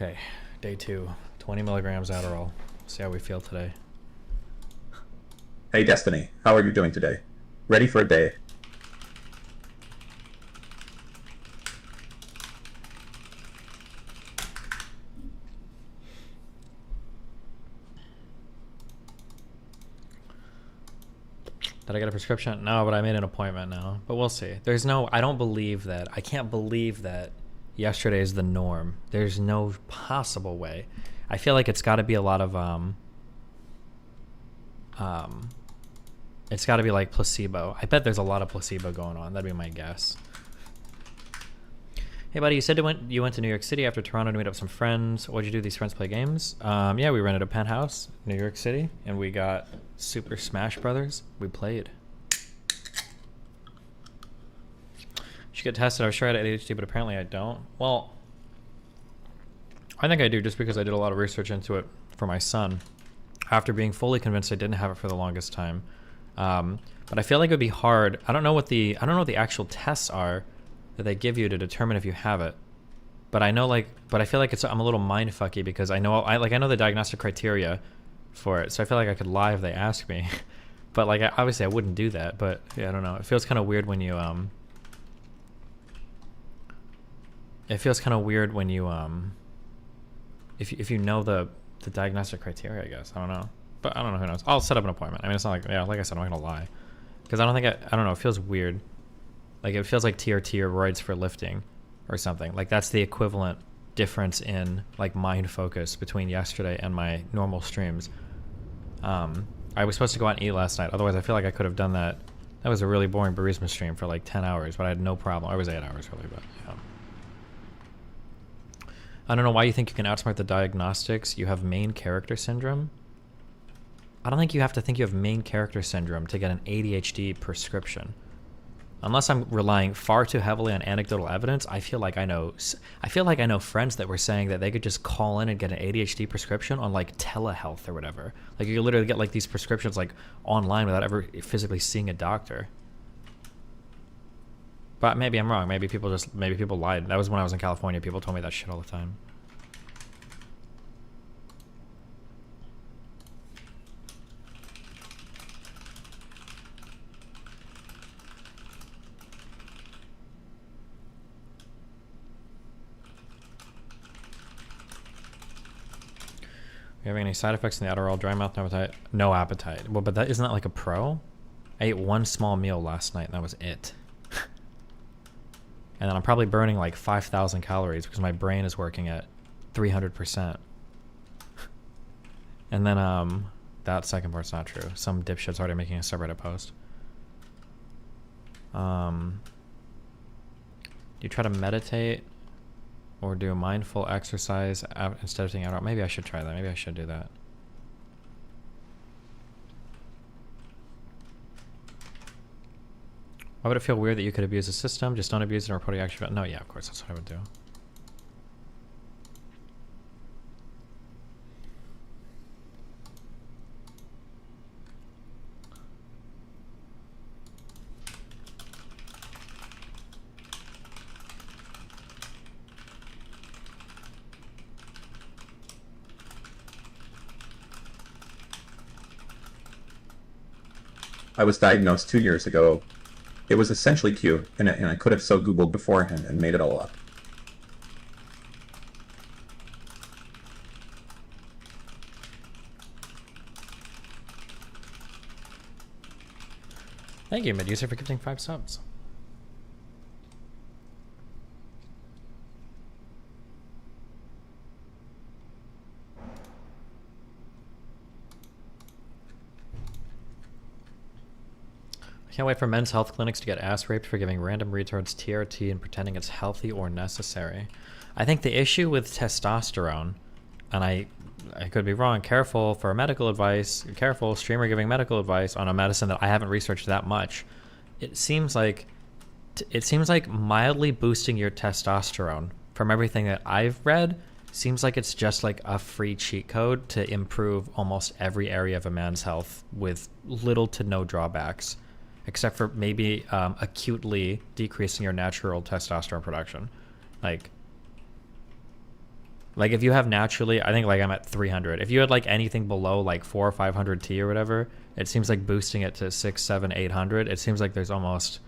Okay, day 2, 20 milligrams Adderall. See how we feel today. Hey Destiny, how are you doing today? Ready for a day? Did I get a prescription? No, but I made an appointment now. But we'll see. I don't believe that. I can't believe that yesterday is the norm. There's no possible way. I feel like it's got to be a lot of, it's got to be like placebo. I bet there's a lot of placebo going on. That'd be my guess. Hey, buddy, you said you went to New York City after Toronto to meet up with some friends. What'd you do? These friends play games? Yeah, we rented a penthouse in New York City, and we got Super Smash Brothers. We played. Should get tested. I was sure I had ADHD, but apparently I don't. Well, I think I do just because I did a lot of research into it for my son after being fully convinced I didn't have it for the longest time. But I feel like it would be hard. I don't know what the actual tests are that they give you to determine if you have it. But I know but I feel like I'm a little mindfucky because I know the diagnostic criteria for it. So I feel like I could lie if they ask me. But obviously I wouldn't do that, but yeah, I don't know. It feels kind of weird when you if you know the diagnostic criteria, I guess. I don't know. But I don't know, who knows. I'll set up an appointment. I mean, it's not like I said, I'm not going to lie. Because I don't know, it feels weird. Like, it feels like TRT or roids for lifting or something. Like, that's the equivalent difference in, mind focus between yesterday and my normal streams. I was supposed to go out and eat last night. Otherwise, I feel like I could have done that. That was a really boring Burisma stream for, 10 hours, but I had no problem. I was 8 hours, really, but, yeah. I don't know why you think you can outsmart the diagnostics. You have main character syndrome. I don't think you have to think you have main character syndrome to get an ADHD prescription. Unless I'm relying far too heavily on anecdotal evidence, I feel like I know friends that were saying that they could just call in and get an ADHD prescription on telehealth or whatever. Like you could literally get these prescriptions online without ever physically seeing a doctor. But maybe I'm wrong. Maybe people lied. That was when I was in California. People told me that shit all the time. You having any side effects in the Adderall? Dry mouth, no appetite? No appetite. Well, but isn't that a pro? I ate one small meal last night and that was it. And then I'm probably burning 5,000 calories because my brain is working at 300%. And then that second part's not true. Some dipshit's already making a subreddit post. You try to meditate or do a mindful exercise instead of taking Adderall. Maybe I should try that. Maybe I should do that. Why would it feel weird that you could abuse the system? Just don't abuse it and report the action. No, yeah, of course, that's what I would do. I was diagnosed 2 years ago. It was essentially Q, and I could have so Googled beforehand and made it all up. Thank you, Medusa, for gifting 5 subs. Can't wait for men's health clinics to get ass raped for giving random retards TRT and pretending it's healthy or necessary. I think the issue with testosterone, and I could be wrong, careful for medical advice, careful streamer giving medical advice on a medicine that I haven't researched that much. It seems like mildly boosting your testosterone, from everything that I've read, seems like it's just a free cheat code to improve almost every area of a man's health with little to no drawbacks. Except for maybe acutely decreasing your natural testosterone production. Like if you have naturally, I think like I'm at 300. If you had like anything below like 400 or 500 T or whatever, it seems like boosting it to 6, 7, 800. It seems like there's almost,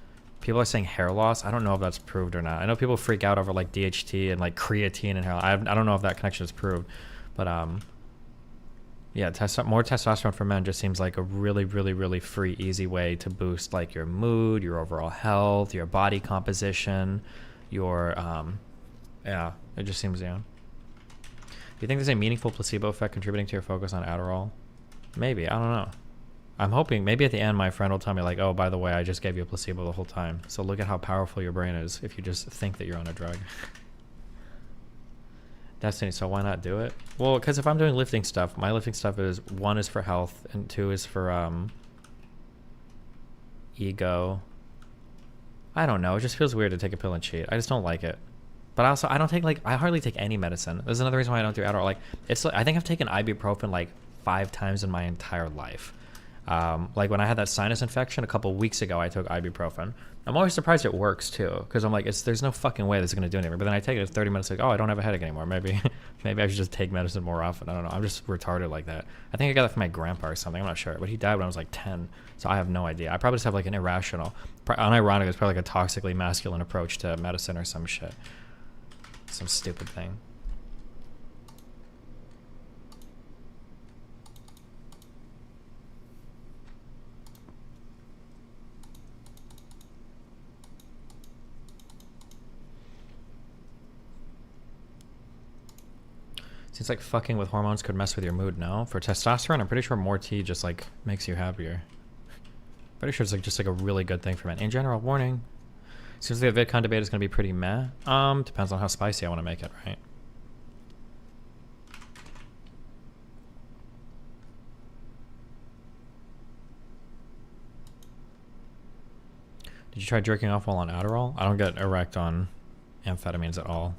people are saying hair loss. I don't know if that's proved or not. I know people freak out over like DHT and like creatine and hair loss. I don't know if that connection is proved, but yeah, more testosterone for men just seems like a really, really, really free, easy way to boost like your mood, your overall health, your body composition, your yeah, it just seems, yeah. Do you think there's a meaningful placebo effect contributing to your focus on Adderall? Maybe, I don't know. I'm hoping maybe at the end my friend will tell me like, oh, by the way, I just gave you a placebo the whole time. So look at how powerful your brain is if you just think that you're on a drug. Destiny, so why not do it? Well, because if I'm doing lifting stuff, my lifting stuff is 1 is for health and 2 is for ego. I don't know. It just feels weird to take a pill and cheat. I just don't like it. But also, I don't take I hardly take any medicine. There's another reason why I don't do Adderall. Like, it's I think I've taken ibuprofen like 5 times in my entire life. Like when I had that sinus infection a couple weeks ago, I took ibuprofen. I'm always surprised it works too, because I'm like, there's no fucking way this is gonna do anything. But then I take it, it's 30 minutes, like, oh, I don't have a headache anymore. Maybe I should just take medicine more often. I don't know. I'm just retarded like that. I think I got that from my grandpa or something. I'm not sure, but he died when I was like 10, so I have no idea. I probably just have like an irrational, unironic, it's probably like a toxically masculine approach to medicine or some shit, some stupid thing. Seems like fucking with hormones could mess with your mood, no? For testosterone, I'm pretty sure more T just like makes you happier. Pretty sure it's like just like a really good thing for men. In general, warning. Seems like the VidCon debate is gonna be pretty meh. Depends on how spicy I want to make it, right? Did you try jerking off while on Adderall? I don't get erect on amphetamines at all.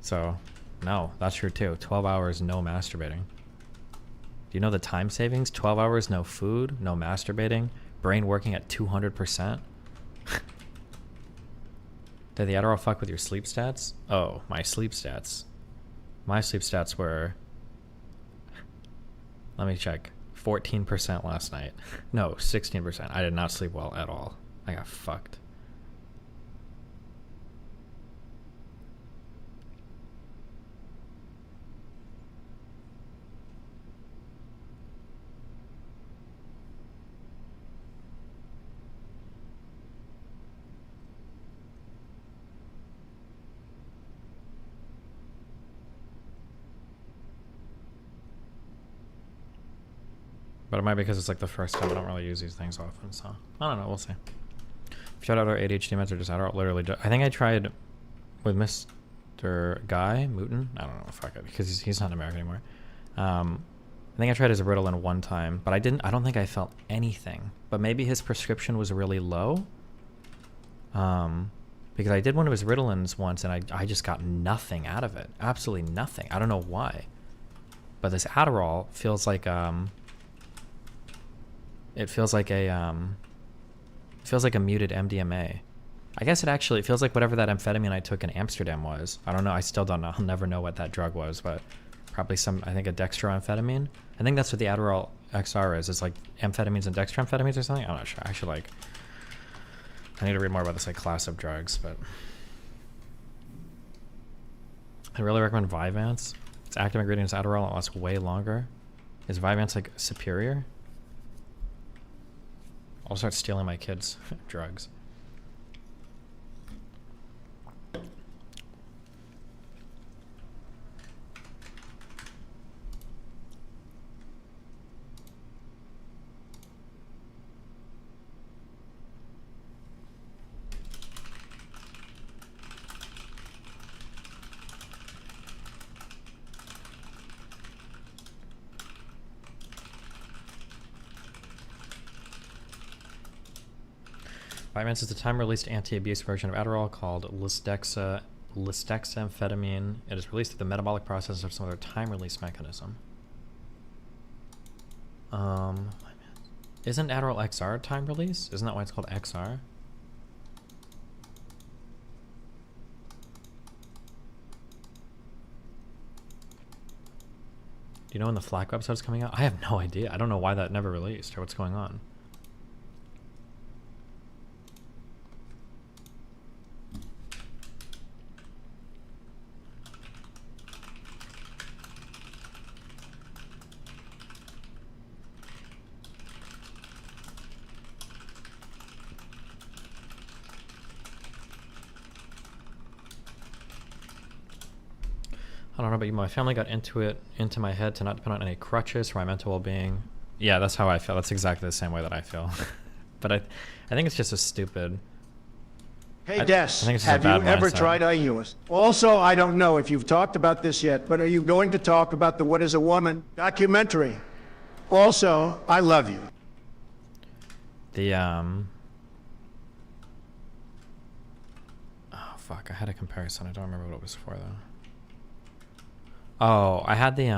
So, no, that's true too. 12 hours, no masturbating. Do you know the time savings? 12 hours, no food, no masturbating, brain working at 200%. Did the Adderall fuck with your sleep stats? Oh, my sleep stats. My sleep stats were, let me check, 14% last night. No, 16%. I did not sleep well at all. I got fucked. But it might be because it's like the first time I don't really use these things often, so I don't know, we'll see. Shout out our ADHD meds or just Adderall, literally. I think I tried with Mr. Guy Mooten. I don't know, fuck it, because he's not in America anymore. I think I tried his Ritalin one time, but I don't think I felt anything. But maybe his prescription was really low. Because I did one of his Ritalins once and I just got nothing out of it. Absolutely nothing. I don't know why. But this Adderall feels like it feels like a muted MDMA. I guess it feels like whatever that amphetamine I took in Amsterdam was. I don't know. I still don't know. I'll never know what that drug was, but probably I think a dextroamphetamine. I think that's what the Adderall XR is. It's like amphetamines and dextroamphetamines or something. I'm not sure. I need to read more about this like class of drugs, but I really recommend Vyvanse. Its active ingredient is Adderall. It lasts way longer. Is Vyvanse like superior? I'll start stealing my kids' drugs. Vyvanse is the time-released anti-abuse version of Adderall called lisdexamphetamine. It is released through the metabolic process of some other time-release mechanism. Isn't Adderall XR time-release? Isn't that why it's called XR? Do you know when the Flack episode's coming out? I have no idea. I don't know why that never released or what's going on. I don't know about you, my family got into my head to not depend on any crutches for my mental well-being. Yeah, that's how I feel. That's exactly the same way that I feel. But I think it's just a stupid... Hey, Des, have you ever tried IUS? Also, I don't know if you've talked about this yet, but are you going to talk about the What is a Woman documentary? Also, I love you. The, Oh, fuck, I had a comparison. I don't remember what it was for, though. Oh, I had the,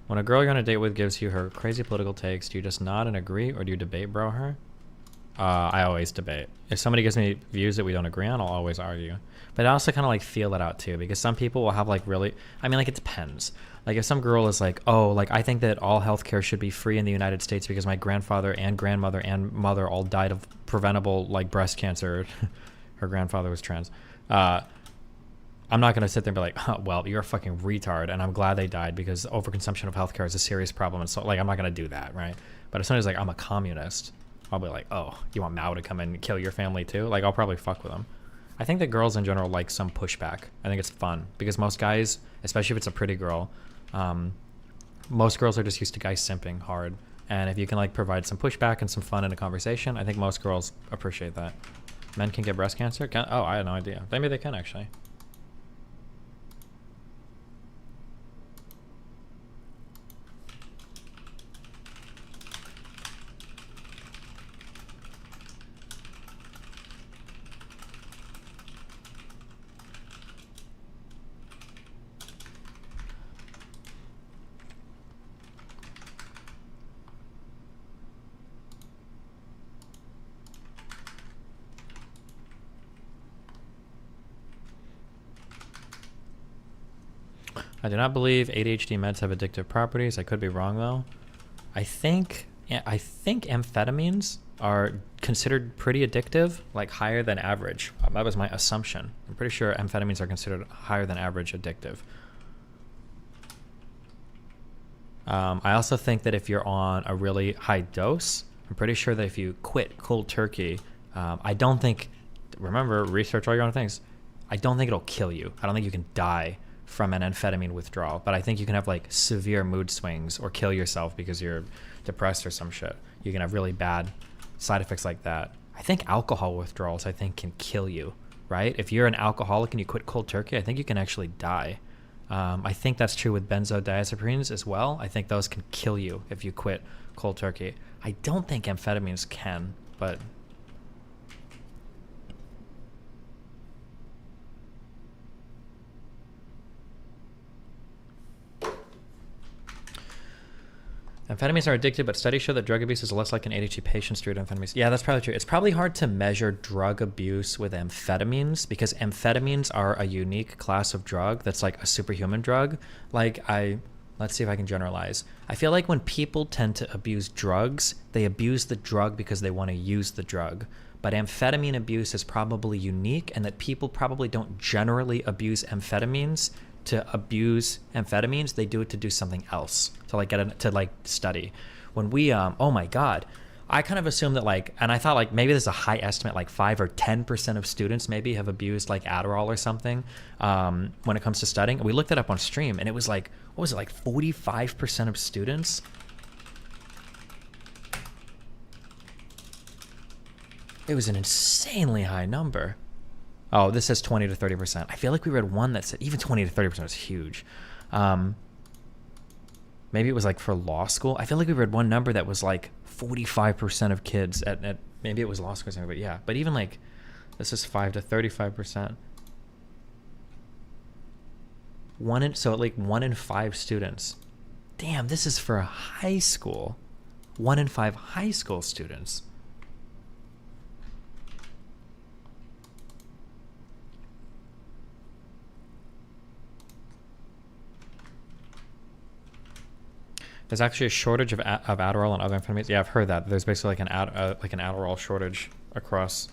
when a girl you're on a date with gives you her crazy political takes, do you just nod and agree, or do you debate bro her? I always debate. If somebody gives me views that we don't agree on, I'll always argue. But I also kind of like feel it out too, because some people will have like really, I mean, like it depends. Like if some girl is like, oh, like I think that all healthcare should be free in the United States because my grandfather and grandmother and mother all died of preventable like breast cancer. Her grandfather was trans. I'm not going to sit there and be like, oh, well, you're a fucking retard, and I'm glad they died because overconsumption of healthcare is a serious problem. And so, like, I'm not going to do that, right? But if somebody's like, I'm a communist, I'll be like, oh, you want Mao to come and kill your family too? Like, I'll probably fuck with them. I think that girls in general like some pushback. I think it's fun because most guys, especially if it's a pretty girl, most girls are just used to guys simping hard. And if you can, like, provide some pushback and some fun in a conversation, I think most girls appreciate that. Men can get breast cancer? Oh, I had no idea. Maybe they can, actually. I do not believe ADHD meds have addictive properties. I could be wrong though. I think amphetamines are considered pretty addictive, like higher than average. That was my assumption. I'm pretty sure amphetamines are considered higher than average addictive. I also think that if you're on a really high dose, I'm pretty sure that if you quit cold turkey, I don't think, remember, research all your own things. I don't think it'll kill you. I don't think you can die from an amphetamine withdrawal, but I think you can have like severe mood swings or kill yourself because you're depressed or some shit. You can have really bad side effects like that. I think alcohol withdrawals, I think, can kill you, right? If you're an alcoholic and you quit cold turkey, I think you can actually die. I think that's true with benzodiazepines as well. I think those can kill you if you quit cold turkey. I don't think amphetamines can, but... Amphetamines are addictive, but studies show that drug abuse is less like an ADHD patient's due to amphetamines. Yeah, that's probably true. It's probably hard to measure drug abuse with amphetamines because amphetamines are a unique class of drug that's like a superhuman drug. Let's see if I can generalize. I feel like when people tend to abuse drugs, they abuse the drug because they want to use the drug. But amphetamine abuse is probably unique, and that people probably don't generally abuse amphetamines to abuse amphetamines. They do it to do something else, to like study. When we oh my god, I kind of assumed that like, and I thought like maybe there's a high estimate, like 5 or 10% of students maybe have abused like Adderall or something when it comes to studying. We looked it up on stream, and it was like, what was it, like 45% of students? It was an insanely high number. Oh, this says 20 to 30%. I feel like we read one that said even 20 to 30% is huge. Maybe it was like for law school. I feel like we read one number that was like 45% of kids at maybe it was law school or something, but yeah. But even like, this is 5 to 35%. So like 1 in 5 students. Damn, this is for high school. 1 in 5 high school students. There's actually a shortage of Adderall and other amphetamines. Yeah, I've heard that. There's basically like an Adderall shortage across. I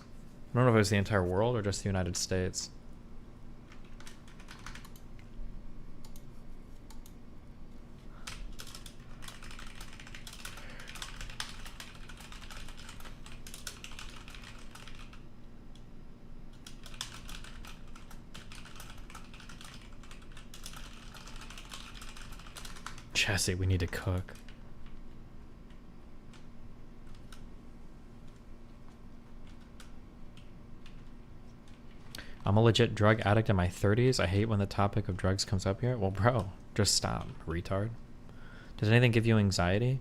don't know if it was the entire world or just the United States. Jesse, we need to cook. I'm a legit drug addict in my 30s. I hate when the topic of drugs comes up here. Well, bro, just stop, retard. Does anything give you anxiety?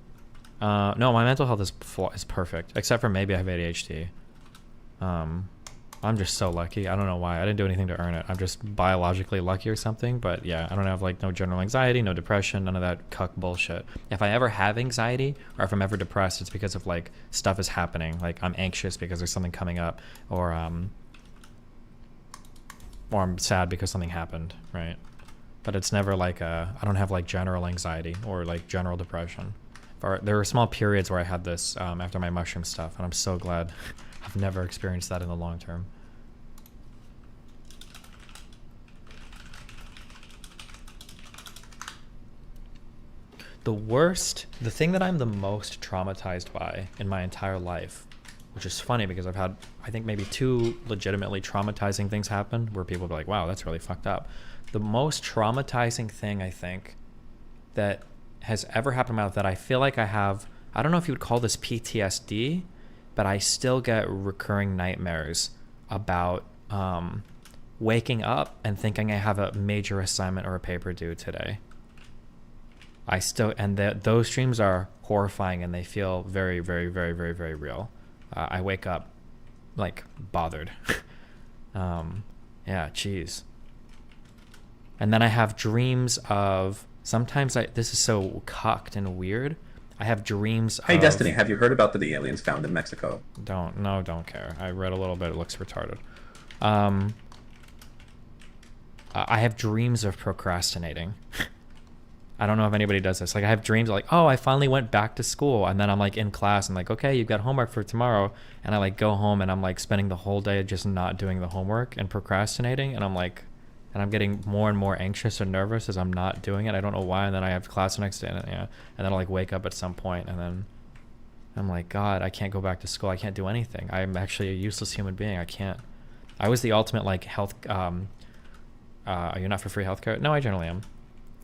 No, my mental health is perfect, except for maybe I have ADHD. I'm just so lucky. I don't know why. I didn't do anything to earn it. I'm just biologically lucky or something. But yeah, I don't have like no general anxiety, no depression, none of that cuck bullshit. If I ever have anxiety or if I'm ever depressed, it's because of like stuff is happening. Like I'm anxious because there's something coming up, or I'm sad because something happened, right? But it's never like I don't have like general anxiety or like general depression. There were small periods where I had this after my mushroom stuff, and I'm so glad I've never experienced that in the long term. The thing that I'm the most traumatized by in my entire life, which is funny because I've had, I think maybe 2 legitimately traumatizing things happen where people be like, wow, that's really fucked up. The most traumatizing thing I think that has ever happened in my life that I feel like I have, I don't know if you would call this PTSD, but I still get recurring nightmares about waking up and thinking I have a major assignment or a paper due today. Those dreams are horrifying and they feel very, very, very, very, very real. I wake up like bothered. Yeah, geez. And then I have dreams of, sometimes this is so cucked and weird. I have dreams Hey, Destiny, have you heard about the aliens found in Mexico? Don't care. I read a little bit. It looks retarded. I have dreams of procrastinating. I don't know if anybody does this. Like I have dreams like, oh, I finally went back to school, and then I'm like in class and like, okay, you've got homework for tomorrow, and I like go home and I'm like spending the whole day just not doing the homework and procrastinating, and I'm getting more and more anxious and nervous as I'm not doing it. I don't know why, and then I have class the next day, and then I'll like wake up at some point, and then I'm like, God, I can't go back to school. I can't do anything. I'm actually a useless human being. I was the ultimate like health. Are you not for free healthcare? No, I generally am.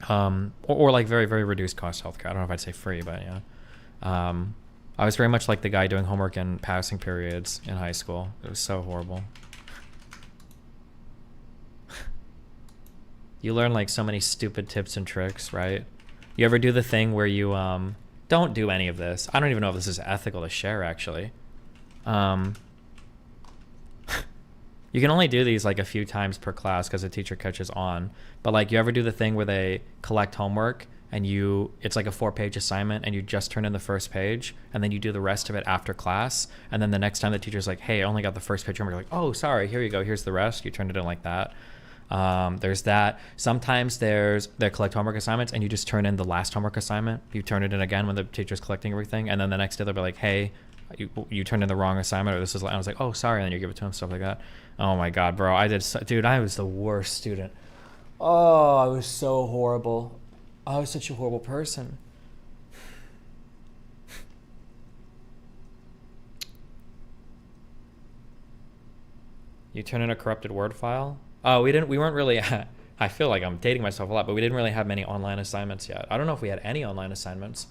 Or like very, very reduced cost healthcare. I don't know if I'd say free, but yeah. I was very much like the guy doing homework in passing periods in high school. It was so horrible. You learn like so many stupid tips and tricks, right? You ever do the thing where you don't do any of this? I don't even know if this is ethical to share, actually. You can only do these like a few times per class because the teacher catches on. But like, you ever do the thing where they collect homework and it's like a 4-page assignment and you just turn in the first page and then you do the rest of it after class, and then the next time the teacher's like, hey, I only got the first page homework, you're like, oh, sorry, here you go, here's the rest. You turned it in like that. There's that. Sometimes they collect homework assignments and you just turn in the last homework assignment. You turn it in again when the teacher's collecting everything, and then the next day they'll be like, hey, you turned in the wrong assignment, or this is, and I was like, oh, sorry, and then you give it to them, stuff like that. Oh my God, bro, dude, I was the worst student. Oh, I was so horrible. I was such a horrible person. You turn in a corrupted Word file? Oh, we weren't really, I feel like I'm dating myself a lot, but we didn't really have many online assignments yet. I don't know if we had any online assignments.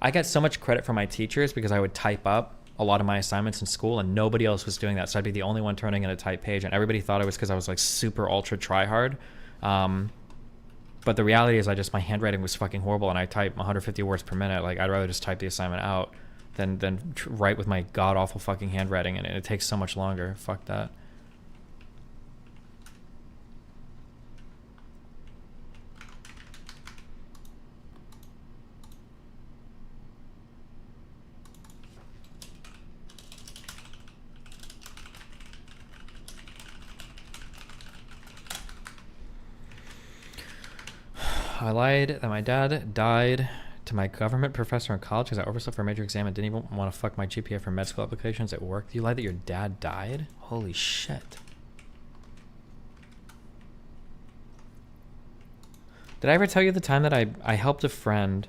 I got so much credit from my teachers because I would type up a lot of my assignments in school and nobody else was doing that. So I'd be the only one turning in a typed page, and everybody thought it was because I was like super ultra try hard. But the reality is my handwriting was fucking horrible and I type 150 words per minute. Like I'd rather just type the assignment out than write with my god awful fucking handwriting, and it takes so much longer. Fuck that. I lied that my dad died to my government professor in college because I overslept for a major exam and didn't even want to fuck my GPA for med school applications at work. You lied that your dad died? Holy shit. Did I ever tell you the time that I helped a friend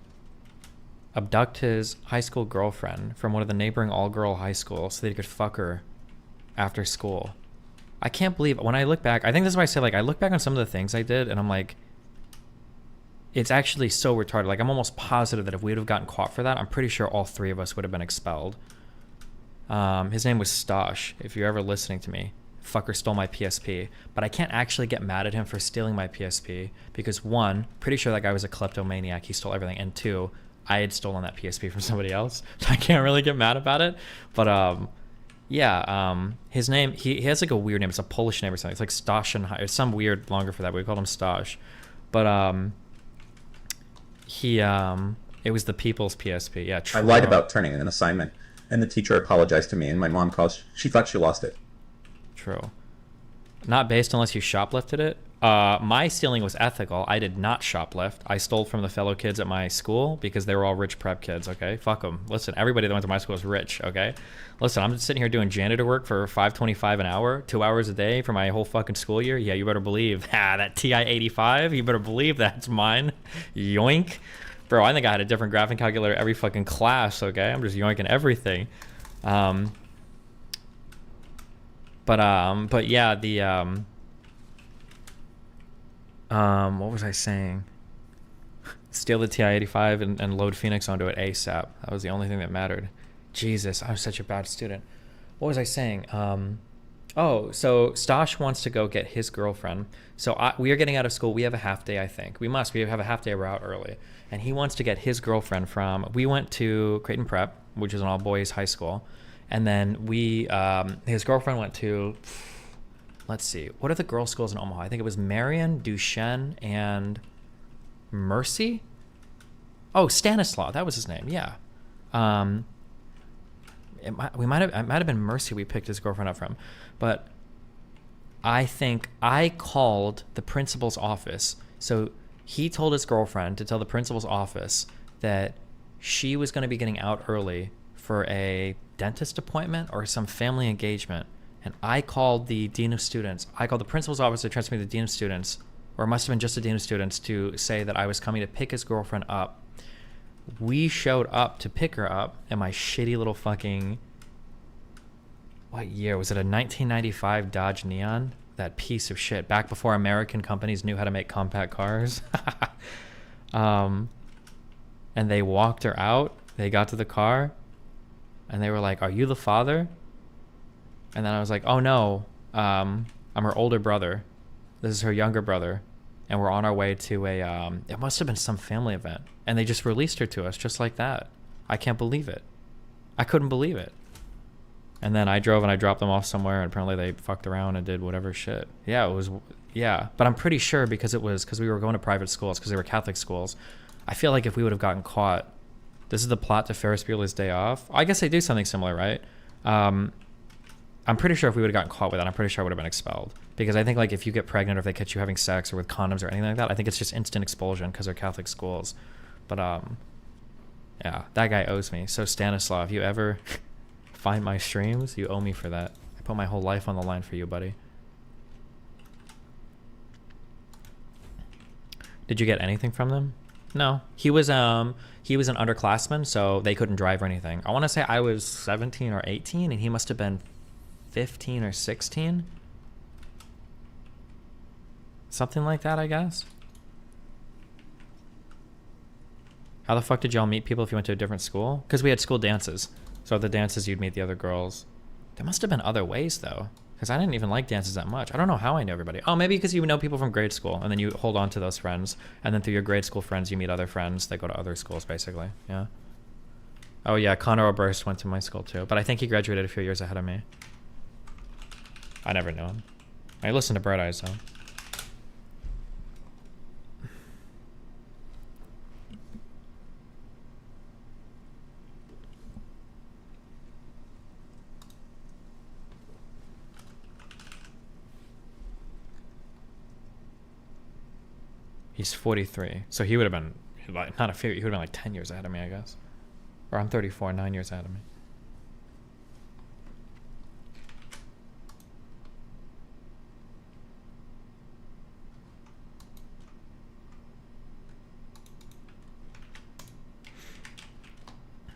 abduct his high school girlfriend from one of the neighboring all-girl high schools so that he could fuck her after school? I can't believe, when I look back, I think this is why I say, like, I look back on some of the things I did and I'm like, it's actually so retarded. Like, I'm almost positive that if we would have gotten caught for that, I'm pretty sure all three of us would have been expelled. His name was Stosh, if you're ever listening to me. Fucker stole my PSP. But I can't actually get mad at him for stealing my PSP because, one, pretty sure that guy was a kleptomaniac. He stole everything. And two, I had stolen that PSP from somebody else. So I can't really get mad about it. But, his name, he has like a weird name. It's a Polish name or something. It's like Stosh, it's some weird longer for that. We called him Stosh. But, it was the people's PSP. Yeah, true. I lied about turning in an assignment, and the teacher apologized to me, and my mom calls. She thought she lost it. True. Not based unless you shoplifted it. My stealing was ethical. I did not shoplift. I stole from the fellow kids at my school because they were all rich prep kids, okay? Fuck them. Listen, everybody that went to my school was rich, okay? Listen, I'm sitting here doing janitor work for $5.25 an hour, 2 hours a day for my whole fucking school year. Yeah, you better believe. That TI-85, you better believe that's mine. Yoink. Bro, I think I had a different graphing calculator every fucking class, okay? I'm just yoinking everything. But yeah, what was I saying? Steal the TI-85 and load Phoenix onto it ASAP. That was the only thing that mattered. Jesus, I was such a bad student. What was I saying? So Stosh wants to go get his girlfriend. So we are getting out of school. We have a half day, I think. We have a half day. We're out early. And he wants to get his girlfriend we went to Creighton Prep, which is an all-boys high school. And then his girlfriend went to, let's see, what are the girls' schools in Omaha? I think it was Marion, Duchesne, and Mercy? Oh, Stanislaw, that was his name, yeah. It might have been Mercy we picked his girlfriend up from. But I think I called the principal's office. So he told his girlfriend to tell the principal's office that she was going to be getting out early for a dentist appointment or some family engagement. And I called the dean of students. I called the principal's office to transfer me to the dean of students, or it must have been just the dean of students, to say that I was coming to pick his girlfriend up. We showed up to pick her up in my shitty little fucking, what year? Was it a 1995 Dodge Neon? That piece of shit. Back before American companies knew how to make compact cars. And they walked her out. They got to the car. And they were like, "Are you the father?" And then I was like, "Oh no, I'm her older brother. This is her younger brother. And we're on our way to it must have been some family event. And they just released her to us just like that. I can't believe it. I couldn't believe it. And then I drove and I dropped them off somewhere, and apparently they fucked around and did whatever shit. Yeah, it was, yeah. But I'm pretty sure because we were going to private schools, because they were Catholic schools. I feel like if we would have gotten caught, this is the plot to Ferris Bueller's Day Off. I guess they do something similar, right? I'm pretty sure if we would have gotten caught with that, I'm pretty sure I would have been expelled. Because I think, like, if you get pregnant or if they catch you having sex or with condoms or anything like that, I think it's just instant expulsion because they're Catholic schools. But, yeah, that guy owes me. So, Stanislaw, if you ever find my streams, you owe me for that. I put my whole life on the line for you, buddy. Did you get anything from them? No. He was an underclassman, so they couldn't drive or anything. I want to say I was 17 or 18, and he must have been 15 or 16. Something like that, I guess. How the fuck did y'all meet people if you went to a different school? Because we had school dances. So at the dances, you'd meet the other girls. There must have been other ways, though. Because I didn't even like dances that much. I don't know how I knew everybody. Oh, maybe because you know people from grade school, and then you hold on to those friends. And then through your grade school friends, you meet other friends that go to other schools, basically. Yeah. Oh, yeah, Connor Oberst went to my school, too. But I think he graduated a few years ahead of me. I never knew him. I listened to Bright Eyes, though. He's 43. So he would have been, like, not a few, he would have been like 10 years ahead of me, I guess. Or I'm 34, 9 years ahead of me.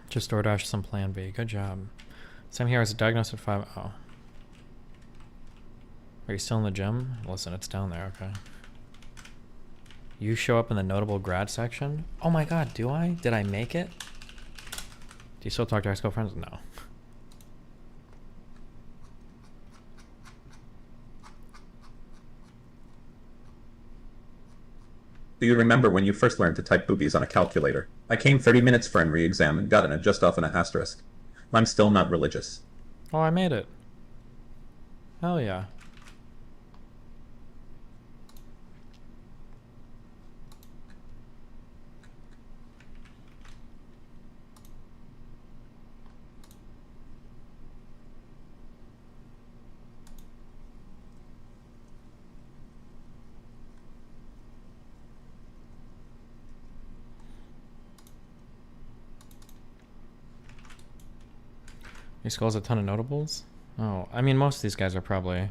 Just DoorDash some Plan B. Good job. Same here. I was diagnosed at 5. Oh. Are you still in the gym? Listen, it's down there. Okay. You show up in the notable grad section? Oh my god, do I? Did I make it? Do you still talk to high school friends? No. Do you remember when you first learned to type boobies on a calculator? I came 30 minutes for an re-exam and got an just off an asterisk. I'm still not religious. Oh, I made it. Hell yeah. Your school has a ton of notables? Oh, I mean, most of these guys are probably...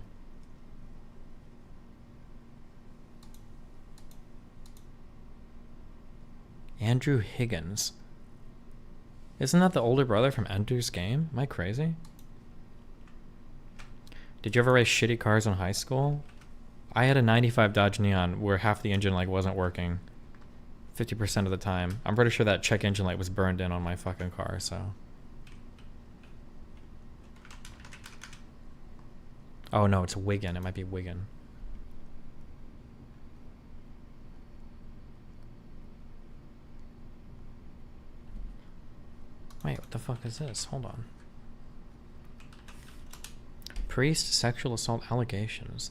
Andrew Higgins. Isn't that the older brother from Ender's Game? Am I crazy? Did you ever race shitty cars in high school? I had a 95 Dodge Neon where half the engine light wasn't working 50% of the time. I'm pretty sure that check engine light was burned in on my fucking car, so... Oh no, it's Wigan. It might be Wigan. Wait, what the fuck is this? Hold on. Priest sexual assault allegations.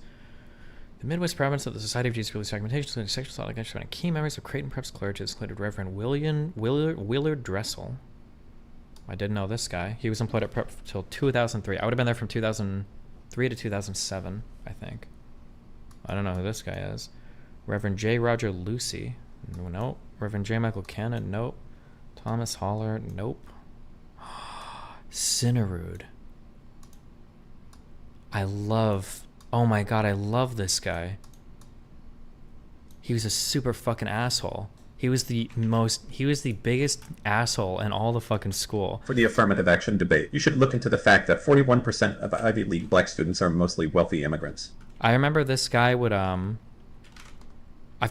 The Midwest province of the Society of Jesus released documentations including sexual assault allegations by key members of Creighton Prep's clergy, included Reverend Willard Dressel. I didn't know this guy. He was employed at Prep until 2003. I would have been there from 2003 to 2007, I think. I don't know who this guy is. Reverend J. Roger Lucy. Nope. Reverend J. Michael Cannon. Nope. Thomas Haller. Nope. Cinerude. Oh my god, I love this guy. He was a super fucking asshole. He was the biggest asshole in all the fucking school. For the affirmative action debate, you should look into the fact that 41% of Ivy League black students are mostly wealthy immigrants. I remember this guy would, I've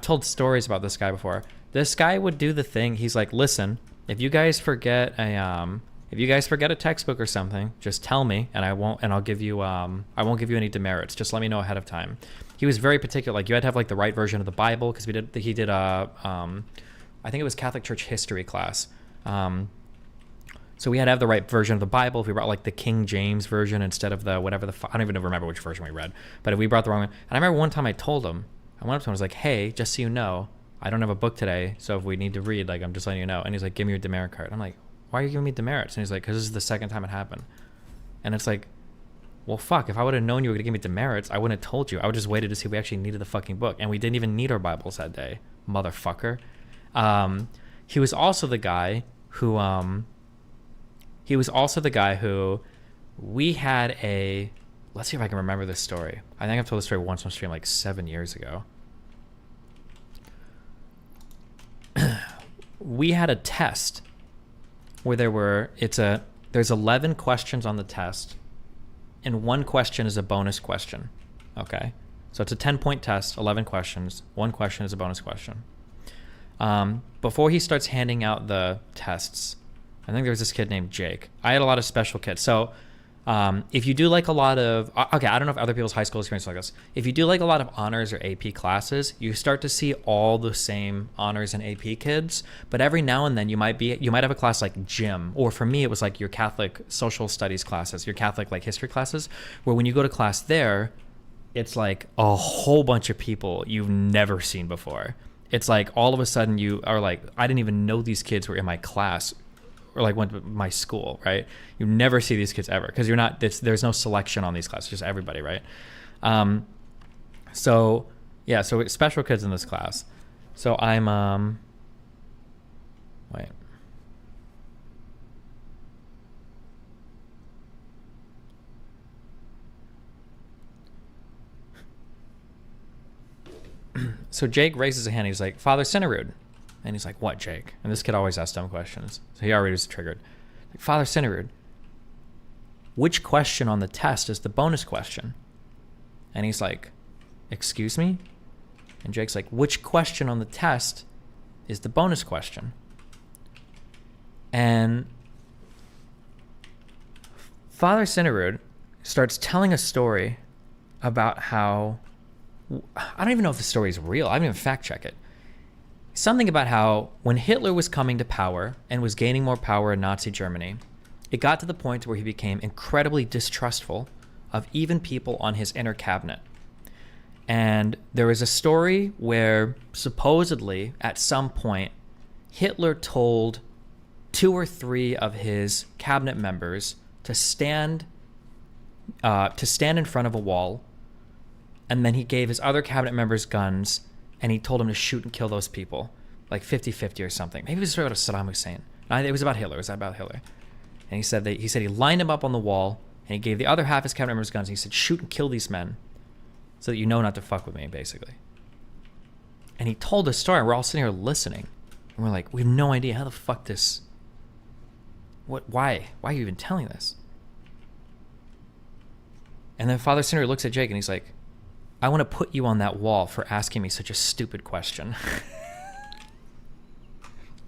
told stories about this guy before. This guy would do the thing, he's like, listen, if you guys forget a textbook or something, just tell me and I'll give you, I won't give you any demerits. Just let me know ahead of time. He was very particular. Like, you had to have like the right version of the Bible, because he did I think it was Catholic Church history class. So we had to have the right version of the Bible. If we brought like the King James version instead of the whatever I don't even remember which version we read. But if we brought the wrong one, and I remember one time I went up to him, I was like, hey, just so you know, I don't have a book today, so if we need to read, like, I'm just letting you know. And he's like, give me your demerit card. I'm like, why are you giving me demerits? And he's like, because this is the second time it happened. And it's like, well, fuck, if I would have known you were going to give me demerits, I wouldn't have told you. I would just waited to see if we actually needed the fucking book. And we didn't even need our Bibles that day, motherfucker. He was also the guy who, we had a, let's see if I can remember this story. I think I've told this story once on stream like 7 years ago. We had a test where there's 11 questions on the test, and one question is a bonus question. Okay, so it's a 10-point test, 11 questions. One question is a bonus question. Before he starts handing out the tests, I think there was this kid named Jake. I had a lot of special kids. So if you do like a lot of, okay, I don't know if other people's high school experience like this. If you do like a lot of honors or AP classes, you start to see all the same honors and AP kids. But every now and then you might have a class like gym, or for me it was like your Catholic social studies classes, your Catholic like history classes, where when you go to class there, it's like a whole bunch of people you've never seen before. It's like all of a sudden you are like, I didn't even know these kids were in my class, or like went to my school, right? You never see these kids ever, because there's no selection on these classes, just everybody, right? So special kids in this class. So I'm wait. So Jake raises a hand. He's like, Father Cinerude. And he's like, what, Jake? And this kid always asks dumb questions. So he already was triggered. Like, Father Cinerude, which question on the test is the bonus question? And he's like, excuse me? And Jake's like, which question on the test is the bonus question? And Father Cinerude starts telling a story about how, I don't even know if the story is real. I didn't even fact check it. Something about how when Hitler was coming to power and was gaining more power in Nazi Germany, it got to the point where he became incredibly distrustful of even people on his inner cabinet. And there was a story where supposedly at some point Hitler told 2 or 3 of his cabinet members to stand in front of a wall, and then he gave his other cabinet members guns and he told them to shoot and kill those people, like 50-50 or something. Maybe it was about Saddam Hussein. No, it was about Hitler. It was about Hitler. And he said he lined him up on the wall and he gave the other half his cabinet members guns. And he said, shoot and kill these men so that you know not to fuck with me, basically. And he told the story. We're all sitting here listening. And we're like, we have no idea how the fuck this... Why are you even telling this? And then Father Cinerude looks at Jake and he's like, I want to put you on that wall for asking me such a stupid question.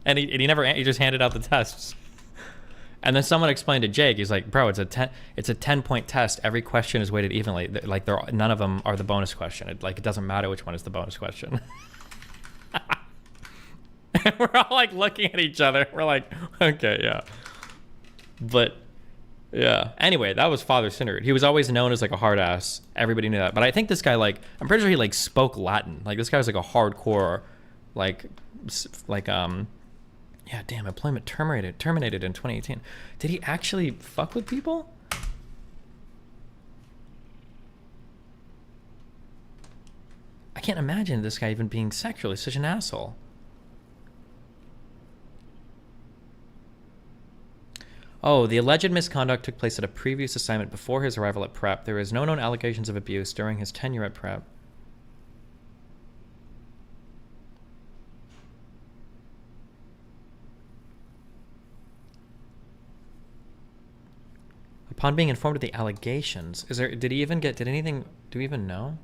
and he just handed out the tests. And then someone explained to Jake, he's like, bro, it's a 10-point test. Every question is weighted evenly. Like none of them are the bonus question. It doesn't matter which one is the bonus question. And we're all like looking at each other. We're like, okay, yeah. But yeah. Anyway, that was Father Cinerude. He was always known as like a hard ass. Everybody knew that. But I think this guy, like, I'm pretty sure he like spoke Latin. Like this guy was like a hardcore, yeah, damn, employment terminated in 2018. Did he actually fuck with people? I can't imagine this guy even being sexual. He's such an asshole. Oh, the alleged misconduct took place at a previous assignment before his arrival at prep. There is no known allegations of abuse during his tenure at prep. Upon being informed of the allegations, did anything, do we even know?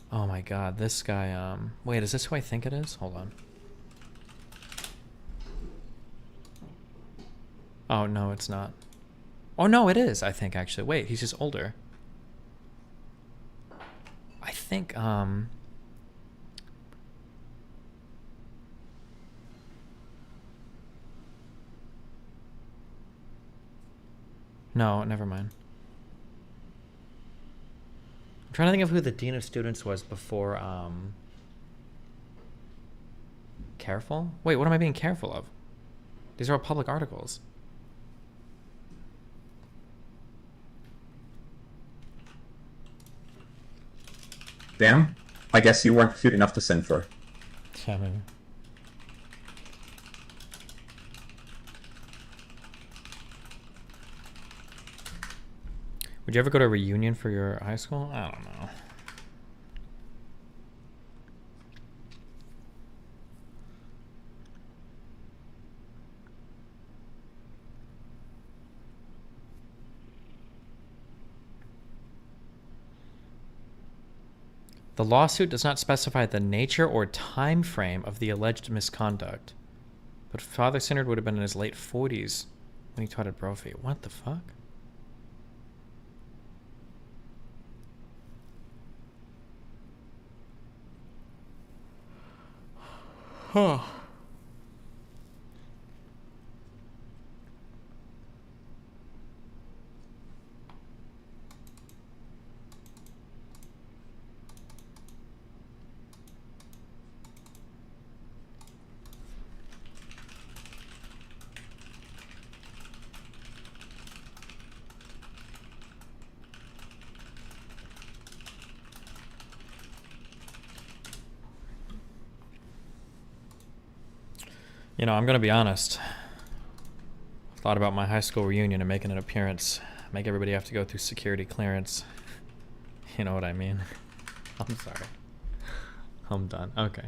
Oh my god, this guy, wait, is this who I think it is? Hold on. Oh, no, it's not. Oh, no, it is, I think, actually. Wait, he's just older. I think, no, never mind. I'm trying to think of who the Dean of Students was before, Careful? Wait, what am I being careful of? These are all public articles. Damn, I guess you weren't cute enough to send for. Yeah, maybe. Would you ever go to a reunion for your high school? I don't know. The lawsuit does not specify the nature or time frame of the alleged misconduct, but Father Cinerude would have been in his late 40s when he taught at Brophy. What the fuck? Huh. You know, I'm gonna be honest. I thought about my high school reunion and making an appearance. Make everybody have to go through security clearance. You know what I mean? I'm sorry. I'm done. Okay.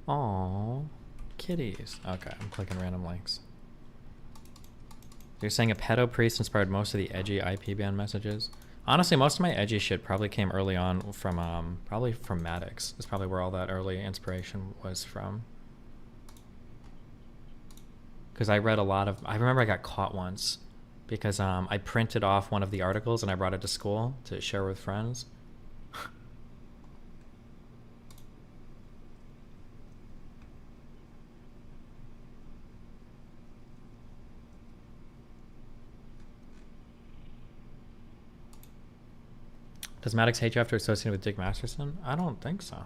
Aww. Kitties. Okay, I'm clicking random links. You're saying a pedo priest inspired most of the edgy IP ban messages? Honestly, most of my edgy shit probably came early on from, probably from Maddox. That's probably where all that early inspiration was from. Because I read a lot of, I remember I got caught once because I printed off one of the articles and I brought it to school to share with friends. Does Maddox hate you after associating with Dick Masterson? I don't think so.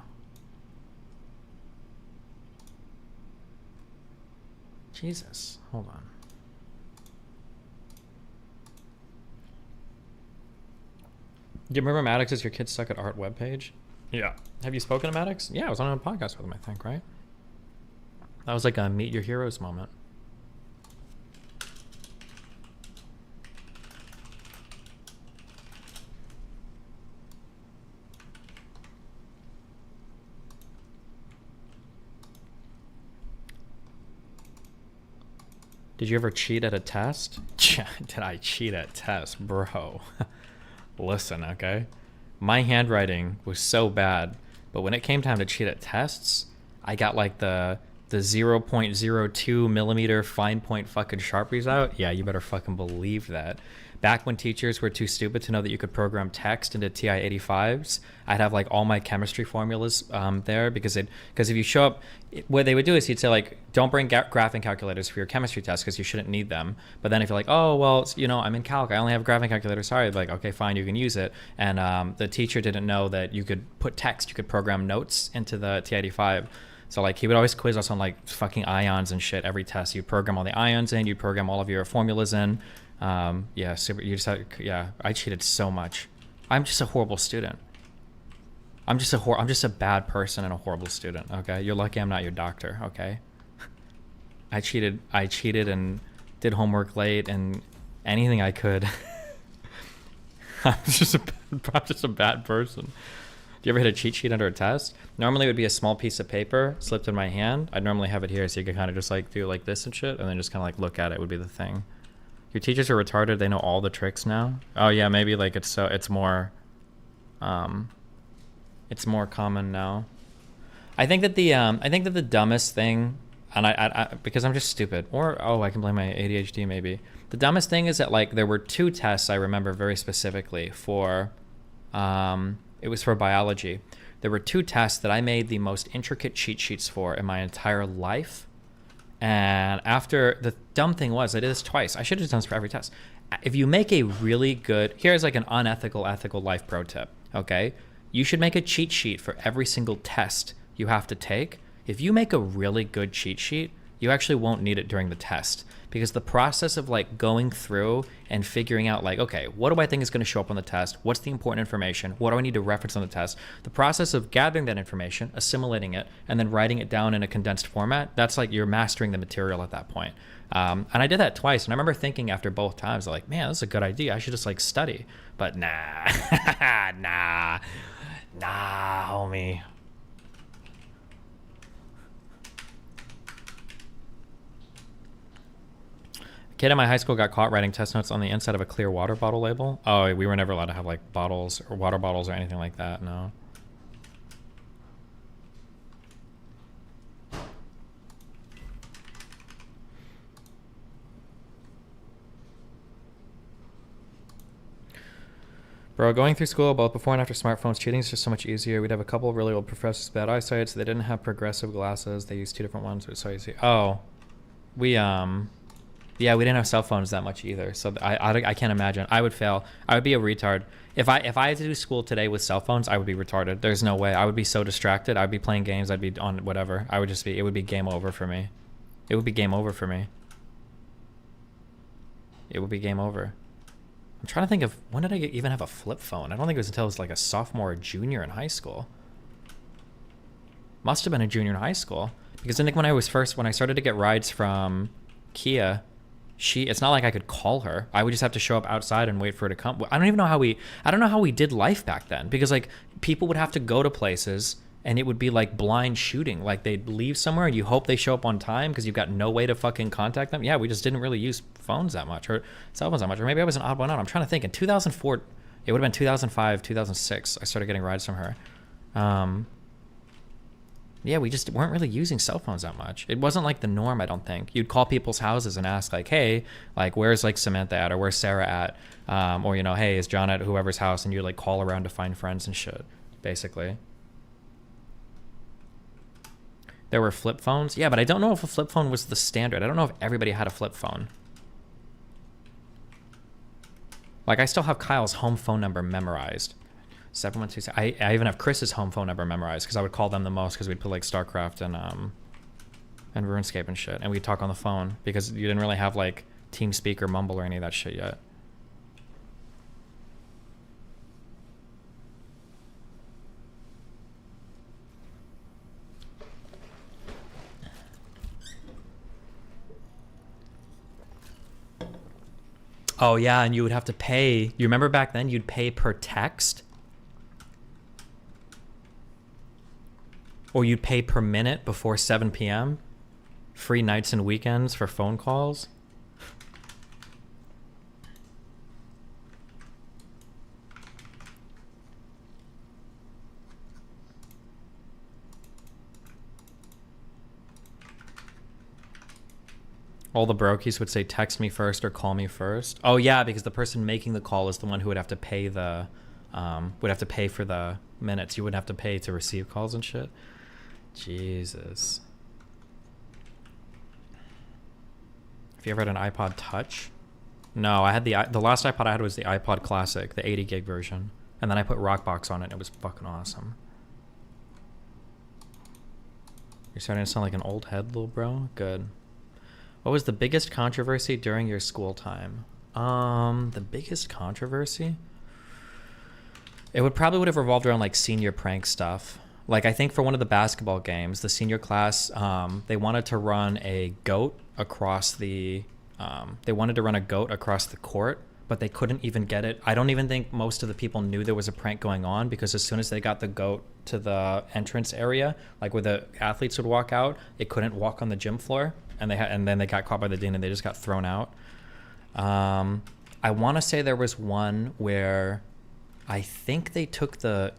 Jesus, hold on. Do you remember Maddox's Your Kids Suck at Art webpage? Yeah. Have you spoken to Maddox? Yeah, I was on a podcast with him, I think, right? That was like a Meet Your Heroes moment. Did you ever cheat at a test? Did I cheat at tests? Bro. Listen, okay? My handwriting was so bad, but when it came time to cheat at tests, I got like the 0.02 millimeter fine point fucking Sharpies out. Yeah, you better fucking believe that. Back when teachers were too stupid to know that you could program text into TI-85s, I'd have like all my chemistry formulas there because if you show up, what they would do is he'd say like, don't bring graphing calculators for your chemistry test because you shouldn't need them. But then if you're like, oh, well, you know, I'm in calc, I only have a graphing calculator, sorry, like, okay, fine, you can use it. And the teacher didn't know that you could put text, you could program notes into the TI-85. So like he would always quiz us on like fucking ions and shit every test. You'd program all the ions in, you'd program all of your formulas in. Yeah, super, you just had, yeah, I cheated so much. I'm just a horrible student. I'm just a bad person and a horrible student, okay? You're lucky I'm not your doctor, okay? I cheated and did homework late and anything I could. I'm just a bad person. Do you ever hit a cheat sheet under a test? Normally it would be a small piece of paper slipped in my hand. I'd normally have it here so you could kind of just like do like this and shit and then just kind of like look at it would be the thing. Your teachers are retarded. They know all the tricks now. Oh yeah, maybe like it's more common now. I think that the dumbest thing, and I because I'm just stupid, or I can blame my ADHD maybe. The dumbest thing is that like there were two tests I remember very specifically for, it was for biology. There were two tests that I made the most intricate cheat sheets for in my entire life. And after, the dumb thing was, I did this twice. I should have done this for every test. If you make a really good, here's like an unethical, ethical life pro tip, okay? You should make a cheat sheet for every single test you have to take. If you make a really good cheat sheet, you actually won't need it during the test. Because the process of like going through and figuring out like, okay, what do I think is going to show up on the test? What's the important information? What do I need to reference on the test? The process of gathering that information, assimilating it, and then writing it down in a condensed format, that's like you're mastering the material at that point. And I did that twice. And I remember thinking after both times, like, man, this is a good idea. I should just like study. But nah, nah, homie. Kid in my high school got caught writing test notes on the inside of a clear water bottle label. Oh, we were never allowed to have like bottles or water bottles or anything like that. No. Bro, going through school both before and after smartphones, cheating is just so much easier. We'd have a couple of really old professors with bad eyesight, so they didn't have progressive glasses. They used two different ones. It was so easy. Oh, yeah, we didn't have cell phones that much either, so I can't imagine. I would fail. I would be a retard. If I had to do school today with cell phones, I would be retarded. There's no way. I would be so distracted. I'd be playing games. I'd be on whatever. It would be game over for me. It would be game over for me. It would be game over. I'm trying to think of when did I even have a flip phone? I don't think it was until I was like a sophomore or junior in high school. Must have been a junior in high school. Because I think when I started to get rides from Kia, it's not like I could call her. I would just have to show up outside and wait for her to come. I don't know how we did life back then, because like people would have to go to places and it would be like blind shooting. Like they'd leave somewhere and you hope they show up on time because you've got no way to fucking contact them. Yeah, we just didn't really use phones that much, or cell phones that much. Or maybe I was an odd one out. I'm trying to think. In 2004, it would have been 2005, 2006, I started getting rides from her. Yeah, we just weren't really using cell phones that much. It wasn't like the norm, I don't think. You'd call people's houses and ask like, hey, like where's like Samantha at, or where's Sarah at? Or, you know, hey, is John at whoever's house? And you like call around to find friends and shit, basically. There were flip phones. Yeah, but I don't know if a flip phone was the standard. I don't know if everybody had a flip phone. Like I still have Kyle's home phone number memorized. 712. I even have Chris's home phone number memorized because I would call them the most, because we'd play like StarCraft and RuneScape and shit, and we'd talk on the phone because you didn't really have like TeamSpeak or Mumble or any of that shit yet. Oh yeah, and you would have to pay. You remember back then you'd pay per text? Or you'd pay per minute before 7 p.m. Free nights and weekends for phone calls. All the brokies would say text me first or call me first. Oh yeah, because the person making the call is the one who would have to pay for the minutes. You wouldn't have to pay to receive calls and shit. Jesus. Have you ever had an iPod Touch? No, I had the last iPod I had was the iPod Classic, the 80 gig version. And then I put Rockbox on it and it was fucking awesome. You're starting to sound like an old head, little bro. Good. What was the biggest controversy during your school time? The biggest controversy? It would have revolved around like senior prank stuff. Like I think for one of the basketball games, the senior class, they wanted to run a goat across the court, but they couldn't even get it. I don't even think most of the people knew there was a prank going on, because as soon as they got the goat to the entrance area, like where the athletes would walk out, it couldn't walk on the gym floor, and then they got caught by the dean and they just got thrown out. I want to say there was one where I think they took the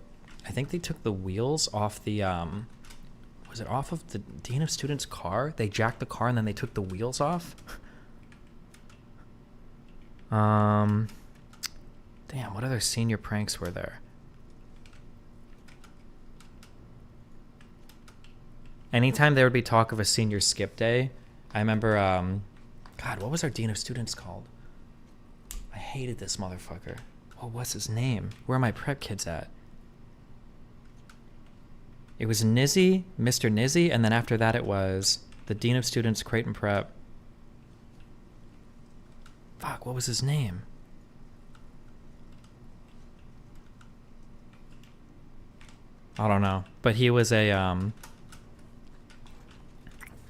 wheels off the was it off of the dean of students' car? They jacked the car and then they took the wheels off. Damn, what other senior pranks were there? Anytime there would be talk of a senior skip day, I remember, God, what was our dean of students called? I hated this motherfucker. What was his name? Where are my prep kids at? It was Nizzy, Mr. Nizzy, and then after that it was the dean of students, Creighton Prep. Fuck, what was his name? I don't know. But he was a,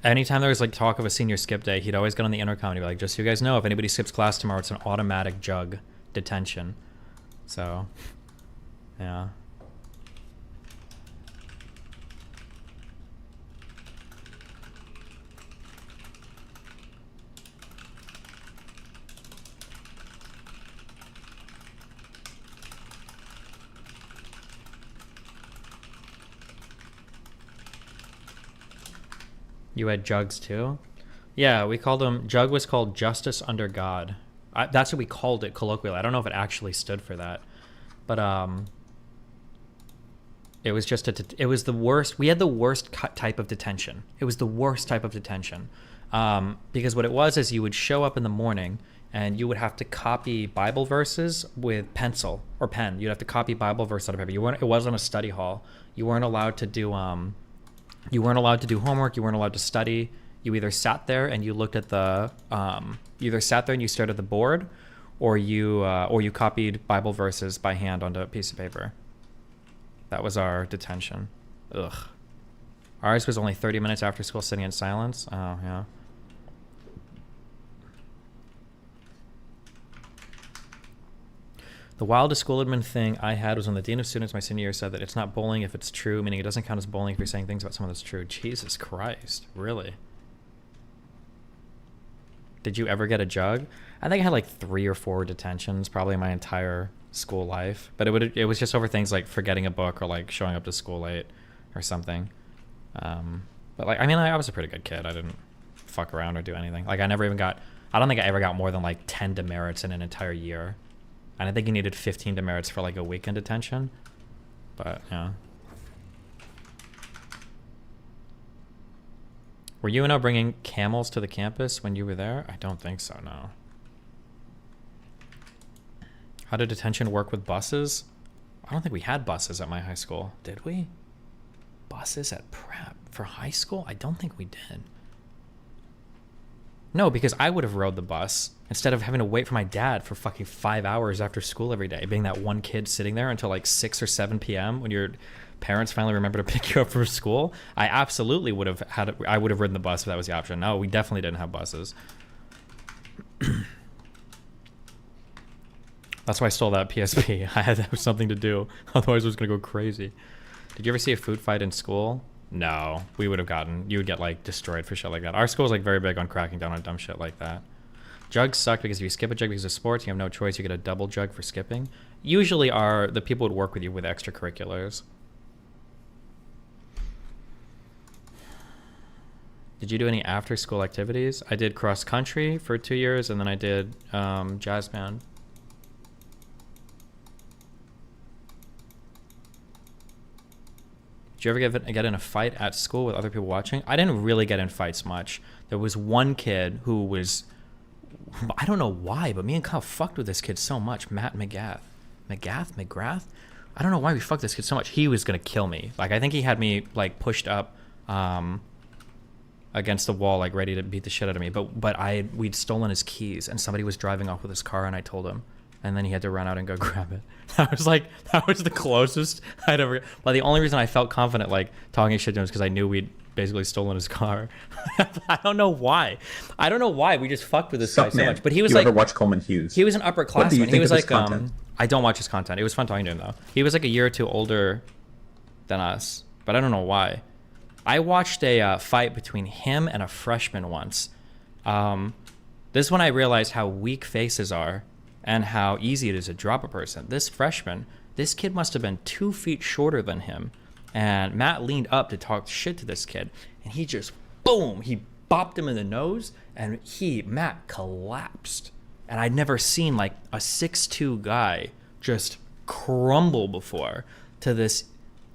anytime there was like talk of a senior skip day, he'd always get on the intercom and he'd be like, just so you guys know, if anybody skips class tomorrow, it's an automatic jug detention. So, yeah. You had jugs too? Yeah, we called them, jug was called Justice Under God. That's what we called it colloquially. I don't know if it actually stood for that. But it was just, it was the worst. We had the worst type of detention. It was the worst type of detention. Because what it was is you would show up in the morning and you would have to copy Bible verses with pencil or pen. You'd have to copy Bible verse out of paper. It wasn't a study hall. You weren't allowed to do homework. You weren't allowed to study. You either sat there and you looked at the, you either sat there and you stared at the board, or you copied Bible verses by hand onto a piece of paper. That was our detention. Ugh. Ours was only 30 minutes after school, sitting in silence. Oh, yeah. The wildest school admin thing I had was when the dean of students my senior year said that it's not bullying if it's true, meaning it doesn't count as bullying if you're saying things about someone that's true. Jesus Christ. Really? Did you ever get a jug? I think I had like 3 or 4 detentions probably my entire school life. But it was just over things like forgetting a book or like showing up to school late or something. But like, I mean, I was a pretty good kid. I didn't fuck around or do anything. Like I don't think I ever got more than like 10 demerits in an entire year. And I think you needed 15 demerits for like a weekend detention. But yeah. Were UNO bringing camels to the campus when you were there? I don't think so, no. How did detention work with buses? I don't think we had buses at my high school. Did we? Buses at prep for high school? I don't think we did. No, because I would have rode the bus instead of having to wait for my dad for fucking 5 hours after school every day, being that one kid sitting there until like 6 or 7 p.m. when your parents finally remember to pick you up from school. I absolutely would have I would have ridden the bus if that was the option. No, we definitely didn't have buses. That's why I stole that PSP. I had to have something to do. Otherwise I was going to go crazy. Did you ever see a food fight in school? No, you would get like destroyed for shit like that. Our school is like very big on cracking down on dumb shit like that. Jugs suck because if you skip a jug because of sports, you have no choice. You get a double jug for skipping. Usually the people would work with you with extracurriculars. Did you do any after school activities? I did cross country for 2 years and then I did jazz band. Did you ever get in a fight at school with other people watching? I didn't really get in fights much. There was one kid who was, I don't know why, but me and Kyle fucked with this kid so much. Matt McGrath? I don't know why we fucked this kid so much. He was gonna kill me. Like I think he had me like pushed up against the wall, like ready to beat the shit out of me. But we'd stolen his keys and somebody was driving off with his car and I told him. And then he had to run out and go grab it. That was the closest I'd ever. But the only reason I felt confident like talking shit to him is because I knew we'd basically stolen his car. I don't know why. We just fucked with this guy so much. But he was you ever watch Coleman Hughes? He was an upperclassman. He was like I don't watch his content. It was fun talking to him though. He was like a year or two older than us, but I don't know why. I watched a fight between him and a freshman once. This is when I realized how weak faces are. And how easy it is to drop a person. This kid must have been 2 feet shorter than him. And Matt leaned up to talk shit to this kid. And he just, boom, he bopped him in the nose. And Matt collapsed. And I'd never seen like a 6'2" guy just crumble before to this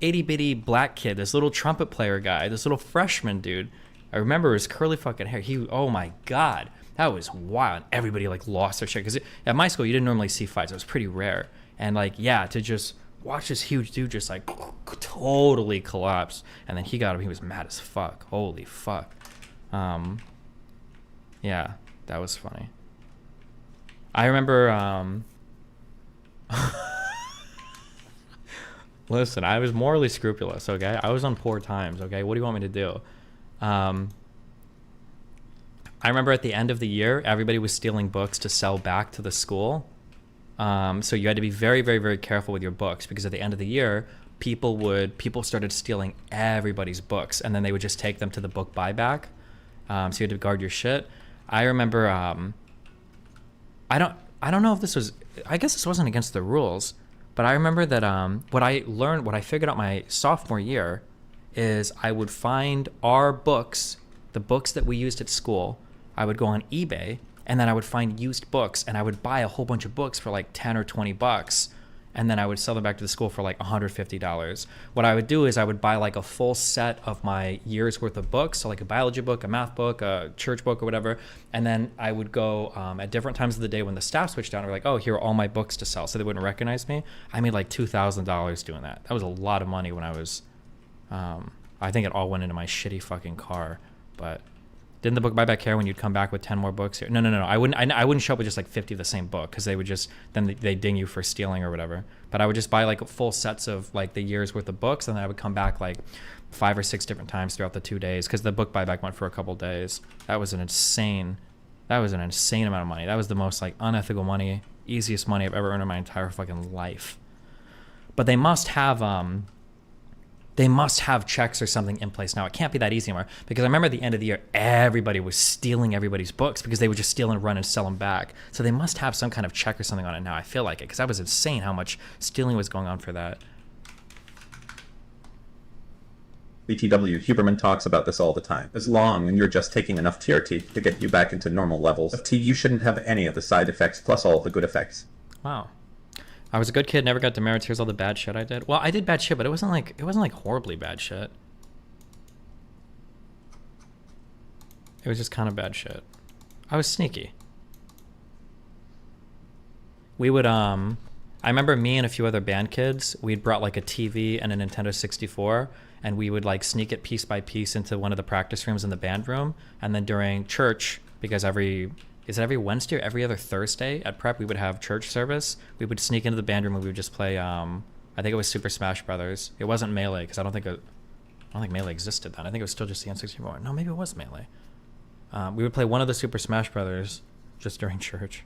itty bitty black kid, this little trumpet player guy, this little freshman dude. I remember his curly fucking hair. Oh my God. That was wild. Everybody like lost their shit because at my school you didn't normally see fights. It was pretty rare. And like to just watch this huge dude just like totally collapse. And then he got him. He was mad as fuck. Holy fuck. Yeah, that was funny. I remember. Listen, I was morally scrupulous. Okay, I was on poor times. Okay, what do you want me to do? I remember at the end of the year, everybody was stealing books to sell back to the school. So you had to be very, very, very careful with your books because at the end of the year, people started stealing everybody's books and then they would just take them to the book buyback. So you had to guard your shit. I remember, I don't know if this was, I guess this wasn't against the rules, but I remember that what I figured out my sophomore year is I would find our books, the books that we used at school. I would go on eBay and then I would find used books and I would buy a whole bunch of books for like 10 or 20 bucks. And then I would sell them back to the school for like $150. What I would do is I would buy like a full set of my year's worth of books. So like a biology book, a math book, a church book or whatever. And then I would go at different times of the day when the staff switched down, we're like, oh, here are all my books to sell. So they wouldn't recognize me. I made like $2,000 doing that. That was a lot of money when I was, I think it all went into my shitty fucking car. But Didn't the book buyback care when you'd come back with 10 more books? No. I wouldn't show up with just like 50 of the same book, because they would just, then they ding you for stealing or whatever. But I would just buy like full sets of like the year's worth of books, and then I would come back like 5 or 6 different times throughout the 2 days, because the book buyback went for a couple days. That was an insane amount of money. That was the most like unethical money, easiest money I've ever earned in my entire fucking life. But they must have checks or something in place now. It can't be that easy anymore, because I remember at the end of the year, everybody was stealing everybody's books because they would just steal and run and sell them back. So they must have some kind of check or something on it now. I feel like it, because that was insane how much stealing was going on for that. BTW, Huberman talks about this all the time. As long as you're just taking enough TRT to get you back into normal levels of T, you shouldn't have any of the side effects plus all the good effects. Wow. I was a good kid, never got demerits. Here's all the bad shit I did. Well, I did bad shit, but it wasn't like horribly bad shit. It was just kind of bad shit. I was sneaky. We would I remember me and a few other band kids, we'd brought like a TV and a Nintendo 64, and we would like sneak it piece by piece into one of the practice rooms in the band room, and then during church, because every Wednesday or every other Thursday at prep we would have church service, we would sneak into the band room and we would just play I think it was Super Smash Brothers. It wasn't Melee, because I don't think Melee existed then. I think it was still just the N64. No, maybe it was Melee. We would play one of the Super Smash Brothers just during church.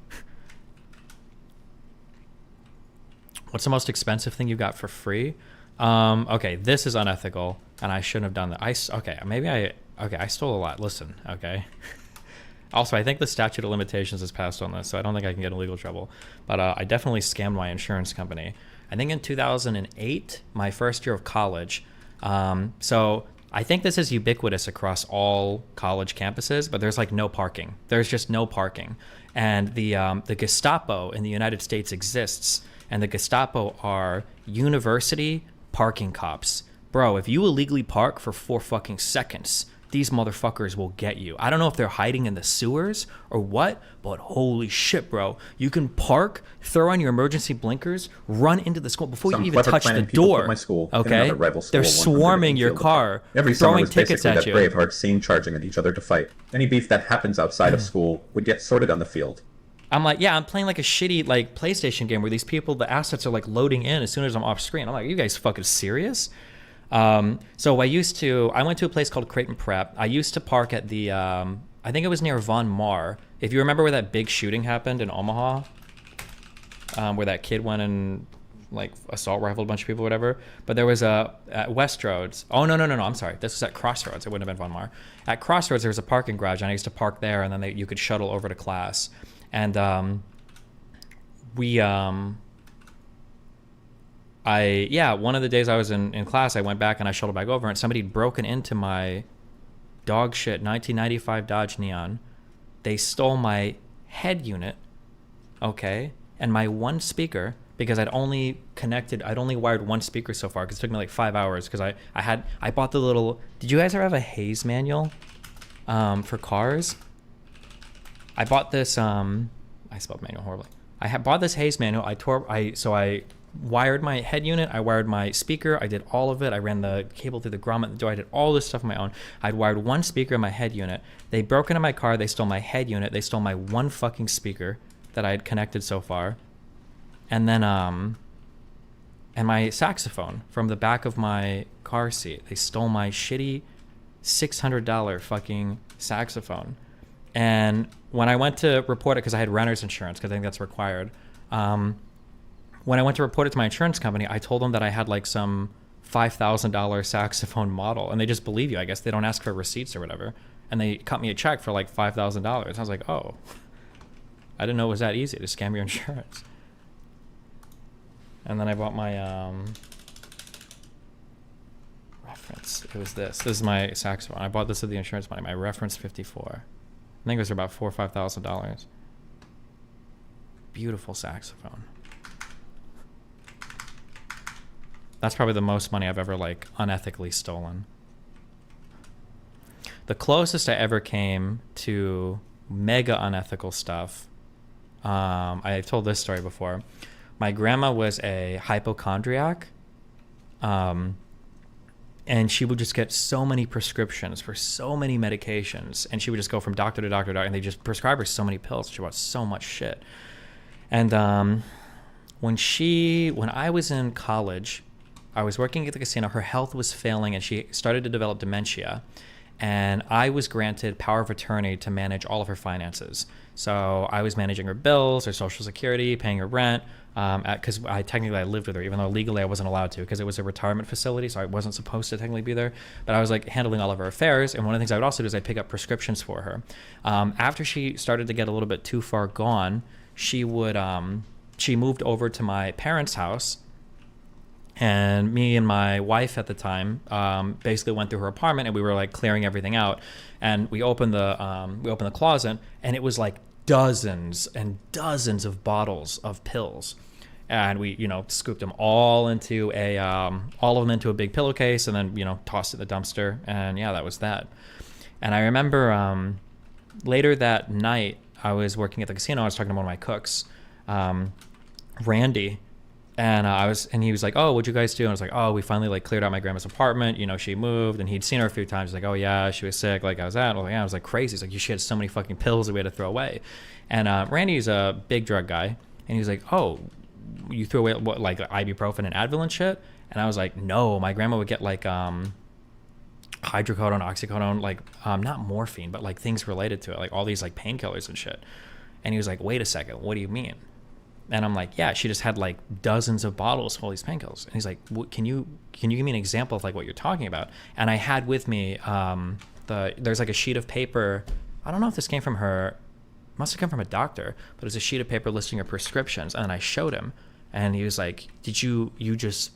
What's the most expensive thing you got for free? Okay, this is unethical and I shouldn't have done that. I stole a lot. Listen, okay. Also, I think the statute of limitations is passed on this, so I don't think I can get in legal trouble. But I definitely scammed my insurance company. I think in 2008, my first year of college. So I think this is ubiquitous across all college campuses, but there's like no parking. There's just no parking. And the Gestapo in the United States exists, and the Gestapo are university parking cops. Bro, if you illegally park for 4 fucking seconds, these motherfuckers will get you. I don't know if they're hiding in the sewers or what, but holy shit, bro. You can park, throw on your emergency blinkers, run into the school before you even touch the door. Okay? They're swarming your car, throwing tickets at you. Every summer was basically that Braveheart scene, charging at each other to fight. Any beef that happens outside of school would get sorted on the field. I'm like, yeah, I'm playing like a shitty like PlayStation game where these people, the assets are like loading in as soon as I'm off screen. I'm like, are you guys fucking serious? So I went to a place called Creighton Prep. I used to park at the, I think it was near Von Mar. If you remember where that big shooting happened in Omaha, where that kid went and like assault rifled a bunch of people or whatever. But there was at Westroads. Oh, no, I'm sorry. This was at Crossroads. It wouldn't have been Von Mar. At Crossroads, there was a parking garage, and I used to park there, and then you could shuttle over to class. And one of the days I was in class, I went back and I shuttled back over, and somebody had broken into my dog shit 1995 Dodge Neon. They stole my head unit, okay, and my one speaker, because I'd only wired one speaker so far, because it took me like 5 hours, because I bought the little, did you guys ever have a Hayes manual for cars? I bought this, I spelled manual horribly. I bought this Hayes manual. I wired my head unit, I wired my speaker, I did all of it. I ran the cable through the grommet, the door, I did all this stuff on my own. I'd wired one speaker in my head unit. They broke into my car, they stole my head unit, they stole my one fucking speaker that I had connected so far. And then, and my saxophone from the back of my car seat. They stole my shitty $600 fucking saxophone. And when I went to report it, because I had renter's insurance, because I think that's required, when I went to report it to my insurance company, I told them that I had like some $5,000 saxophone model, and they just believe you, I guess. They don't ask for receipts or whatever. And they cut me a check for like $5,000. I was like, oh, I didn't know it was that easy to scam your insurance. And then I bought my reference. It was this. This is my saxophone. I bought this with the insurance money, my reference 54. I think it was about $4,000 or $5,000. Beautiful saxophone. That's probably the most money I've ever like unethically stolen. The closest I ever came to mega unethical stuff, I've told this story before. My grandma was a hypochondriac, And she would just get so many prescriptions for so many medications. And she would just go from doctor to doctor to doctor, and they just prescribe her so many pills. She bought so much shit. And when I was in college, I was working at the casino. Her health was failing, and she started to develop dementia. And I was granted power of attorney to manage all of her finances. So I was managing her bills, her social security, paying her rent, because I lived with her, even though legally I wasn't allowed to, because it was a retirement facility, so I wasn't supposed to technically be there. But I was like handling all of her affairs. And one of the things I would also do is I'd pick up prescriptions for her. After she started to get a little bit too far gone, she moved over to my parents' house. And me and my wife at the time basically went through her apartment, and we were like clearing everything out. And we opened the closet, and it was like dozens and dozens of bottles of pills. And we, scooped them all into all of them into a big pillowcase, and then, tossed it in the dumpster. And yeah, that was that. And I remember later that night, I was working at the casino. I was talking to one of my cooks, Randy. And he was like, "Oh, what'd you guys do?" And I was like, "Oh, we finally like cleared out my grandma's apartment. She moved, and he'd seen her a few times. He's like, "Oh yeah, she was sick. Like, I was at." I was like, crazy. He's like, "She had so many fucking pills that we had to throw away." And Randy's a big drug guy, and he was like, "Oh, you threw away what, like ibuprofen and Advil and shit?" And I was like, "No, my grandma would get like hydrocodone, oxycodone, like not morphine, but like things related to it, like all these like painkillers and shit." And he was like, "Wait a second, what do you mean?" And I'm like, "Yeah, she just had like dozens of bottles full of these painkillers." And he's like, "Can you give me an example of like what you're talking about?" And I had with me there's like a sheet of paper. I don't know if this came from her, must have come from a doctor, but it was a sheet of paper listing her prescriptions. And I showed him, and he was like, "Did you just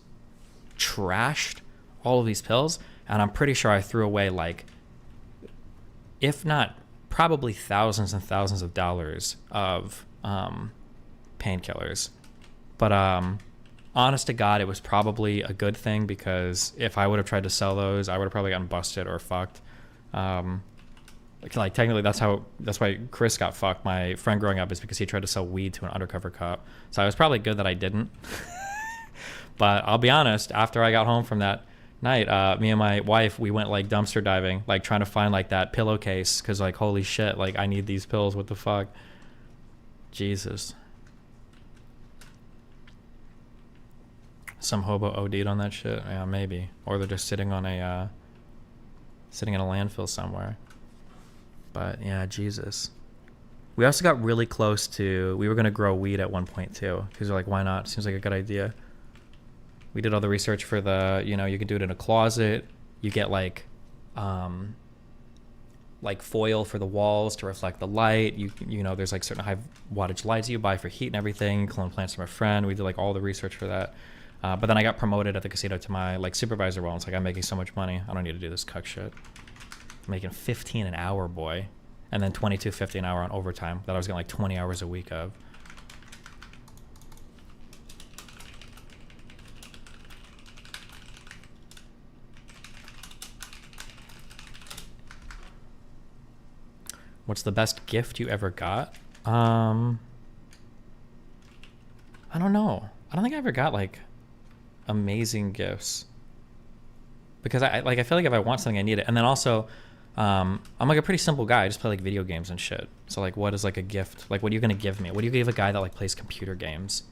trashed all of these pills?" And I'm pretty sure I threw away like, if not probably thousands and thousands of dollars of painkillers. But honest to God, it was probably a good thing, because if I would have tried to sell those, I would have probably gotten busted or fucked. Like technically that's why Chris got fucked, my friend growing up, is because he tried to sell weed to an undercover cop. So it was probably good that I didn't. But I'll be honest, after I got home from that night, me and my wife, we went like dumpster diving, like trying to find like that pillowcase, because like holy shit, like I need these pills, what the fuck. Jesus. Some hobo OD'd on that shit? Yeah, maybe. Or they're just sitting in a landfill somewhere. But yeah, Jesus. We also got really close to, we were going to grow weed at one point too, because we're like, why not? Seems like a good idea. We did all the research for you can do it in a closet. You get like foil for the walls to reflect the light. There's like certain high wattage lights you buy for heat and everything. Clone plants from a friend. We did like all the research for that. But then I got promoted at the casino to my like supervisor role. It's like, I'm making so much money, I don't need to do this cuck shit. I'm making $15 an hour, boy, and then $22.50 an hour on overtime that I was getting like 20 hours a week of. What's the best gift you ever got? I don't know. I don't think I ever got like amazing gifts, because I feel like if I want something, I need it. And then also I'm like a pretty simple guy. I just play like video games and shit. So like, what is like a gift? Like, what are you gonna give me? What do you give a guy that like plays computer games?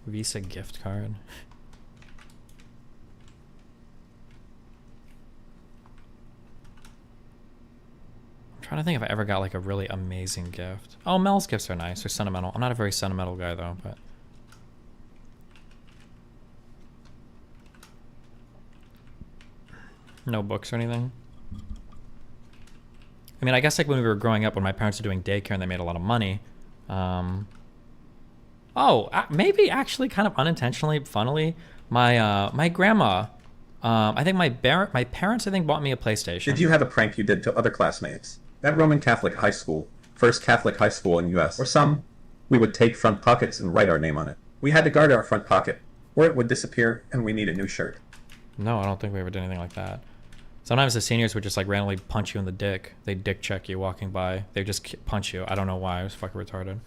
Visa gift card. I'm trying to think if I ever got like a really amazing gift. Oh, Mel's gifts are nice. They're sentimental. I'm not a very sentimental guy though, but no books or anything. I mean, I guess like when we were growing up, when my parents were doing daycare and they made a lot of money, maybe actually kind of unintentionally, funnily, my grandma, I think my parents, I think, bought me a PlayStation. Did you have a prank you did to other classmates? At Roman Catholic high school, first Catholic high school in U.S., or some, we would take front pockets and write our name on it. We had to guard our front pocket, or it would disappear and we need a new shirt. No, I don't think we ever did anything like that. Sometimes the seniors would just like randomly punch you in the dick. They dick check you walking by. They just punch you. I don't know why. It was fucking retarded.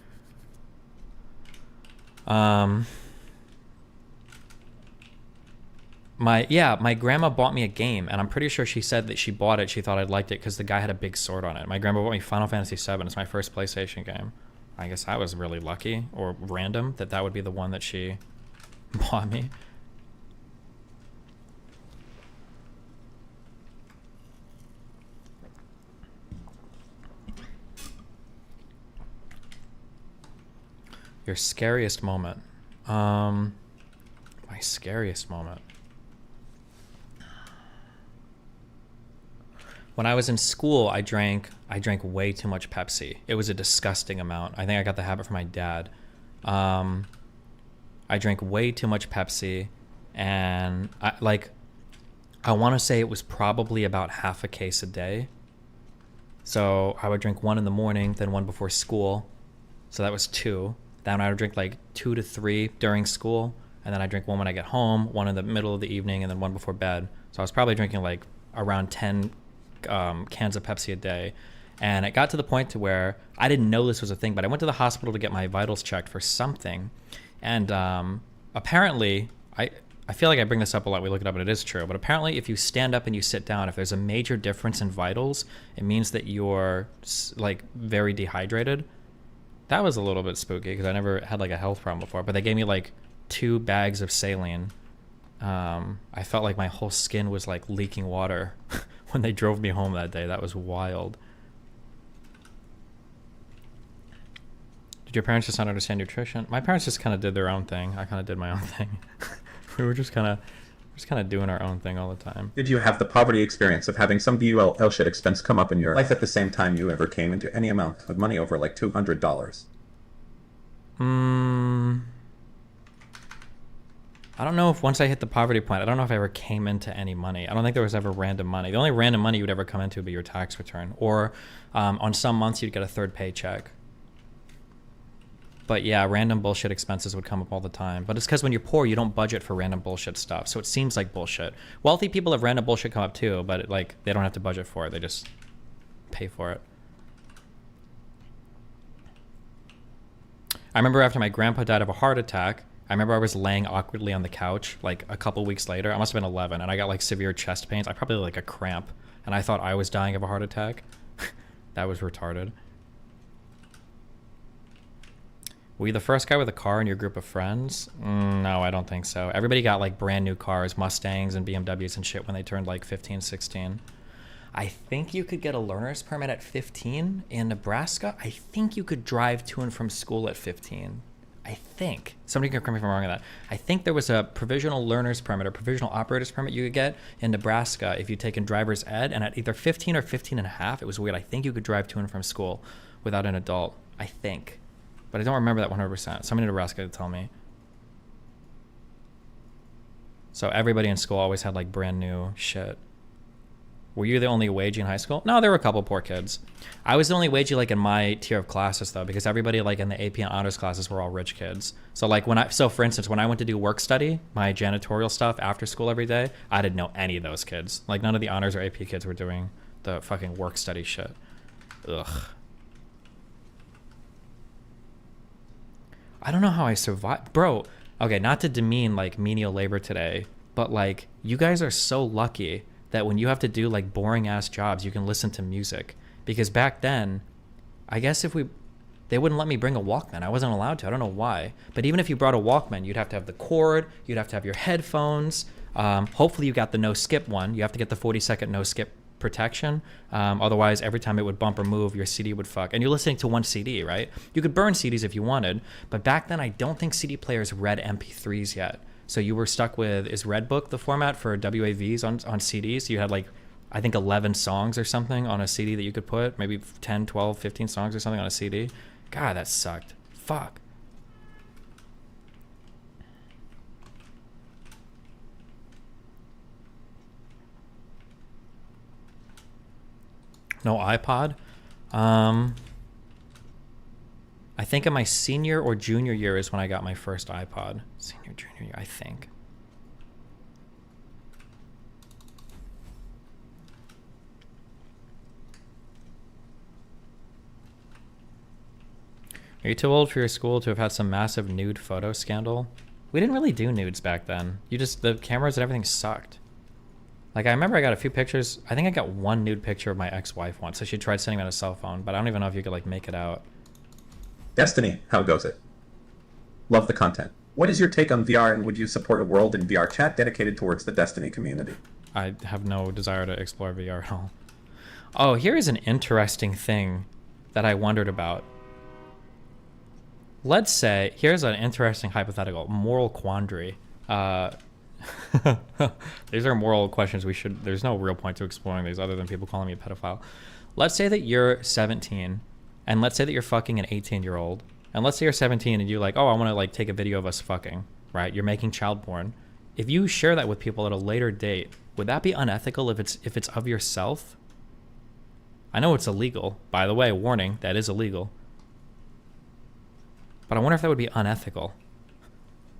My grandma bought me a game, and I'm pretty sure she said that she bought it. She thought I'd liked it because the guy had a big sword on it. My grandma bought me Final Fantasy VII. It's my first PlayStation game. I guess I was really lucky or random that would be the one that she bought me. Your scariest moment. My scariest moment. When I was in school, I drank way too much Pepsi. It was a disgusting amount. I think I got the habit from my dad. I drank way too much Pepsi, and I want to say it was probably about half a case a day. So I would drink one in the morning, then one before school. So that was 2. Then I would drink like 2 to 3 during school, and then I drink one when I get home, one in the middle of the evening, and then one before bed. So I was probably drinking like around 10 cans of Pepsi a day. And it got to the point to where I didn't know this was a thing, but I went to the hospital to get my vitals checked for something. And apparently, I feel like I bring this up a lot. We look it up and it is true. But apparently if you stand up and you sit down, if there's a major difference in vitals, it means that you're like very dehydrated. That was a little bit spooky because I never had like a health problem before. But they gave me like 2 bags of saline. I felt like my whole skin was like leaking water when they drove me home that day. That was wild. Did your parents just not understand nutrition? My parents just kind of did their own thing. I kind of did my own thing. We were just kind of doing our own thing all the time. Did you have the poverty experience of having some BUL shit expense come up in your life at the same time you ever came into any amount of money over like $200? I don't know if once I hit the poverty point, I don't know if I ever came into any money. I don't think there was ever random money. The only random money you would ever come into would be your tax return. Or on some months you'd get a third paycheck. But yeah, random bullshit expenses would come up all the time. But it's because when you're poor, you don't budget for random bullshit stuff. So it seems like bullshit. Wealthy people have random bullshit come up too, but they don't have to budget for it. They just pay for it. I remember after my grandpa died of a heart attack, I remember I was laying awkwardly on the couch like a couple weeks later. I must have been 11, and I got like severe chest pains. I probably had like a cramp, and I thought I was dying of a heart attack. That was retarded. Were you the first guy with a car in your group of friends? No, I don't think so. Everybody got like brand new cars, Mustangs and BMWs and shit when they turned like 15, 16. I think you could get a learner's permit at 15 in Nebraska. I think you could drive to and from school at 15. I think. Somebody can correct me if I'm wrong on that. I think there was a provisional learner's permit or provisional operator's permit you could get in Nebraska if you'd taken driver's ed, and at either 15 or 15 and a half, it was weird. I think you could drive to and from school without an adult. I think. But I don't remember that 100%. Somebody in Nebraska to tell me. So everybody in school always had like brand new shit. Were you the only wagey in high school? No, there were a couple poor kids. I was the only wagey like in my tier of classes though, because everybody like in the AP and honors classes were all rich kids. So like for instance, when I went to do work study, my janitorial stuff after school every day, I didn't know any of those kids. Like none of the honors or AP kids were doing the fucking work study shit. Ugh. I don't know how I survived. Bro, okay, not to demean like menial labor today, but like you guys are so lucky that when you have to do like boring ass jobs, you can listen to music. Because back then, I guess they wouldn't let me bring a Walkman. I wasn't allowed to. I don't know why. But even if you brought a Walkman, you'd have to have the cord, you'd have to have your headphones. Hopefully you got the no skip one. You have to get the 40-second no skip protection. Otherwise, every time it would bump or move, your CD would fuck. And you're listening to one CD, right? You could burn CDs if you wanted. But back then, I don't think CD players read MP3s yet. So you were stuck with, is Redbook the format for WAVs on CDs? You had like, I think 11 songs or something on a CD that you could put, maybe 10, 12, 15 songs or something on a CD. God, that sucked. Fuck. No iPod? I think in my senior or junior year is when I got my first iPod. Senior, junior year, I think. Are you too old for your school to have had some massive nude photo scandal? We didn't really do nudes back then. The cameras and everything sucked. Like, I remember I got a few pictures. I think I got one nude picture of my ex-wife once. So she tried sending me on a cell phone, but I don't even know if you could, like, make it out. Destiny, how goes it? Love the content. What is your take on VR, and would you support a world in VR chat dedicated towards the Destiny community? I have no desire to explore VR at all. Oh, here is an interesting thing that I wondered about. Let's say, here's an interesting hypothetical, moral quandary. These are moral questions there's no real point to exploring these other than people calling me a pedophile. Let's say that you're 17, and let's say that you're fucking an 18-year-old, and let's say you're 17 and you're like, oh, I want to like take a video of us fucking, right? You're making child porn. If you share that with people at a later date, would that be unethical if it's of yourself? I know it's illegal. By the way, warning, that is illegal. But I wonder if that would be unethical.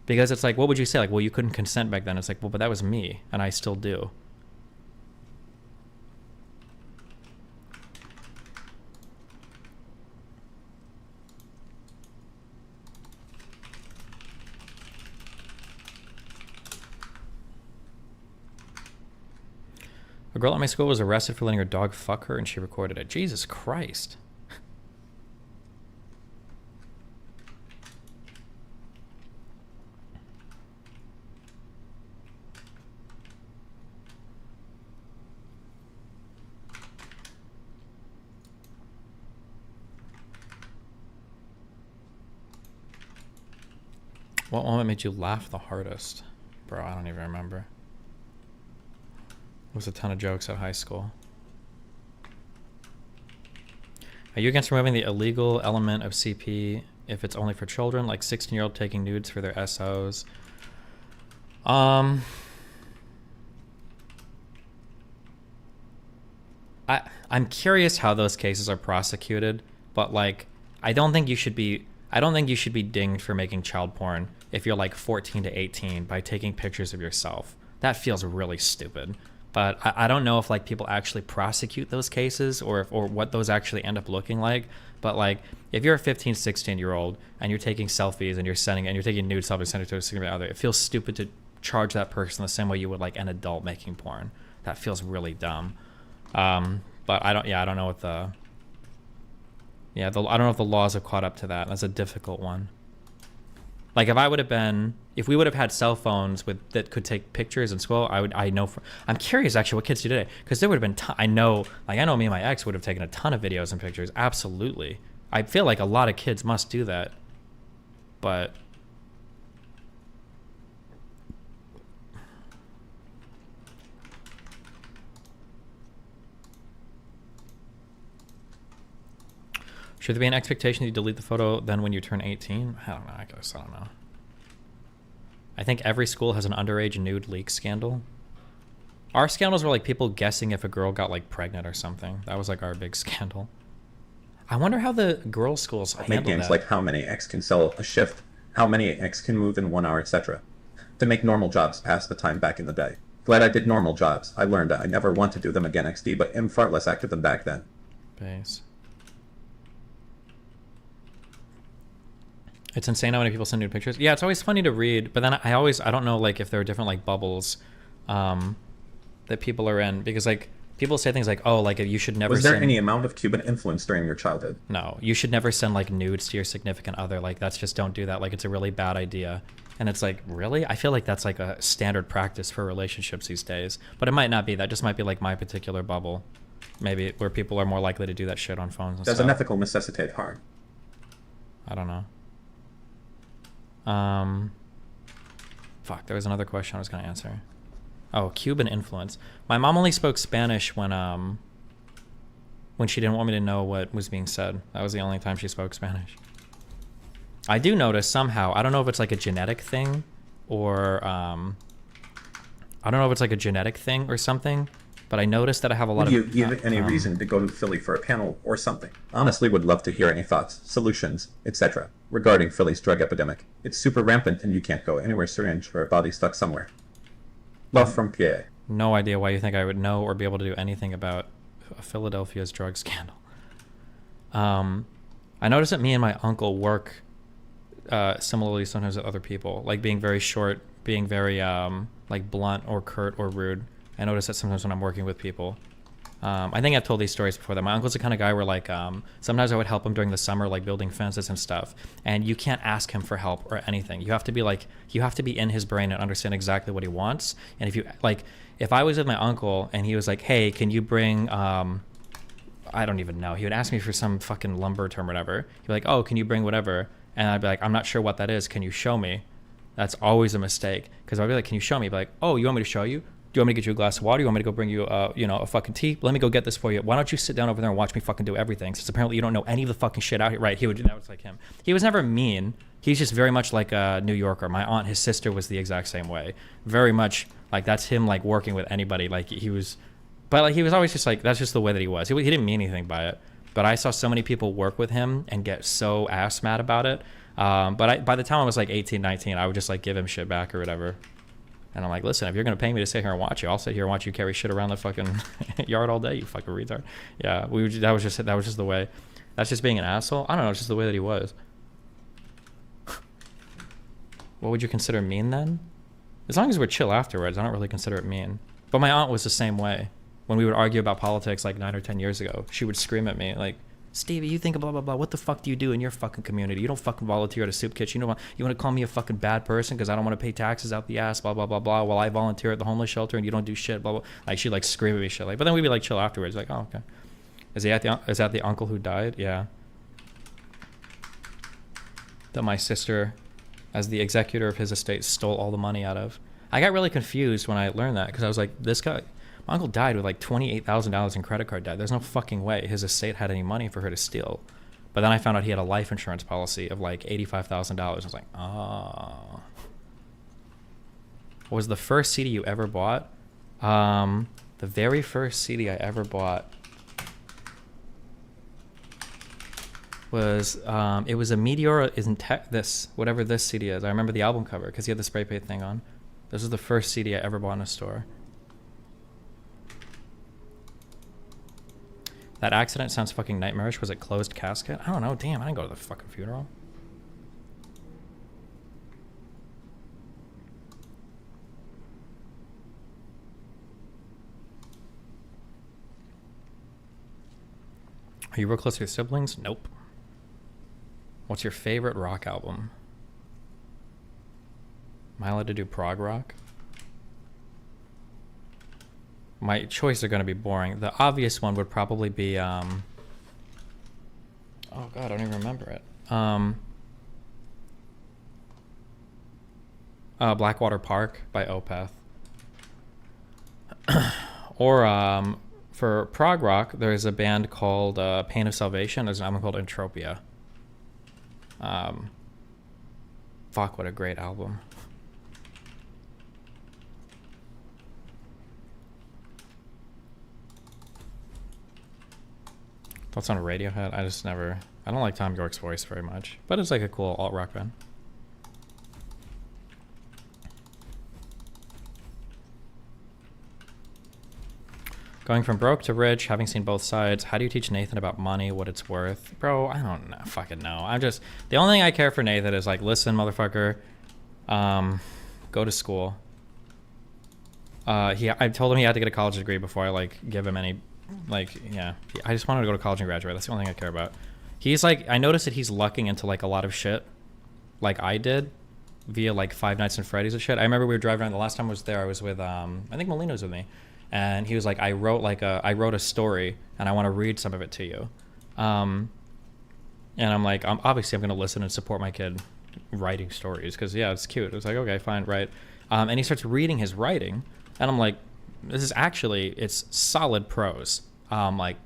Because it's like, what would you say? Like, well, you couldn't consent back then. It's like, well, but that was me, and I still do. A girl at my school was arrested for letting her dog fuck her, and she recorded it. Jesus Christ. What moment made you laugh the hardest? Bro, I don't even remember. It was a ton of jokes at high school. Are you against removing the illegal element of CP if it's only for children, like 16-year-old taking nudes for their SOs? I'm curious how those cases are prosecuted, but like I don't think you should be dinged for making child porn if you're like 14 to 18 by taking pictures of yourself. That feels really stupid. But I don't know if like people actually prosecute those cases or what those actually end up looking like. But like if you're a 15, 16-year-old and you're taking selfies and you're taking nude selfies and sending it to a significant other, it feels stupid to charge that person the same way you would like an adult making porn. That feels really dumb. But I don't know what I don't know if the laws have caught up to that. That's a difficult one. Like if we would have had cell phones that could take pictures in school, I'm curious actually what kids do today, because there would have been I know me and my ex would have taken a ton of videos and pictures. Absolutely. I feel like a lot of kids must do that. But should there be an expectation that you delete the photo then when you turn 18? I don't know. I don't know. I think every school has an underage nude leak scandal. Our scandals were like people guessing if a girl got like pregnant or something. That was like our big scandal. I wonder how the girls' schools handle make games that. Like how many X can sell a shift, how many X can move in 1 hour, etc. To make normal jobs pass the time back in the day. Glad I did normal jobs. I learned I never want to do them again XD, but am far less active than back then. Base. It's insane how many people send nude pictures. Yeah, it's always funny to read, but then I don't know like if there are different like bubbles that people are in, because like people say things like, oh, like you should never Was there any amount of Cuban influence during your childhood? No, you should never send like nudes to your significant other. Like that's just, don't do that. Like it's a really bad idea. And it's like, really? I feel like that's like a standard practice for relationships these days, but it might not be. That just might be like my particular bubble, maybe, where people are more likely to do that shit on phones and Does stuff. unethical necessitate harm? I don't know. Fuck, there was another question I was going to answer. Oh, Cuban influence. My mom only spoke Spanish when she didn't want me to know what was being said. That was the only time she spoke Spanish. I do notice somehow, I don't know if it's like a genetic thing or I don't know if it's like a genetic thing or something, but I noticed that I have a lot of... Would you give any reason to go to Philly for a panel or something? Honestly, would love to hear any thoughts, solutions, etc. regarding Philly's drug epidemic. It's super rampant and you can't go anywhere syringe or a body stuck somewhere. Love from PA. No idea why you think I would know or be able to do anything about Philadelphia's drug scandal. I notice that me and my uncle work similarly sometimes with other people, like being very short, being very like blunt or curt or rude. I notice that sometimes when I'm working with people. I think I've told these stories before that my uncle's the kind of guy where like sometimes I would help him during the summer, like building fences and stuff, and you can't ask him for help or anything. You have to be in his brain and understand exactly what he wants. And if I was with my uncle and he was like, hey, can you bring I don't even know, he would ask me for some fucking lumber term or whatever. He'd be like, oh, can you bring whatever? And I'd be like, I'm not sure what that is, can you show me? That's always a mistake, because I'd be like, can you show me? He'd be like, oh, you want me to show you? Do you want me to get you a glass of water? You want me to go bring you, a fucking tea? Let me go get this for you. Why don't you sit down over there and watch me fucking do everything? Since apparently you don't know any of the fucking shit out here. Right, that was like him. He was never mean. He's just very much like a New Yorker. My aunt, his sister, was the exact same way. Very much like that's him, like working with anybody. Like he was always just like, that's just the way that he was. He didn't mean anything by it. But I saw so many people work with him and get so ass mad about it. But by the time I was like 18, 19, I would just like give him shit back or whatever. And I'm like, listen, if you're going to pay me to sit here and watch you, I'll sit here and watch you carry shit around the fucking yard all day, you fucking retard. Yeah, that was just the way. That's just being an asshole? I don't know, it's just the way that he was. What would you consider mean then? As long as we're chill afterwards, I don't really consider it mean. But my aunt was the same way. When we would argue about politics like 9 or 10 years ago, she would scream at me like, Stevie, you think of blah, blah, blah. What the fuck do you do in your fucking community? You don't fucking volunteer at a soup kitchen. You want to call me a fucking bad person because I don't want to pay taxes out the ass, blah, blah, blah, blah, while I volunteer at the homeless shelter and you don't do shit, blah, blah. Like, she'd, like, scream at me shit. Like, but then we'd be, like, chill afterwards. Like, oh, okay. Is that the uncle who died? Yeah. That my sister, as the executor of his estate, stole all the money out of. I got really confused when I learned that because I was like, this guy... My uncle died with like $28,000 in credit card debt. There's no fucking way his estate had any money for her to steal. But then I found out he had a life insurance policy of like $85,000. I was like, oh. What was the first CD you ever bought? The very first CD I ever bought was, it was a Meteora whatever this CD is. I remember the album cover because he had the spray paint thing on. This was the first CD I ever bought in a store. That accident sounds fucking nightmarish. Was it closed casket? I don't know. Damn, I didn't go to the fucking funeral. Are you real close to your siblings? Nope. What's your favorite rock album? Am I allowed to do prog rock? My choices are going to be boring. The obvious one would probably be, oh god, I don't even remember it. Blackwater Park by Opeth. Or for prog rock, there's a band called Pain of Salvation. There's an album called Entropia. Fuck, what a great album. Thoughts on Radiohead? I don't like Tom York's voice very much, but it's like a cool alt-rock band. Going from broke to rich, having seen both sides, how do you teach Nathan about money, what it's worth? Bro, I don't know, fucking know. The only thing I care for Nathan is like, listen, motherfucker, go to school. I told him he had to get a college degree before I like give him any. Like, yeah, I just wanted to go to college and graduate. That's the only thing I care about. He's like, I noticed that he's lucking into like a lot of shit like I did via like Five Nights and Freddy's and shit. I remember we were driving around. The last time I was there, I was with, I think Molina was with me. And he was like, I wrote a story and I want to read some of it to you. And I'm like, obviously I'm going to listen and support my kid writing stories. Cause yeah, it's cute. It was like, okay, fine. Right. And he starts reading his writing and I'm like, it's solid prose. Like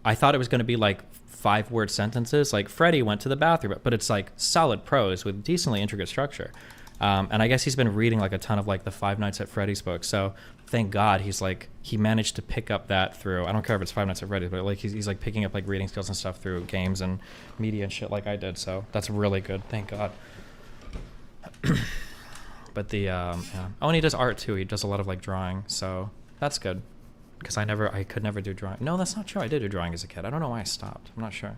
I thought it was going to be like 5-word sentences, like Freddie went to the bathroom, but it's like solid prose with decently intricate structure. And I guess he's been reading like a ton of like the Five Nights at Freddy's books. So thank God he managed to pick up that through, I don't care if it's Five Nights at Freddy's, but like he's like picking up like reading skills and stuff through games and media and shit like I did. So that's really good. Thank God. But yeah. Oh, and he does art too. He does a lot of like drawing. So that's good. Because I could never do drawing. No, that's not true. I did do drawing as a kid. I don't know why I stopped. I'm not sure.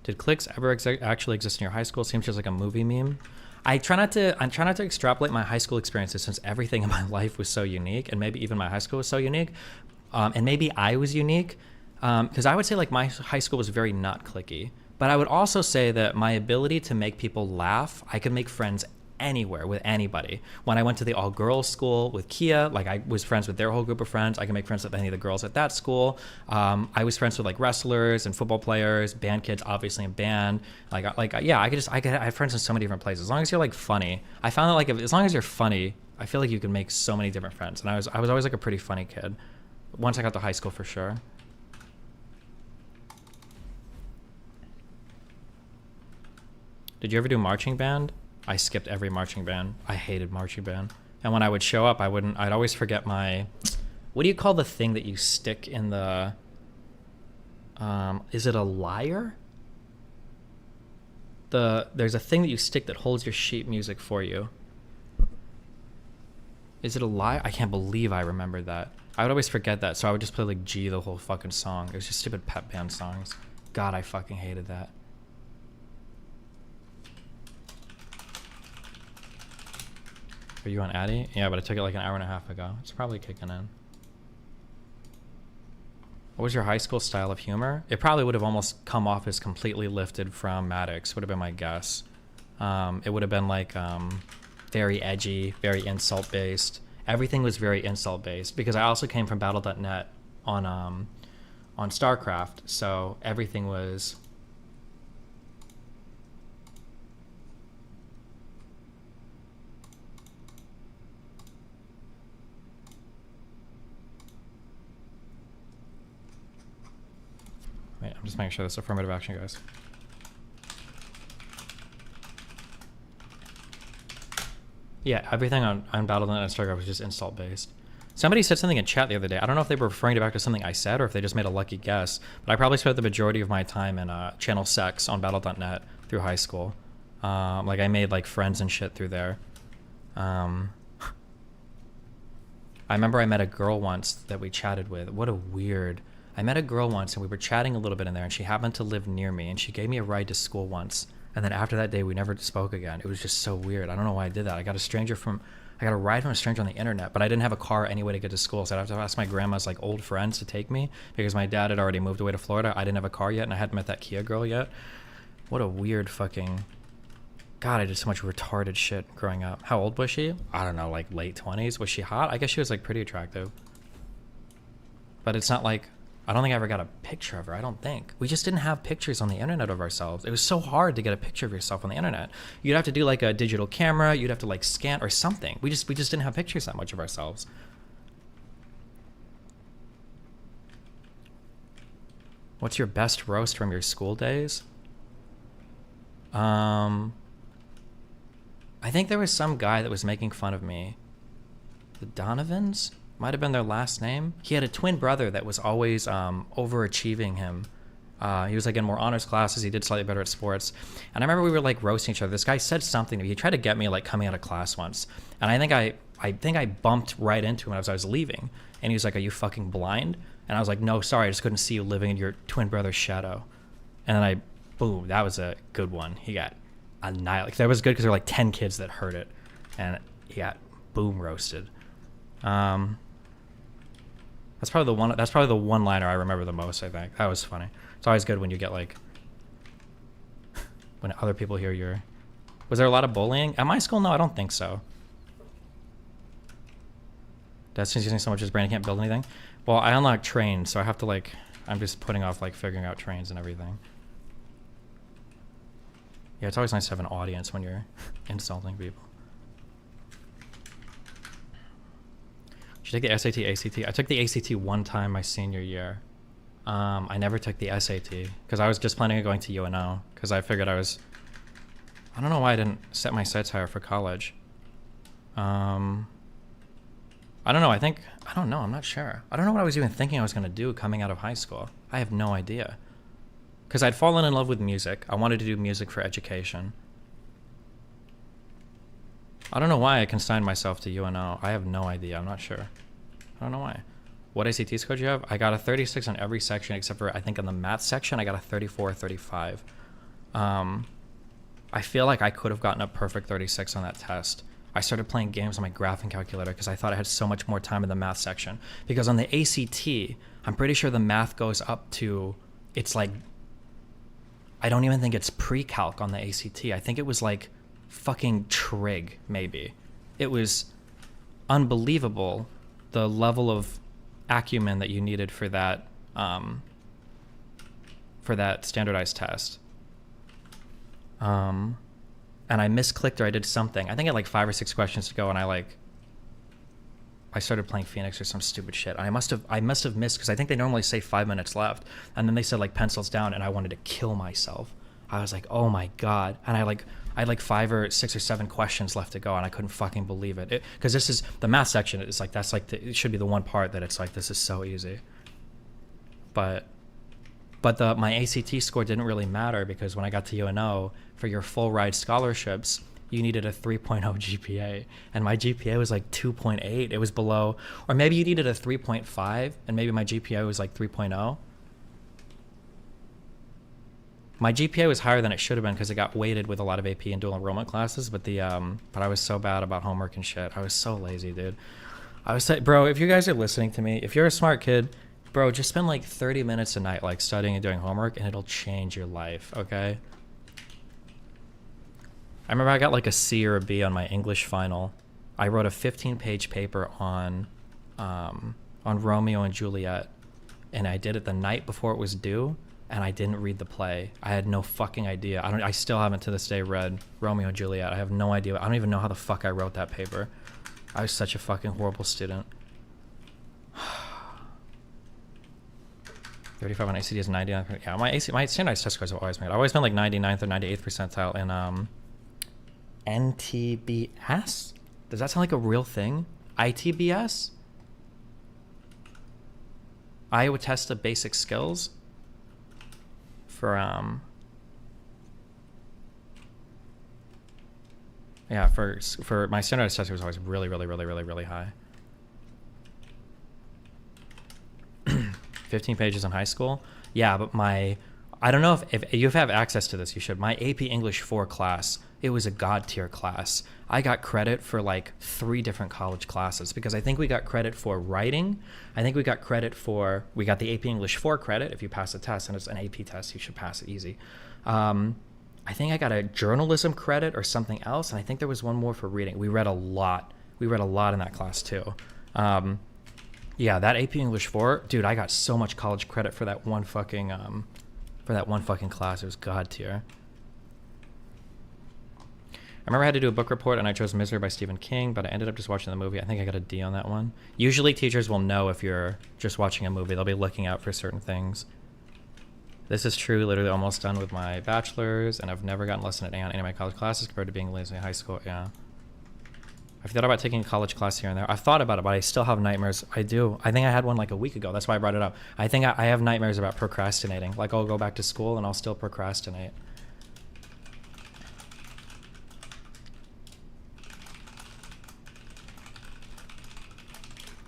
Did cliques ever actually exist in your high school? Seems just like a movie meme. I try not to extrapolate my high school experiences, since everything in my life was so unique, and maybe even my high school was so unique, and maybe I was unique, because I would say like my high school was very not cliquey. But I would also say that my ability to make people laugh, I could make friends anywhere with anybody. When I went to the all-girls school with Kia, like I was friends with their whole group of friends. I could make friends with any of the girls at that school. I was friends with like wrestlers and football players, band kids, obviously in band. Yeah, I could have friends in so many different places. As long as you're like funny, I found that like as long as you're funny, I feel like you can make so many different friends. And I was always like a pretty funny kid. Once I got to high school, for sure. Did you ever do marching band? I skipped every marching band. I hated marching band. And when I would show up, I'd always forget my, what do you call the thing that you stick in the, is it a lyre? There's a thing that you stick that holds your sheet music for you. Is it a lyre? I can't believe I remembered that. I would always forget that, so I would just play like G the whole fucking song. It was just stupid pep band songs. God, I fucking hated that. Are you on Addy? Yeah, but I took it like an hour and a half ago. It's probably kicking in. What was your high school style of humor? It probably would have almost come off as completely lifted from Maddox, would have been my guess. It would have been like very edgy, very insult-based. Everything was very insult-based, because I also came from Battle.net on StarCraft, so everything was... Wait, I'm just making sure this is affirmative action, guys. Yeah, everything on Battle.net and StarCraft was just insult-based. Somebody said something in chat the other day. I don't know if they were referring back to something I said or if they just made a lucky guess, but I probably spent the majority of my time in channel sex on Battle.net through high school. Like, I made, like, friends and shit through there. I remember I met a girl once that we chatted with. What a weird... I met a girl once and we were chatting a little bit in there, and she happened to live near me, and she gave me a ride to school once. And then after that day, we never spoke again. It was just so weird. I don't know why I did that. I got a ride from a stranger on the internet, but I didn't have a car anyway to get to school. So I'd have to ask my grandma's like old friends to take me, because my dad had already moved away to Florida. I didn't have a car yet, and I hadn't met that Kia girl yet. What a weird fucking... God, I did so much retarded shit growing up. How old was she? I don't know, like late 20s. Was she hot? I guess she was like pretty attractive. But it's not like... I don't think I ever got a picture of her. I don't think. We just didn't have pictures on the internet of ourselves. It was so hard to get a picture of yourself on the internet. You'd have to do like a digital camera. You'd have to like scan or something. We just didn't have pictures that much of ourselves. What's your best roast from your school days? I think there was some guy that was making fun of me. The Donovans? Might have been their last name. He had a twin brother that was always overachieving him. He was like in more honors classes. He did slightly better at sports. And I remember we were like roasting each other. This guy said something to me. He tried to get me like coming out of class once. And I think I bumped right into him as I was leaving. And he was like, "Are you fucking blind?" And I was like, "No, sorry. I just couldn't see you living in your twin brother's shadow." And then boom, that was a good one. He got annihilated. That was good because there were like 10 kids that heard it. And he got boom roasted. That's probably the one liner I remember the most, I think. That was funny. It's always good when you get like when other people hear your... Was there a lot of bullying? At my school, no, I don't think so. Destiny's using so much his brain he can't build anything. Well, I unlocked trains, so I have to like... I'm just putting off like figuring out trains and everything. Yeah, it's always nice to have an audience when you're insulting people. Did you take the SAT, ACT? I took the ACT one time my senior year. I never took the SAT because I was just planning on going to UNO because I figured I don't know why I didn't set my sights higher for college. I don't know. I'm not sure. I don't know what I was even thinking I was going to do coming out of high school. I have no idea. Because I'd fallen in love with music. I wanted to do music for education. I don't know why I consigned myself to UNO. I have no idea. I'm not sure. I don't know why. What ACT score did you have? I got a 36 on every section except for, I think, in the math section, I got a 34 or 35. I feel like I could have gotten a perfect 36 on that test. I started playing games on my graphing calculator because I thought I had so much more time in the math section. Because on the ACT, I'm pretty sure the math goes up to, it's like, I don't even think it's pre-calc on the ACT. I think it was like fucking trig, maybe. It was unbelievable, the level of acumen that you needed for that standardized test. And I misclicked or I did something. I think I had like 5 or 6 questions to go, and I started playing Phoenix or some stupid shit. And I must have missed, because I think they normally say 5 minutes left, and then they said like pencils down, and I wanted to kill myself. I was like, oh my god. And I had like 5 or 6 or 7 questions left to go, and I couldn't fucking believe it. Because this is the math section. It's like it should be the one part that it's like, this is so easy. But my ACT score didn't really matter, because when I got to UNO, for your full ride scholarships, you needed a 3.0 GPA, and my GPA was like 2.8. It was below, or maybe you needed a 3.5, and maybe my GPA was like 3.0. My GPA was higher than it should have been because it got weighted with a lot of AP and dual enrollment classes, but I was so bad about homework and shit. I was so lazy, dude. Bro, if you guys are listening to me, if you're a smart kid, bro, just spend like 30 minutes a night like studying and doing homework, and it'll change your life, okay? I remember I got like a C or a B on my English final. I wrote a 15-page paper on Romeo and Juliet, and I did it the night before it was due, and I didn't read the play. I had no fucking idea. I still haven't to this day read Romeo and Juliet. I have no idea. I don't even know how the fuck I wrote that paper. I was such a fucking horrible student. 35 on ACT is 99. Yeah, my standardized test scores have always made. I've always been like 99th or 98th percentile in NTBS? Does that sound like a real thing? ITBS? Iowa Test of Basic Skills? For my standardized test was always really high. 15 pages in high school. Yeah, but I don't know if you have access to this, you should. My AP English 4 class, it was a god tier class. I got credit for like 3 different college classes, because I think we got credit for writing. I think we got the AP English 4 credit if you pass the test, and it's an AP test, you should pass it easy. I think I got a journalism credit or something else, and I think there was one more for reading. We read a lot. We read a lot in that class too. Yeah, that AP English 4, dude, I got so much college credit for that one fucking class. It was god tier. I remember I had to do a book report, and I chose Misery by Stephen King, but I ended up just watching the movie. I think I got a D on that one. Usually teachers will know if you're just watching a movie. They'll be looking out for certain things. This is true, literally almost done with my bachelor's, and I've never gotten less than an A on any of my college classes compared to being lazy in high school. Yeah. I've thought about taking a college class here and there. I've thought about it, but I still have nightmares. I do. I think I had one like a week ago. That's why I brought it up. I think I have nightmares about procrastinating. Like, I'll go back to school and I'll still procrastinate.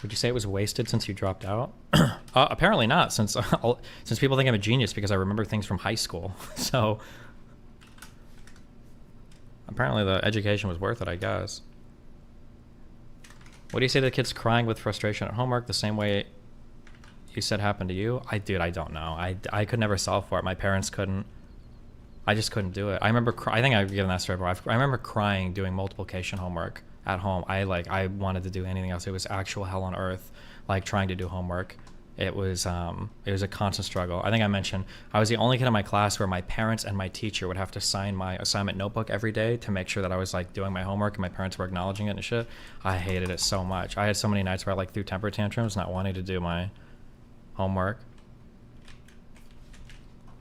Would you say it was wasted since you dropped out? Apparently not, since people think I'm a genius because I remember things from high school. So apparently the education was worth it, I guess. What do you say to the kids crying with frustration at homework the same way you said happened to you? I don't know. I could never solve for it. My parents couldn't. I just couldn't do it. I remember, I think I've given that story before. I remember crying doing multiplication homework at home. I wanted to do anything else. It was actual hell on earth, like trying to do homework. It was a constant struggle. I think I mentioned I was the only kid in my class where my parents and my teacher would have to sign my assignment notebook every day to make sure that I was like doing my homework, and my parents were acknowledging it and shit. I hated it so much. I had so many nights where I like threw temper tantrums, not wanting to do my homework.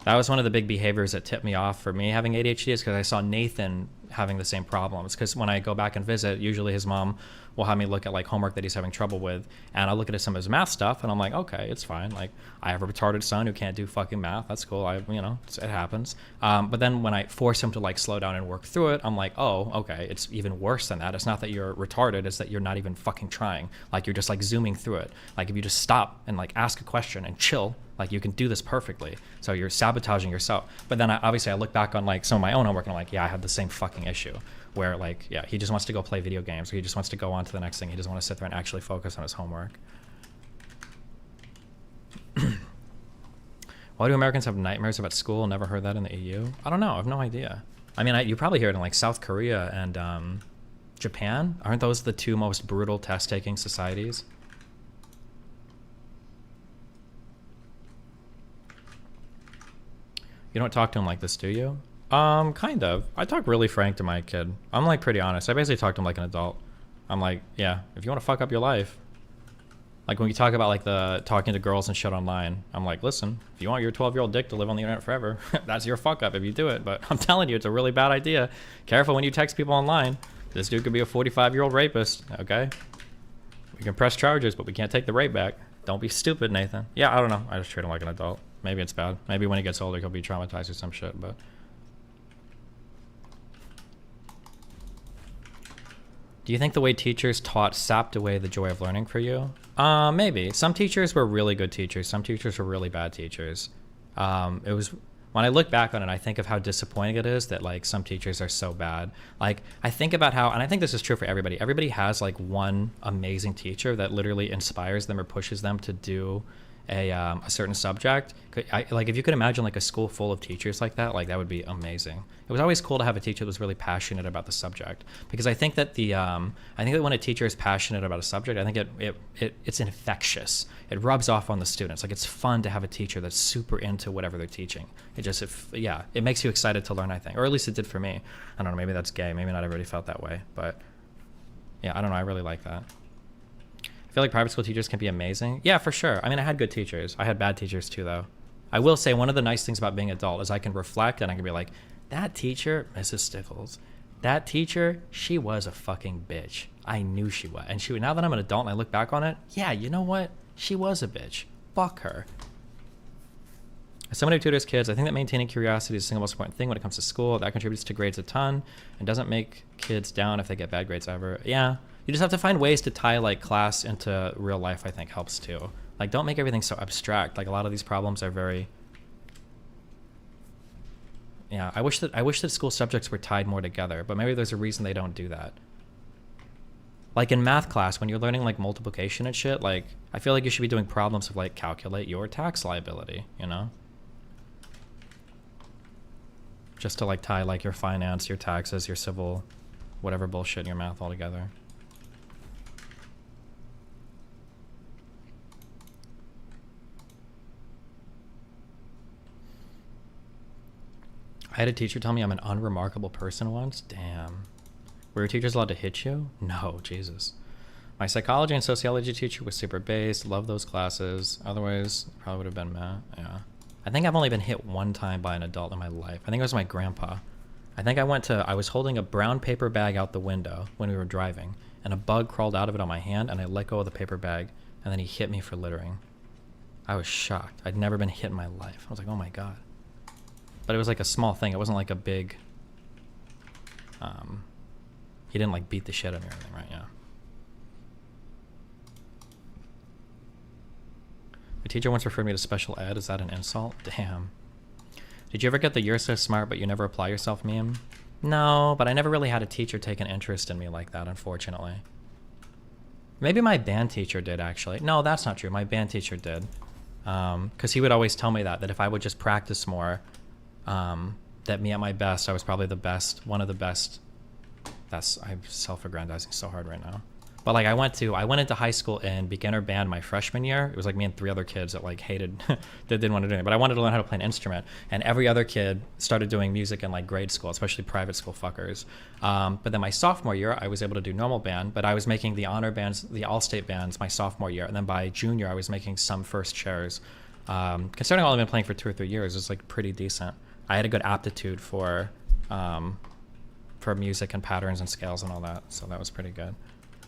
That was one of the big behaviors that tipped me off for me having ADHD, is because I saw Nathan having the same problems. Because when I go back and visit, usually his mom will have me look at like homework that he's having trouble with, and I'll look at some of his math stuff, and I'm like, okay, it's fine. Like, I have a retarded son who can't do fucking math. That's cool. It happens. But then when I force him to like slow down and work through it, I'm like, oh, okay, it's even worse than that. It's not that you're retarded, it's that you're not even fucking trying. Like, you're just like zooming through it. Like, if you just stop and like ask a question and chill, like, you can do this perfectly. So you're sabotaging yourself. But then I look back on like some of my own homework and I'm like, yeah, I have the same fucking issue where like, yeah, he just wants to go play video games, or he just wants to go on to the next thing. He doesn't want to sit there and actually focus on his homework. Why do Americans have nightmares about school? Never heard that in the EU. I don't know. I have no idea. I mean, you probably hear it in like South Korea and Japan. Aren't those the two most brutal test-taking societies? You don't talk to him like this, do you? Kind of. I talk really frank to my kid. I'm like pretty honest. I basically talk to him like an adult. I'm like, yeah, if you want to fuck up your life. Like when we talk about like the talking to girls and shit online, I'm like, listen, if you want your 12-year-old dick to live on the internet forever, that's your fuck up if you do it. But I'm telling you, it's a really bad idea. Careful when you text people online. This dude could be a 45-year-old rapist, okay? We can press charges, but we can't take the rape back. Don't be stupid, Nathan. Yeah, I don't know. I just treat him like an adult. Maybe it's bad. Maybe when he gets older, he'll be traumatized or some shit, but... Do you think the way teachers taught sapped away the joy of learning for you? Maybe. Some teachers were really good teachers. Some teachers were really bad teachers. It was... When I look back on it, I think of how disappointing it is that like some teachers are so bad. Like I think about how, and I think this is true for everybody. Everybody has like one amazing teacher that literally inspires them or pushes them to do a certain subject. Like if you could imagine like a school full of teachers like that would be amazing. It was always cool to have a teacher that was really passionate about the subject, because I think that when a teacher is passionate about a subject, I think it's infectious. It rubs off on the students. Like it's fun to have a teacher that's super into whatever they're teaching. It makes you excited to learn, I think, or at least it did for me. I don't know, maybe that's gay. Maybe not everybody felt that way, but yeah, I don't know. I really like that. I feel like private school teachers can be amazing. Yeah, for sure. I mean, I had good teachers. I had bad teachers too, though. I will say one of the nice things about being an adult is I can reflect and I can be like, that teacher, Mrs. Stickles, that teacher, she was a fucking bitch. I knew she was. And now that I'm an adult and I look back on it, yeah, you know what? She was a bitch. Fuck her. As someone who tutors kids, I think that maintaining curiosity is the single most important thing when it comes to school. That contributes to grades a ton and doesn't make kids down if they get bad grades ever. Yeah. You just have to find ways to tie like class into real life, I think helps too. Like don't make everything so abstract. Like a lot of these problems are very... Yeah, I wish that school subjects were tied more together, but maybe there's a reason they don't do that. Like in math class, when you're learning like multiplication and shit, like I feel like you should be doing problems of like calculate your tax liability, you know? Just to like tie like your finance, your taxes, your civil, whatever bullshit in your math all together. I had a teacher tell me I'm an unremarkable person once. Damn. Were your teachers allowed to hit you? No, Jesus. My psychology and sociology teacher was super based. Love those classes. Otherwise, probably would have been meh. Yeah. I think I've only been hit one time by an adult in my life. I think it was my grandpa. I think I was holding a brown paper bag out the window when we were driving, and a bug crawled out of it on my hand, and I let go of the paper bag, and then he hit me for littering. I was shocked. I'd never been hit in my life. I was like, oh my God. But it was like a small thing. It wasn't like a big... He didn't like beat the shit out of me or anything, right? Yeah. My teacher once referred me to special ed. Is that an insult? Damn. Did you ever get the "you're so smart but you never apply yourself" meme? No, but I never really had a teacher take an interest in me like that, unfortunately. Maybe my band teacher did, actually. No, that's not true. My band teacher did. Because he would always tell me that if I would just practice more, that me at my best, I was probably the best, one of the best. I'm self-aggrandizing so hard right now. But like I went into high school in beginner band my freshman year. It was like me and 3 other kids that like hated, that didn't want to do it. But I wanted to learn how to play an instrument. And every other kid started doing music in like grade school, especially private school fuckers. But then my sophomore year, I was able to do normal band, but I was making the honor bands, the all-state bands my sophomore year. And then by junior, I was making some first chairs. Considering all I've been playing for 2 or 3 years, it's like pretty decent. I had a good aptitude for music and patterns and scales and all that. So that was pretty good.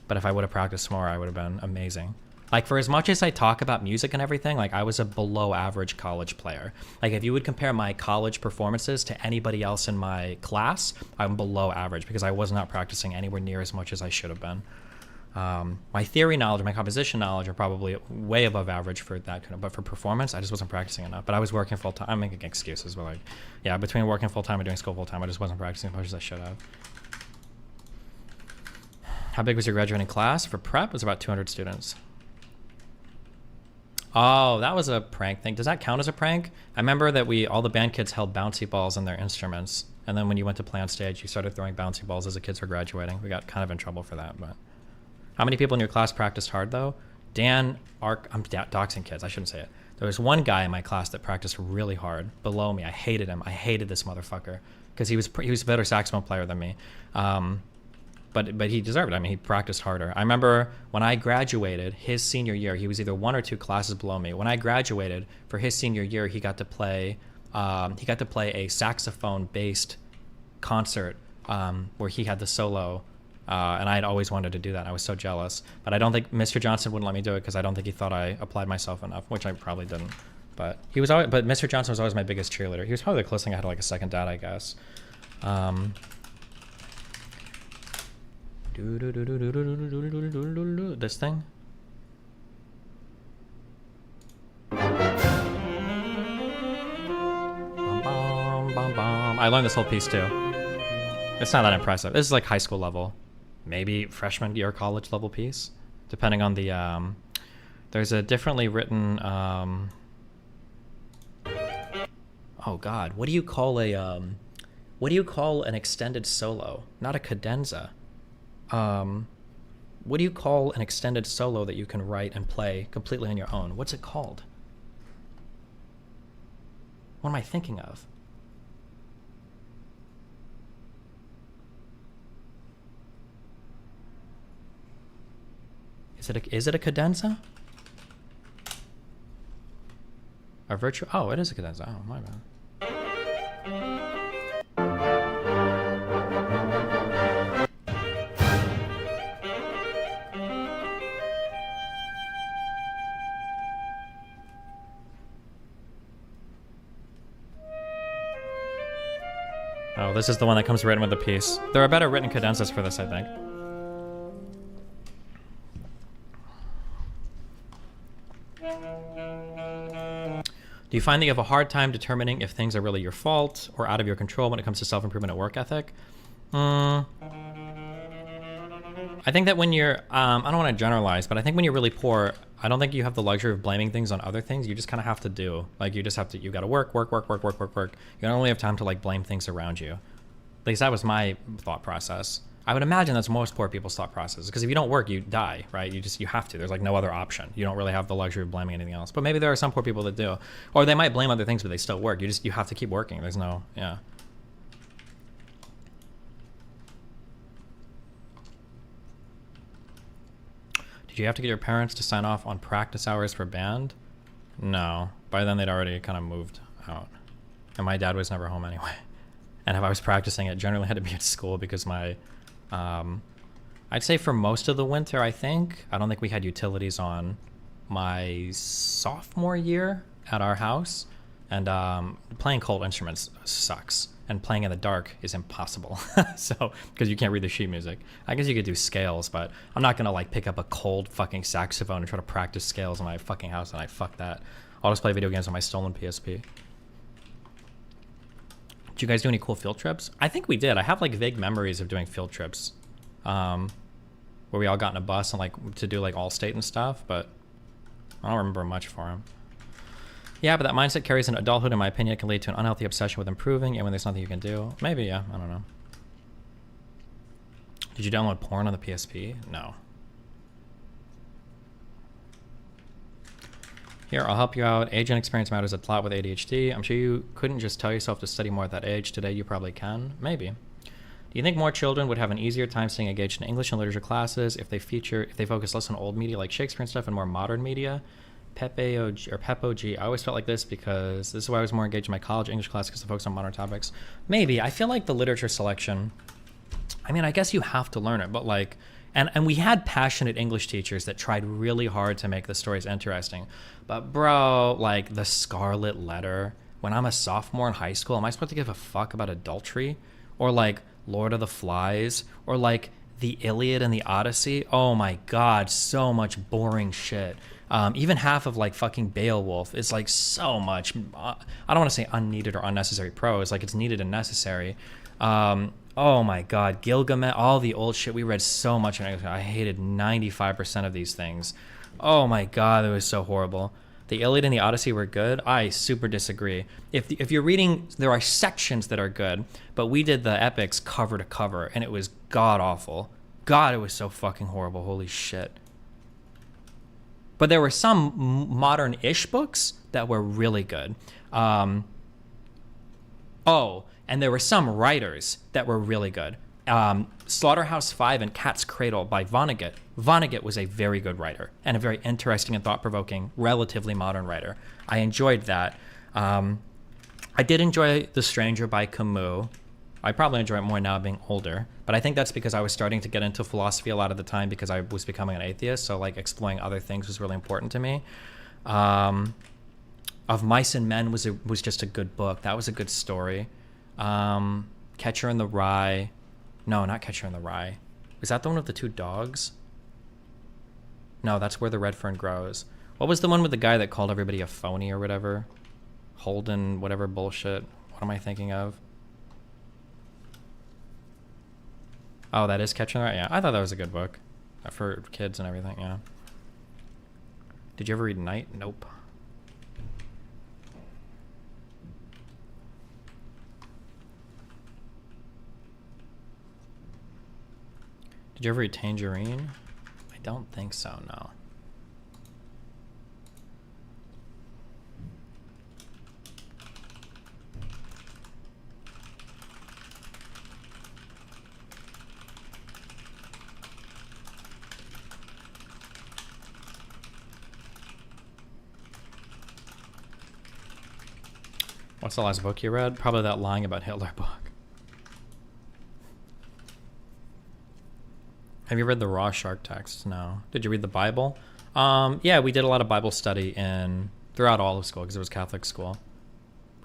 But if I would have practiced more, I would have been amazing. Like, for as much as I talk about music and everything, like, I was a below average college player. Like, if you would compare my college performances to anybody else in my class, I'm below average because I was not practicing anywhere near as much as I should have been. My theory knowledge, my composition knowledge are probably way above average for that kind of, but for performance, I just wasn't practicing enough. But I was working full time. I'm making excuses, but like, yeah, between working full time and doing school full time, I just wasn't practicing as much as I should have. How big was your graduating class? For prep, it was about 200 students. Oh, that was a prank thing. Does that count as a prank? I remember that all the band kids held bouncy balls in their instruments. And then when you went to play on stage, you started throwing bouncy balls as the kids were graduating. We got kind of in trouble for that, but. How many people in your class practiced hard though? I'm doxing kids, I shouldn't say it. There was one guy in my class that practiced really hard below me. I hated him. I hated this motherfucker because he was a better saxophone player than me. But he deserved it. I mean, he practiced harder. I remember when I graduated his senior year, he was either 1 or 2 classes below me. When I graduated for his senior year, he got to play a saxophone-based concert where he had the solo. And I had always wanted to do that. I was so jealous. But I don't think Mr. Johnson wouldn't let me do it because I don't think he thought I applied myself enough, which I probably didn't. But Mr. Johnson was always my biggest cheerleader. He was probably the closest thing I had to like a second dad, I guess. This thing. I learned this whole piece too. It's not that impressive. This is like high school level. Maybe freshman year college level piece, depending on the there's a differently written oh god, what do you call an extended solo? Not a cadenza. What do you call an extended solo that you can write and play completely on your own? What's it called? What am I thinking of? Is it a cadenza? A virtual? Oh, it is a cadenza. Oh, my bad. Oh, this is the one that comes written with the piece. There are better written cadenzas for this, I think. Do you find that you have a hard time determining if things are really your fault or out of your control when it comes to self-improvement and work ethic? I think that when you're, I don't want to generalize, but I think when you're really poor, I don't think you have the luxury of blaming things on other things. You just kind of have to do. Like, you got to work. You don't only have time to, like, blame things around you. At least that was my thought process. I would imagine that's most poor people's thought process, because if you don't work, you die, right? You have to. There's like no other option. You don't really have the luxury of blaming anything else. But maybe there are some poor people that do, or they might blame other things, but they still work. You have to keep working. There's no, yeah. Did you have to get your parents to sign off on practice hours for band? No. By then they'd already kind of moved out, and my dad was never home anyway. And if I was practicing, it generally had to be at school because my I'd say for most of the winter, I don't think we had utilities on my sophomore year at our house. And playing cold instruments sucks. And playing in the dark is impossible. So, because you can't read the sheet music. I guess you could do scales, but I'm not going to like pick up a cold fucking saxophone and try to practice scales in my fucking house, and fuck that. I'll just play video games on my stolen PSP. Did you guys do any cool field trips? I think we did. I have like vague memories of doing field trips where we all got in a bus and like to do like Allstate and stuff, but I don't remember much for them. Yeah, but that mindset carries into adulthood, in my opinion. It can lead to an unhealthy obsession with improving, and when there's nothing you can do. Maybe, yeah, I don't know. Did you download porn on the PSP? No. Here, I'll help you out. Age and experience matters a lot with ADHD. I'm sure you couldn't just tell yourself to study more at that age. Today, you probably can. Maybe. Do you think more children would have an easier time staying engaged in English and literature classes if they focus less on old media like Shakespeare and stuff and more modern media? Pep-O-G. I always felt like this because this is why I was more engaged in my college English class, because I focus on modern topics. Maybe. I feel like the literature selection, I mean, I guess you have to learn it, but like, And we had passionate English teachers that tried really hard to make the stories interesting. But bro, like the Scarlet Letter, when I'm a sophomore in high school, am I supposed to give a fuck about adultery? Or like Lord of the Flies? Or like the Iliad and the Odyssey? Oh my god, so much boring shit. Even half of like fucking Beowulf is like so much, I don't want to say unneeded or unnecessary prose, like it's needed and necessary. Oh my god, Gilgamesh, all the old shit, we read so much. I hated 95% of these things. Oh my god, it was so horrible. The Iliad and the Odyssey were good. I super disagree. If you're reading, there are sections that are good, but we did the epics cover to cover, and it was god awful. God, it was so fucking horrible. Holy shit. But there were some modern-ish books that were really good. And there were some writers that were really good. Slaughterhouse-Five and Cat's Cradle by Vonnegut. Vonnegut was a very good writer and a very interesting and thought-provoking, relatively modern writer. I enjoyed that. I did enjoy The Stranger by Camus. I probably enjoy it more now being older, but I think that's because I was starting to get into philosophy a lot of the time because I was becoming an atheist, so like exploring other things was really important to me. Of Mice and Men was just a good book. That was a good story. Catcher in the Rye. No, not Catcher in the Rye. Is that the one with the two dogs? No, that's Where the Red Fern Grows. What was the one with the guy that called everybody a phony or whatever? Holden, whatever bullshit. What am I thinking of? Oh, that is Catcher in the Rye? Yeah, I thought that was a good book. For kids and everything, yeah. Did you ever read Night? Nope. Did you ever read Tangerine? I don't think so, no. What's the last book you read? Probably that Lying About Hitler book. Have you read the Raw Shark texts? No. Did you read the Bible? Yeah, we did a lot of Bible study throughout all of school because it was Catholic school.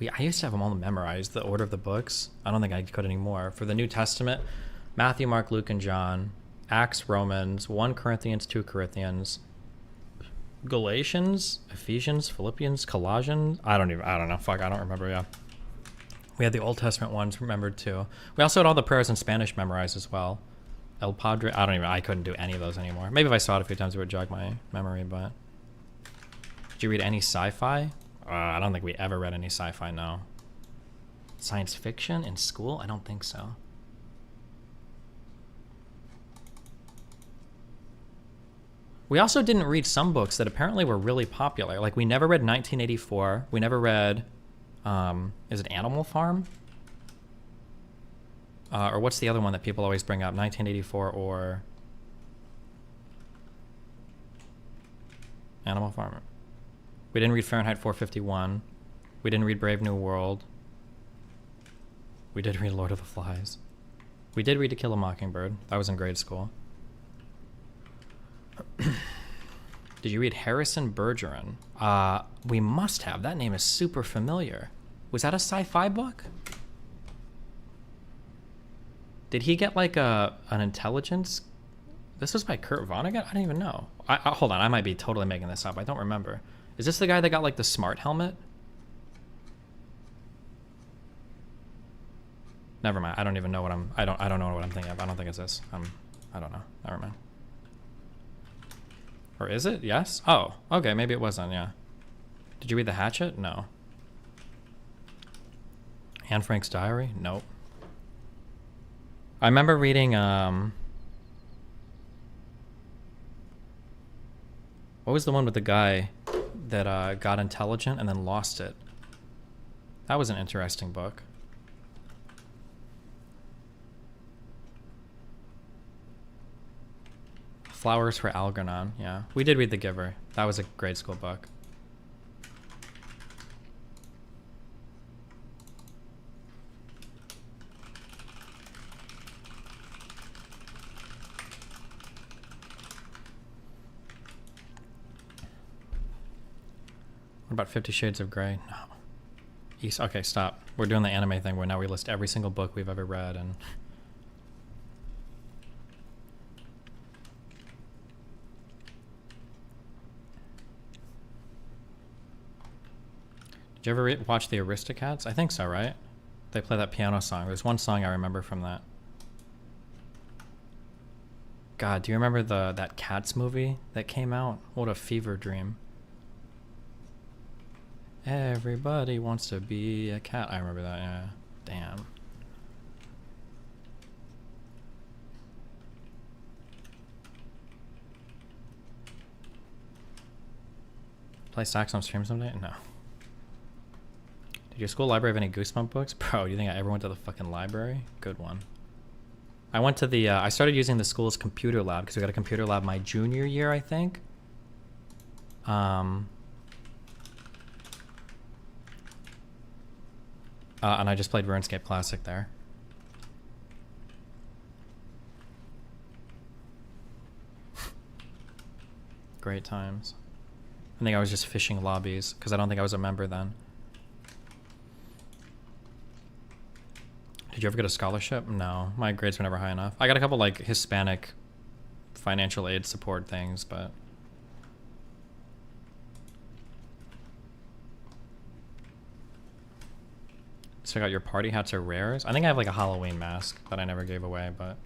I used to have them all memorized, the order of the books. I don't think I could anymore. For the New Testament, Matthew, Mark, Luke, and John, Acts, Romans, 1 Corinthians, 2 Corinthians, Galatians, Ephesians, Philippians, Colossians. I don't know. Fuck, I don't remember, yeah. We had the Old Testament ones remembered too. We also had all the prayers in Spanish memorized as well. El Padre, I couldn't do any of those anymore. Maybe if I saw it a few times it would jog my memory, but. Did you read any sci-fi? I don't think we ever read any sci-fi, no. Science fiction in school? I don't think so. We also didn't read some books that apparently were really popular. Like we never read 1984. We never read, is it Animal Farm? Or what's the other one that people always bring up? 1984 or Animal Farm. We didn't read Fahrenheit 451. We didn't read Brave New World. We did read Lord of the Flies. We did read To Kill a Mockingbird. That was in grade school. Did you read Harrison Bergeron? We must have. That name is super familiar. Was that a sci-fi book? Did he get like an intelligence? This was by Kurt Vonnegut? I don't even know. Hold on, I might be totally making this up. I don't remember. Is this the guy that got like the smart helmet? Never mind. I don't even know what I don't know what I'm thinking of. I don't think it's this. I don't know. Never mind. Or is it? Yes? Oh, okay. Maybe it wasn't, yeah. Did you read The Hatchet? No. Anne Frank's Diary? Nope. I remember reading, what was the one with the guy that got intelligent and then lost it? That was an interesting book. Flowers for Algernon, yeah. We did read The Giver. That was a grade school book. What about 50 Shades of Grey? No. Okay, stop. We're doing the anime thing where now we list every single book we've ever read and... Did you ever watch the Aristocats? I think so, right? They play that piano song. There's one song I remember from that. God, do you remember that Cats movie that came out? What a fever dream. Everybody wants to be a cat. I remember that, yeah. Damn. Play sax on stream someday? No. Did your school library have any Goosebump books? Bro, do you think I ever went to the fucking library? Good one. I went to the, I started using the school's computer lab because we got a computer lab my junior year, I think. And I just played RuneScape Classic there. Great times. I think I was just fishing lobbies because I don't think I was a member then. Did you ever get a scholarship? No, my grades were never high enough. I got a couple like Hispanic financial aid support things, but so I got your party hats are rares. I think I have like a Halloween mask that I never gave away, but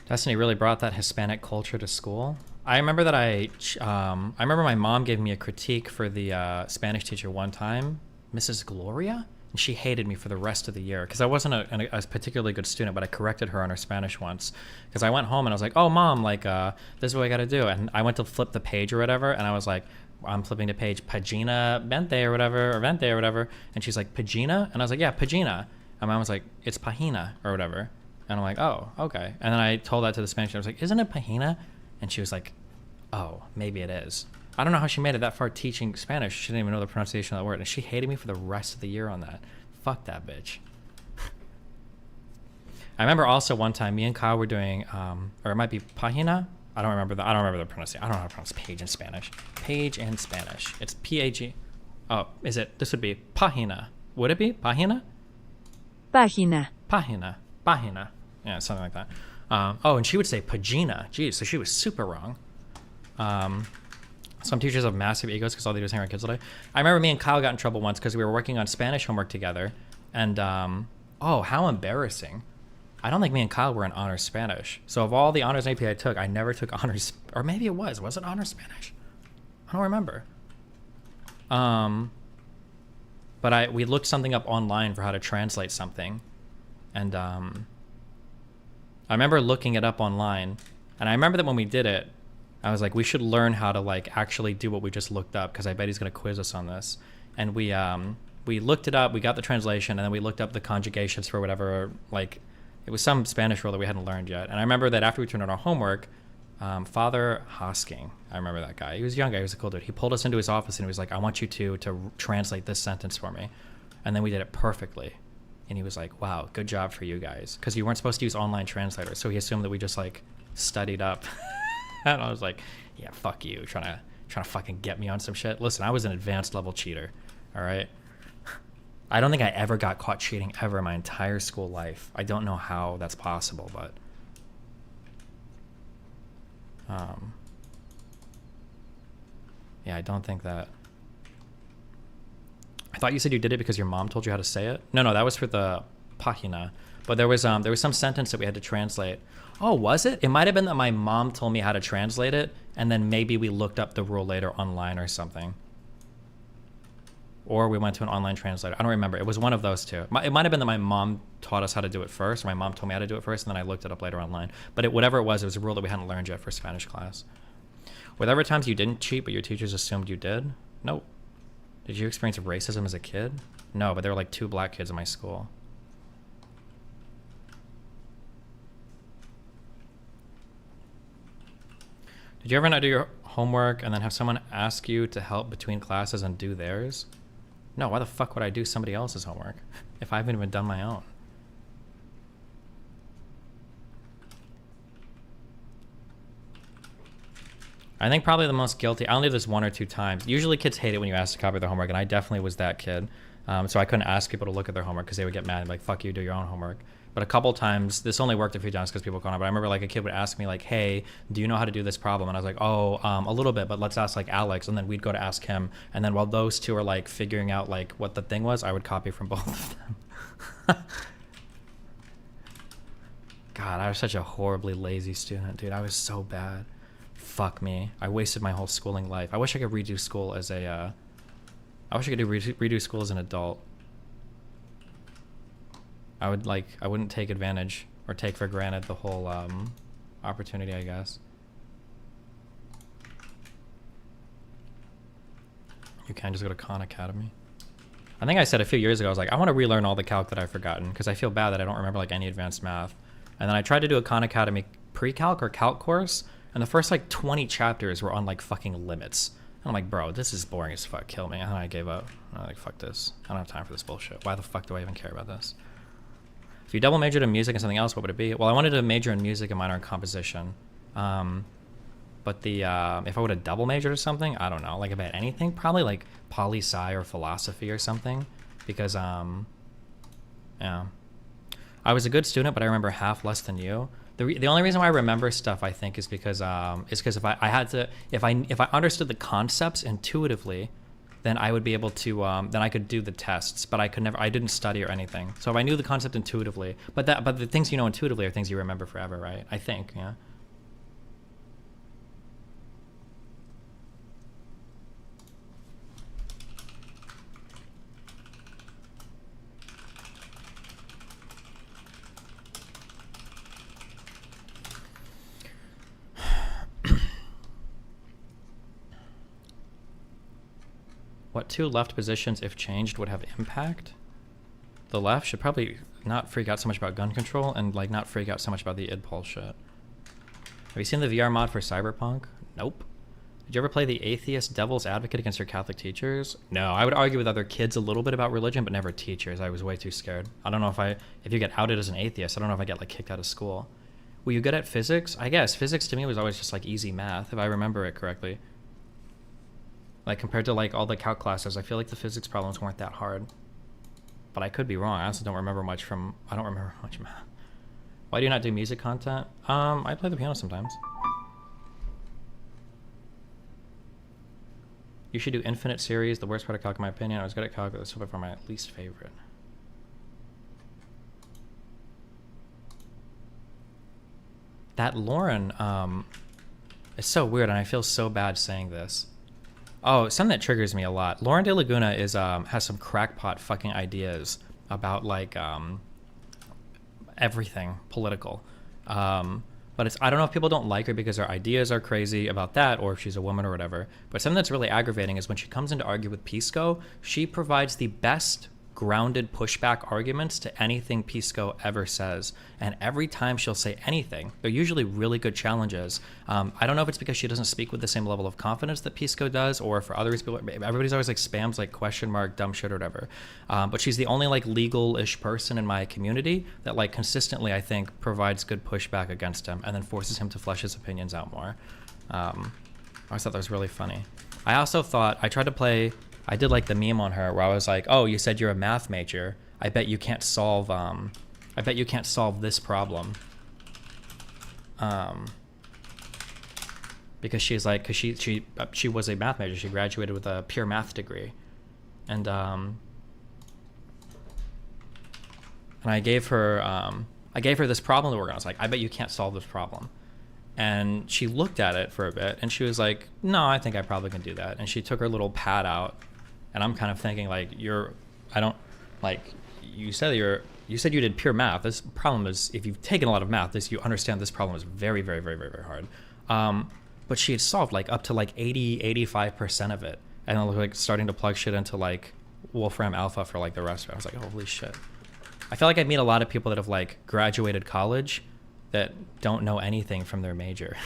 Destiny really brought that Hispanic culture to school. I remember that I remember my mom gave me a critique for the Spanish teacher one time, Mrs. Gloria, and she hated me for the rest of the year because I wasn't a particularly good student, but I corrected her on her Spanish once because I went home and I was like, oh mom, like this is what I got to do, and I went to flip the page or whatever, and I was like, I'm flipping the page, Pagina Vente or whatever, or Vente or whatever, and she's like, Pagina, and I was like, yeah, Pagina, and mom was like, it's Pahina or whatever. And I'm like, oh, okay. And then I told that to the Spanish. I was like, isn't it Pahina? And she was like, oh, maybe it is. I don't know how she made it that far teaching Spanish. She didn't even know the pronunciation of that word. And she hated me for the rest of the year on that. Fuck that bitch. I remember also one time me and Kyle were doing, or it might be Pahina. I don't remember the pronunciation. I don't know how to pronounce page in Spanish. Page in Spanish. It's P-A-G. Oh, is it? This would be Pahina. Would it be Pahina? Página. Pahina. Pahina. Yeah, something like that. Oh, and she would say Pagina. Jeez, so she was super wrong. Some teachers have massive egos because all they do is hang around kids all day. I remember me and Kyle got in trouble once because we were working on Spanish homework together. And, oh, how embarrassing. I don't think me and Kyle were in honors Spanish. So of all the honors AP I took, I never took honors, or maybe it was. Was it honors Spanish? I don't remember. But we looked something up online for how to translate something. And I remember looking it up online, and I remember that when we did it, I was like, we should learn how to like actually do what we just looked up because I bet he's gonna quiz us on this. And we looked it up, we got the translation, and then we looked up the conjugations for whatever, like it was some Spanish rule that we hadn't learned yet. And I remember that after we turned in our homework, Father Hosking, I remember that guy. He was a young guy, he was a cool dude. He pulled us into his office and he was like, I want you to translate this sentence for me. And then we did it perfectly. And he was like, wow, good job for you guys. Because you weren't supposed to use online translators. So he assumed that we just like studied up. And I was like, yeah, fuck you. Trying to fucking get me on some shit. Listen, I was an advanced level cheater. All right. I don't think I ever got caught cheating ever in my entire school life. I don't know how that's possible, but yeah, I don't think that. I thought you said you did it because your mom told you how to say it. No, that was for the Pahina. But there was some sentence that we had to translate. Oh, was it? It might have been that my mom told me how to translate it, and then maybe we looked up the rule later online or something. Or we went to an online translator. I don't remember. It was one of those two. It might have been that my mom taught us how to do it first, or my mom told me how to do it first, and then I looked it up later online. But whatever it was a rule that we hadn't learned yet for Spanish class. Were there ever times you didn't cheat, but your teachers assumed you did? Nope. Did you experience racism as a kid? No, but there were like 2 black kids in my school. Did you ever not do your homework and then have someone ask you to help between classes and do theirs? No, why the fuck would I do somebody else's homework if I haven't even done my own? I think probably the most guilty, I only did this 1 or 2 times. Usually kids hate it when you ask to copy their homework, and I definitely was that kid. So I couldn't ask people to look at their homework because they would get mad and be like, fuck you, do your own homework. But a couple times, this only worked a few times because people called on, but I remember like a kid would ask me like, hey, do you know how to do this problem? And I was like, oh, a little bit, but let's ask like Alex. And then we'd go to ask him. And then while those two are like figuring out like what the thing was, I would copy from both of them. God, I was such a horribly lazy student, dude. I was so bad. Fuck me. I wasted my whole schooling life. I wish I could redo school as a, I wish I could redo school as an adult. I wouldn't take advantage or take for granted the whole opportunity, I guess. You can just go to Khan Academy. I think I said a few years ago, I was like, I want to relearn all the calc that I've forgotten because I feel bad that I don't remember like any advanced math. And then I tried to do a Khan Academy pre-calc or calc course, and the first like 20 chapters were on like fucking limits. And I'm like, bro, this is boring as fuck, kill me. And then I gave up. I'm like, fuck this. I don't have time for this bullshit. Why the fuck do I even care about this? If you double majored in music and something else, what would it be? Well, I wanted to major in music and minor in composition. But the if I would have double majored or something, I don't know. Like about anything, probably like poli-sci or philosophy or something. Because yeah, I was a good student, but I remember half less than you. The only reason why I remember stuff, I think, is because if I understood the concepts intuitively, then I would be able to then I could do the tests, but I didn't study or anything. So if I knew the concept intuitively, but the things you know intuitively are things you remember forever, right? I think, yeah. What 2 left positions, if changed, would have impact? The left should probably not freak out so much about gun control and like not freak out so much about the idpol shit. Have you seen the VR mod for Cyberpunk? Nope. Did you ever play the atheist devil's advocate against your Catholic teachers? No, I would argue with other kids a little bit about religion, but never teachers. I was way too scared. I don't know if you get outed as an atheist, I don't know if I get like kicked out of school. Were you good at physics? I guess physics to me was always just like easy math, if I remember it correctly. Like compared to like all the calc classes, I feel like the physics problems weren't that hard. But I could be wrong. I also don't remember much math. Why do you not do music content? I play the piano sometimes. You should do infinite series. The worst part of calc in my opinion. I was good at calc, but it's so far my least favorite. That Lauren, it's so weird and I feel so bad saying this. Oh, something that triggers me a lot. Lauren De Laguna has some crackpot fucking ideas about like everything political. But I don't know if people don't like her because her ideas are crazy about that or if she's a woman or whatever. But something that's really aggravating is when she comes in to argue with Pisco, she provides the best grounded pushback arguments to anything Pisco ever says. And every time she'll say anything, they're usually really good challenges. I don't know if it's because she doesn't speak with the same level of confidence that Pisco does, or for other people, everybody's always like spams like question mark, dumb shit or whatever. But she's the only like legal-ish person in my community that like consistently, I think, provides good pushback against him and then forces him to flesh his opinions out more. I always thought that was really funny. I also thought, I did like the meme on her where I was like, oh, you said you're a math major. I bet you can't solve this problem. Because she's like, cause she was a math major. She graduated with a pure math degree. And I gave her this problem to work on. I was like, I bet you can't solve this problem. And she looked at it for a bit and she was like, no, I think I probably can do that. And she took her little pad out. And I'm kind of thinking like, you said you did pure math. This problem is, if you've taken a lot of math, you understand this problem is very, very, very, very, very hard. But she had solved like up to like 85% of it. And then like starting to plug shit into like Wolfram Alpha for like the rest of it. I was like, holy shit. I feel like I meet a lot of people that have like graduated college that don't know anything from their major.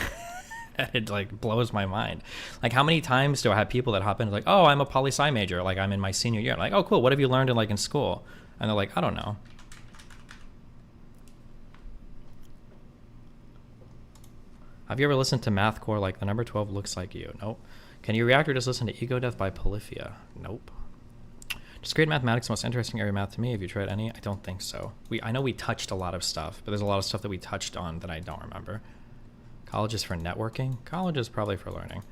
It like blows my mind. Like, how many times do I have people that hop in like, oh, I'm a poli-sci major, like I'm in my senior year. I'm like, oh, cool. What have you learned in school? And they're like, I don't know. Have you ever listened to Mathcore like the number 12 looks like you? Nope. Can you react or just listen to Ego Death by Polyphia? Nope. Discrete mathematics the most interesting area of math to me. Have you tried any? I don't think so. I know we touched a lot of stuff, but there's a lot of stuff that we touched on that I don't remember. College is for networking? College is probably for learning.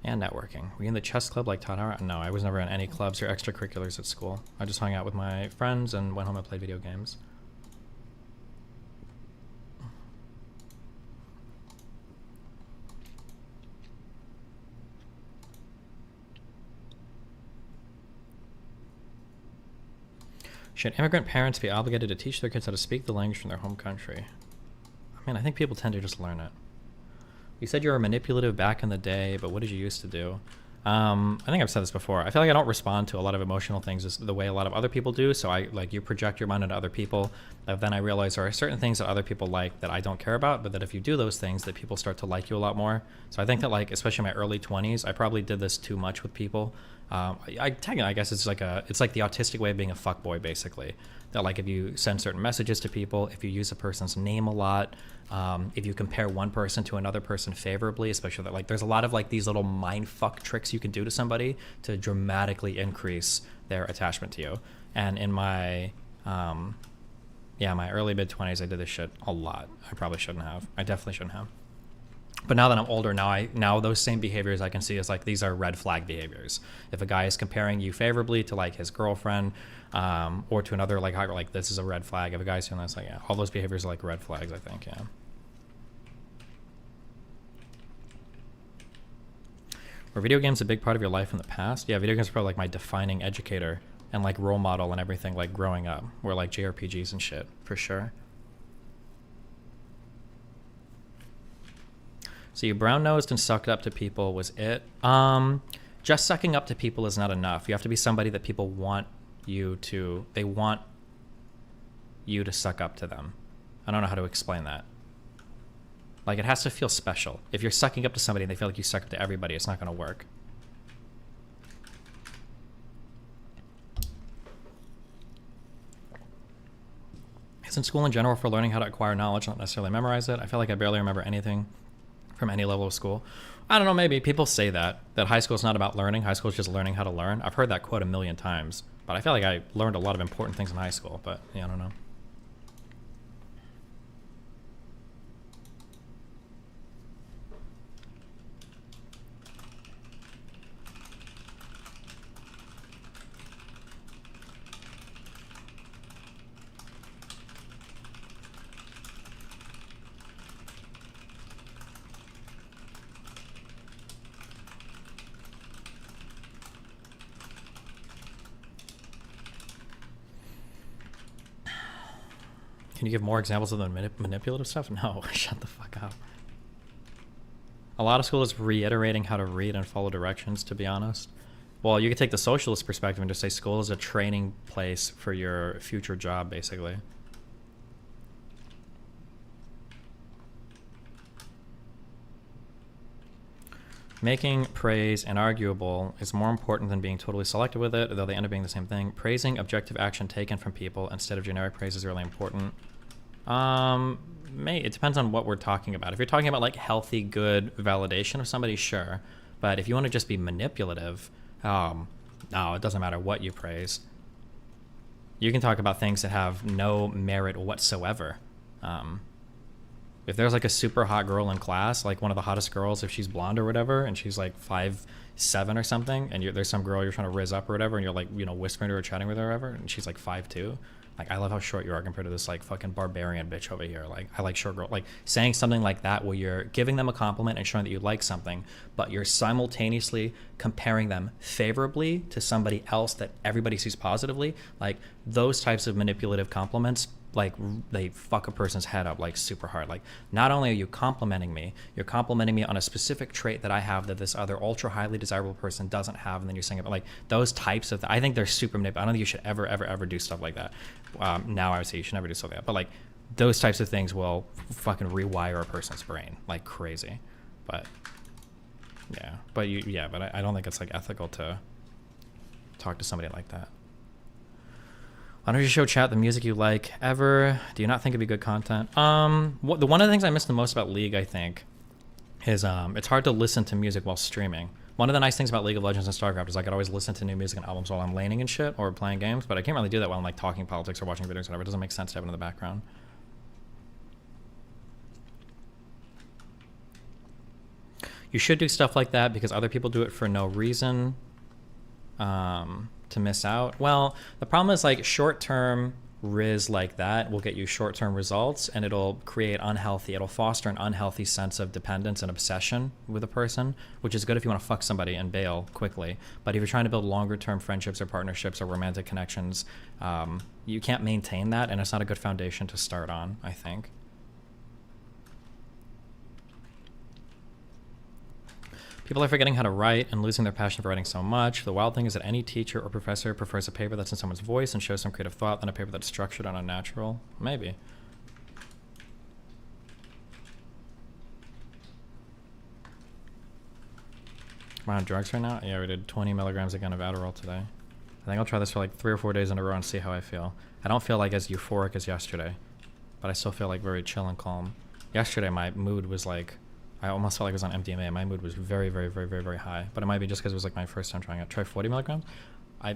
And networking. Were you in the chess club like Todd Howard? No, I was never in any clubs or extracurriculars at school. I just hung out with my friends and went home and played video games. Should immigrant parents be obligated to teach their kids how to speak the language from their home country? I mean, I think people tend to just learn it. You said you were manipulative back in the day, but what did you used to do? I think I've said this before. I feel like I don't respond to a lot of emotional things the way a lot of other people do. So you project your mind onto other people. Then I realize there are certain things that other people like that I don't care about, but that if you do those things, that people start to like you a lot more. So I think that especially in my early 20s, I probably did this too much with people. I guess it's like the autistic way of being a fuckboy, basically. That if you send certain messages to people, if you use a person's name a lot, if you compare one person to another person favorably, especially that there's a lot of these little mind fuck tricks you can do to somebody to dramatically increase their attachment to you. And in my my early mid 20s, I did this shit a lot. I probably shouldn't have. I definitely shouldn't have. But now that I'm older, now those same behaviors I can see as these are red flag behaviors. If a guy is comparing you favorably to his girlfriend, or to another this is a red flag. If a guy's doing this, all those behaviors are red flags, I think. Yeah. Were video games a big part of your life in the past? Yeah, video games are probably my defining educator and role model and everything growing up. Were JRPGs and shit for sure. So you brown-nosed and sucked up to people was it? Just sucking up to people is not enough. You have to be somebody that people want you to, they want you to suck up to them. I don't know how to explain that. It has to feel special. If you're sucking up to somebody and they feel like you suck up to everybody, it's not going to work. Isn't school in general for learning how to acquire knowledge, not necessarily memorize it? I feel like I barely remember anything from any level of school. I don't know, maybe people say that high school is not about learning. High school is just learning how to learn. I've heard that quote a million times, but I feel like I learned a lot of important things in high school, but yeah, I don't know. Can you give more examples of the manipulative stuff? No, shut the fuck up. A lot of school is reiterating how to read and follow directions, to be honest. Well, you could take the socialist perspective and just say school is a training place for your future job, basically. Making praise inarguable is more important than being totally selective with it, though they end up being the same thing. Praising objective action taken from people instead of generic praise is really important. It depends on what we're talking about. If you're talking about healthy, good validation of somebody, sure. But if you want to just be manipulative, no, it doesn't matter what you praise. You can talk about things that have no merit whatsoever. If there's a super hot girl in class, one of the hottest girls, if she's blonde or whatever, and she's 5'7" or something, and there's some girl you're trying to rizz up or whatever, and you're whispering to her, chatting with her or whatever, and she's 5'2", I love how short you are compared to this fucking barbarian bitch over here. I like short girl. Saying something like that where you're giving them a compliment and showing that you like something, but you're simultaneously comparing them favorably to somebody else that everybody sees positively. Those types of manipulative compliments, they fuck a person's head up super hard. Not only are you complimenting me, you're complimenting me on a specific trait that I have that this other ultra highly desirable person doesn't have, and then you're saying it. Those types of I think they're super manipulative. I don't think you should ever do stuff like that. Now I would say you should never do stuff like that, but those types of things will fucking rewire a person's brain like crazy. But yeah, but I don't think it's like ethical to talk to somebody like that. Why don't you show chat the music you like ever? Do you not think it'd be good content? One of the things I miss the most about League, I think, is it's hard to listen to music while streaming. One of the nice things about League of Legends and StarCraft is I could always listen to new music and albums while I'm laning and shit or playing games, but I can't really do that while I'm like talking politics or watching videos or whatever. It doesn't make sense to have it in the background. You should do stuff like that because other people do it for no reason. To miss out. Well, the problem is like short-term riz like that will get you short-term results, and it'll foster an unhealthy sense of dependence and obsession with a person, which is good if you want to fuck somebody and bail quickly. But if you're trying to build longer-term friendships or partnerships or romantic connections, you can't maintain that, and it's not a good foundation to start on, I think. People are forgetting how to write and losing their passion for writing so much. The wild thing is that any teacher or professor prefers a paper that's in someone's voice and shows some creative thought than a paper that's structured and unnatural. Maybe. Am I on drugs right now? Yeah, we did 20 milligrams again of Adderall today. I think I'll try this for like 3 or 4 days in a row and see how I feel. I don't feel like as euphoric as yesterday, but I still feel like very chill and calm. Yesterday my mood was like, I almost felt like I was on MDMA. My mood was very, very, very, very, very high. But it might be just because it was like my first time trying it. Try 40 milligrams. I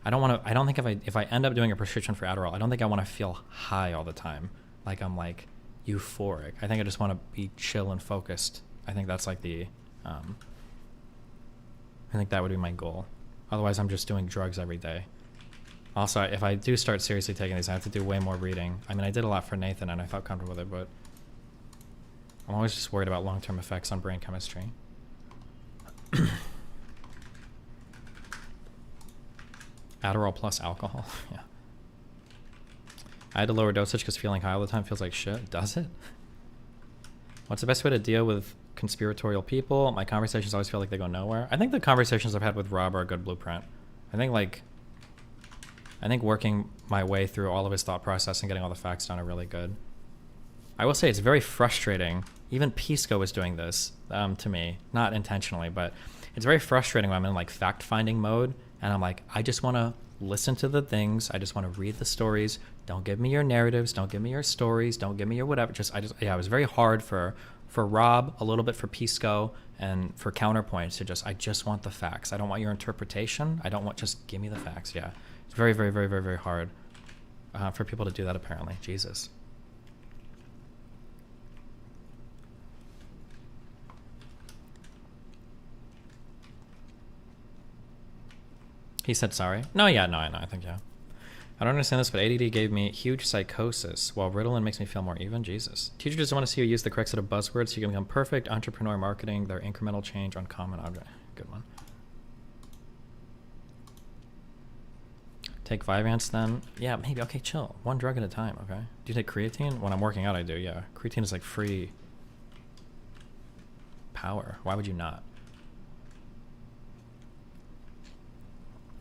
don't think if I end up doing a prescription for Adderall, I don't think I want to feel high all the time. Like I'm like euphoric. I think I just want to be chill and focused. I think that's like I think that would be my goal. Otherwise I'm just doing drugs every day. Also, if I do start seriously taking these, I have to do way more reading. I mean, I did a lot for Nathan and I felt comfortable with it, but I'm always just worried about long-term effects on brain chemistry. Adderall plus alcohol. Yeah. I had to lower dosage because feeling high all the time feels like shit. Does it? What's the best way to deal with conspiratorial people? My conversations always feel like they go nowhere. I think the conversations I've had with Rob are a good blueprint. I think working my way through all of his thought process and getting all the facts down are really good. I will say it's very frustrating. Even Pisco was doing this to me, not intentionally, but it's very frustrating when I'm in like fact-finding mode and I'm like, I just want to listen to the things. I just want to read the stories. Don't give me your narratives. Don't give me your stories. Don't give me your whatever. It was very hard for Rob, a little bit for Pisco, and for Counterpoint I just want the facts. I don't want your interpretation. I don't want, just give me the facts. Yeah. It's very, very, very, very, very hard for people to do that apparently. Jesus. He said sorry. No, I think, yeah. I don't understand this, but ADD gave me huge psychosis, while Ritalin makes me feel more even. Jesus. Teachers just want to see you use the correct set of buzzwords so you can become perfect. Entrepreneur marketing, their incremental change on common object. Good one. Take Vyvanse then? Yeah, maybe. Okay, chill. One drug at a time, okay? Do you take creatine? When I'm working out, I do, yeah. Creatine is like free power. Why would you not?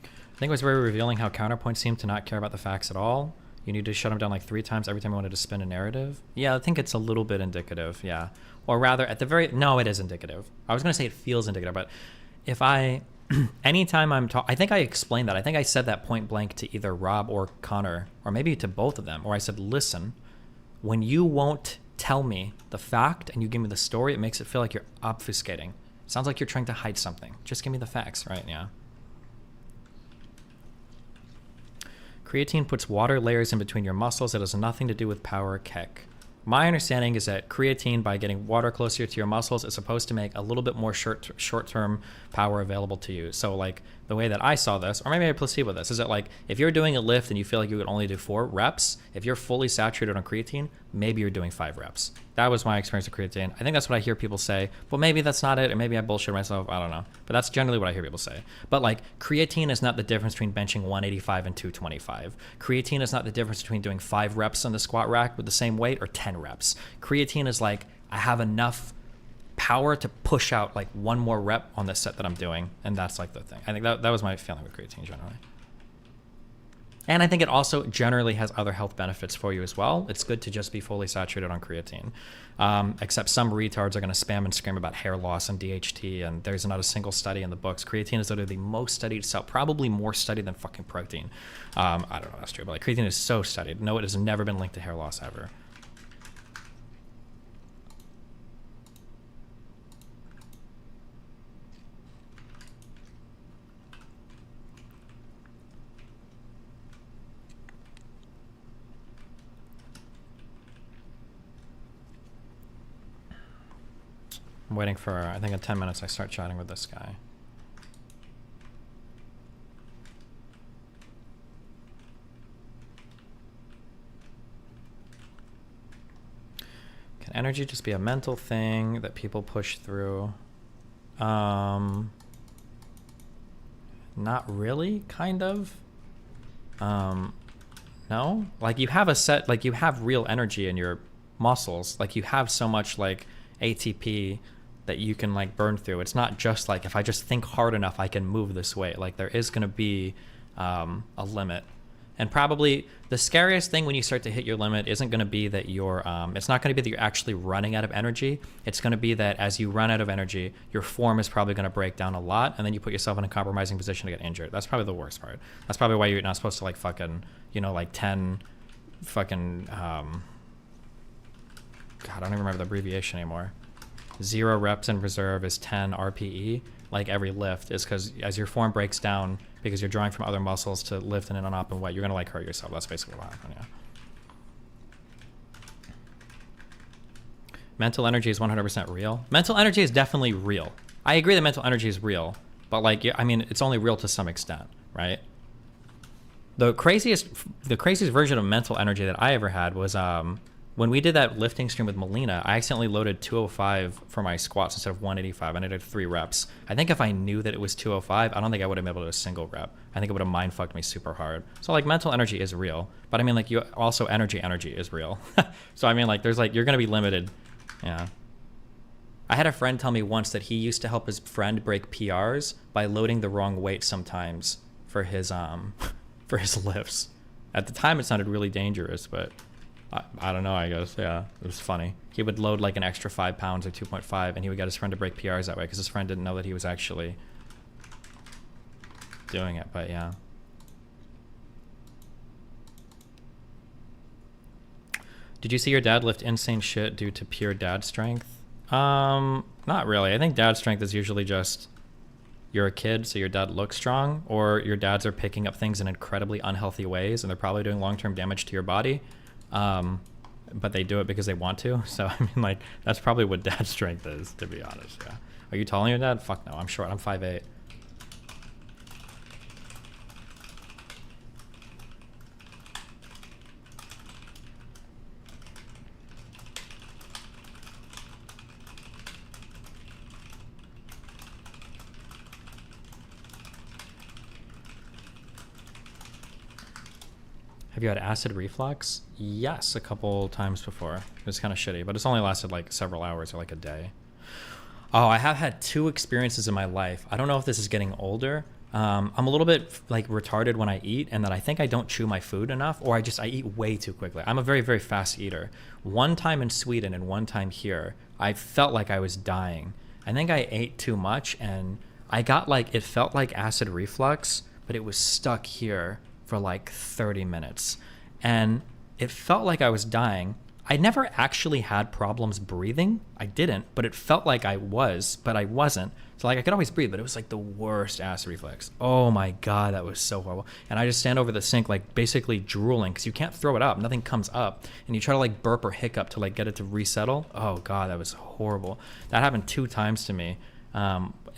I think it was very revealing how Counterpoint seemed to not care about the facts at all. You need to shut him down like 3 times every time you wanted to spin a narrative. Yeah, I think it's a little bit indicative, yeah. Or rather, no, it is indicative. I was going to say it feels indicative, but if anytime I'm talking, I think I explained that. I think I said that point blank to either Rob or Connor, or maybe to both of them, or I said, listen, when you won't tell me the fact and you give me the story, it makes it feel like you're obfuscating. It sounds like you're trying to hide something. Just give me the facts, right? Yeah. Creatine puts water layers in between your muscles. It has nothing to do with power kick. My understanding is that creatine, by getting water closer to your muscles, is supposed to make a little bit more short-term power available to you. So like the way that I saw this, or maybe I placebo this, is that like if you're doing a lift and you feel like you could only do 4 reps, if you're fully saturated on creatine, maybe you're doing 5 reps. That was my experience with creatine. I think that's what I hear people say, but maybe that's not it, or maybe I bullshit myself, I don't know. But that's generally what I hear people say. But like creatine is not the difference between benching 185 and 225. Creatine is not the difference between doing 5 reps on the squat rack with the same weight or 10 reps. Creatine is like, I have enough power to push out like 1 more rep on this set that I'm doing, and that's like the thing. I think that was my feeling with creatine generally. And I think it also generally has other health benefits for you as well. It's good to just be fully saturated on creatine. Except some retards are going to spam and scream about hair loss and DHT, and there's not a single study in the books. Creatine is literally the most studied cell, probably more studied than fucking protein. I don't know if that's true, but like creatine is so studied. No, it has never been linked to hair loss ever. I'm waiting for, I think in 10 minutes I start chatting with this guy. Can energy just be a mental thing that people push through? Not really, kind of. No? Like you have a set, like you have real energy in your muscles. Like you have so much like ATP that you can like burn through. It's not just like if I just think hard enough I can move this way. Like there is going to be a limit. And probably the scariest thing when you start to hit your limit isn't going to be that you're it's not going to be that you're actually running out of energy. It's going to be that as you run out of energy, your form is probably going to break down a lot, and then you put yourself in a compromising position to get injured. That's probably the worst part. That's probably why you're not supposed to like fucking, you know, like 10 fucking God, I don't even remember the abbreviation anymore. 0 reps in reserve is 10 RPE. Like every lift is because as your form breaks down because you're drawing from other muscles to lift in an unopened weight, you're gonna like hurt yourself. That's basically what happened. Yeah. Mental energy is 100% real. Mental energy is definitely real. I agree that mental energy is real, but like, I mean, it's only real to some extent, right? The craziest version of mental energy that I ever had was when we did that lifting stream with Melina, I accidentally loaded 205 for my squats instead of 185. I did 3 reps. I think if I knew that it was 205, I don't think I would have been able to do a single rep. I think it would have mind fucked me super hard. So like mental energy is real, but I mean like you also energy is real. So I mean like there's like, you're going to be limited. Yeah. I had a friend tell me once that he used to help his friend break PRs by loading the wrong weight sometimes for his for his lifts. At the time it sounded really dangerous, but I don't know, I guess, yeah, it was funny. He would load like an extra 5 pounds or 2.5, and he would get his friend to break PRs that way because his friend didn't know that he was actually doing it, but yeah. Did you see your dad lift insane shit due to pure dad strength? Not really. I think dad strength is usually just you're a kid, so your dad looks strong, or your dads are picking up things in incredibly unhealthy ways, and they're probably doing long-term damage to your body. But they do it because they want to. So I mean, like that's probably what dad strength is, to be honest. Yeah. Are you taller than your dad? Fuck no. I'm short. I'm 5'8". Have you had acid reflux? Yes, a couple times before. It was kind of shitty, but it's only lasted like several hours or like a day. Oh, I have had 2 experiences in my life. I don't know if this is getting older. I'm a little bit like retarded when I eat, and that I think I don't chew my food enough, or I eat way too quickly. I'm a very, very fast eater. One time in Sweden and one time here, I felt like I was dying. I think I ate too much, and I got like, it felt like acid reflux, but it was stuck here for like 30 minutes, and it felt like I was dying. I never actually had problems breathing. I didn't, but it felt like I was, but I wasn't. So like I could always breathe, but it was like the worst acid reflux. Oh my God, that was so horrible. And I just stand over the sink, like basically drooling, because you can't throw it up. Nothing comes up. And you try to like burp or hiccup to like get it to resettle. Oh God, that was horrible. That happened 2 times to me.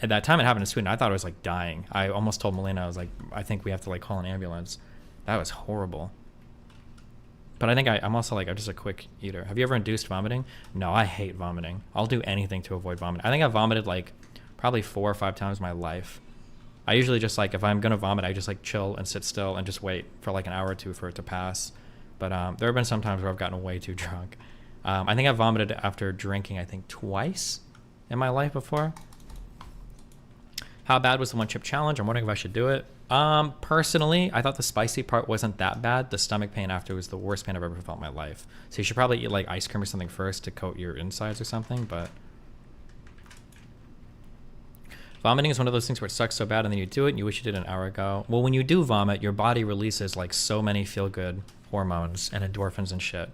At that time it happened in Sweden, I thought I was like dying. I almost told Melina, I was like, I think we have to like call an ambulance. That was horrible. But I think I'm also like, I'm just a quick eater. Have you ever induced vomiting? No, I hate vomiting. I'll do anything to avoid vomiting. I think I've vomited like probably 4 or 5 times in my life. I usually just like, if I'm gonna vomit, I just like chill and sit still and just wait for like an hour or 2 for it to pass. But there have been some times where I've gotten way too drunk. I think I've vomited after drinking, I think twice in my life before. How bad was the 1 chip challenge? I'm wondering if I should do it. Personally, I thought the spicy part wasn't that bad. The stomach pain after was the worst pain I've ever felt in my life. So you should probably eat like ice cream or something first to coat your insides or something, but vomiting is one of those things where it sucks so bad and then you do it and you wish you did an hour ago. Well, when you do vomit, your body releases like so many feel-good hormones and endorphins and shit.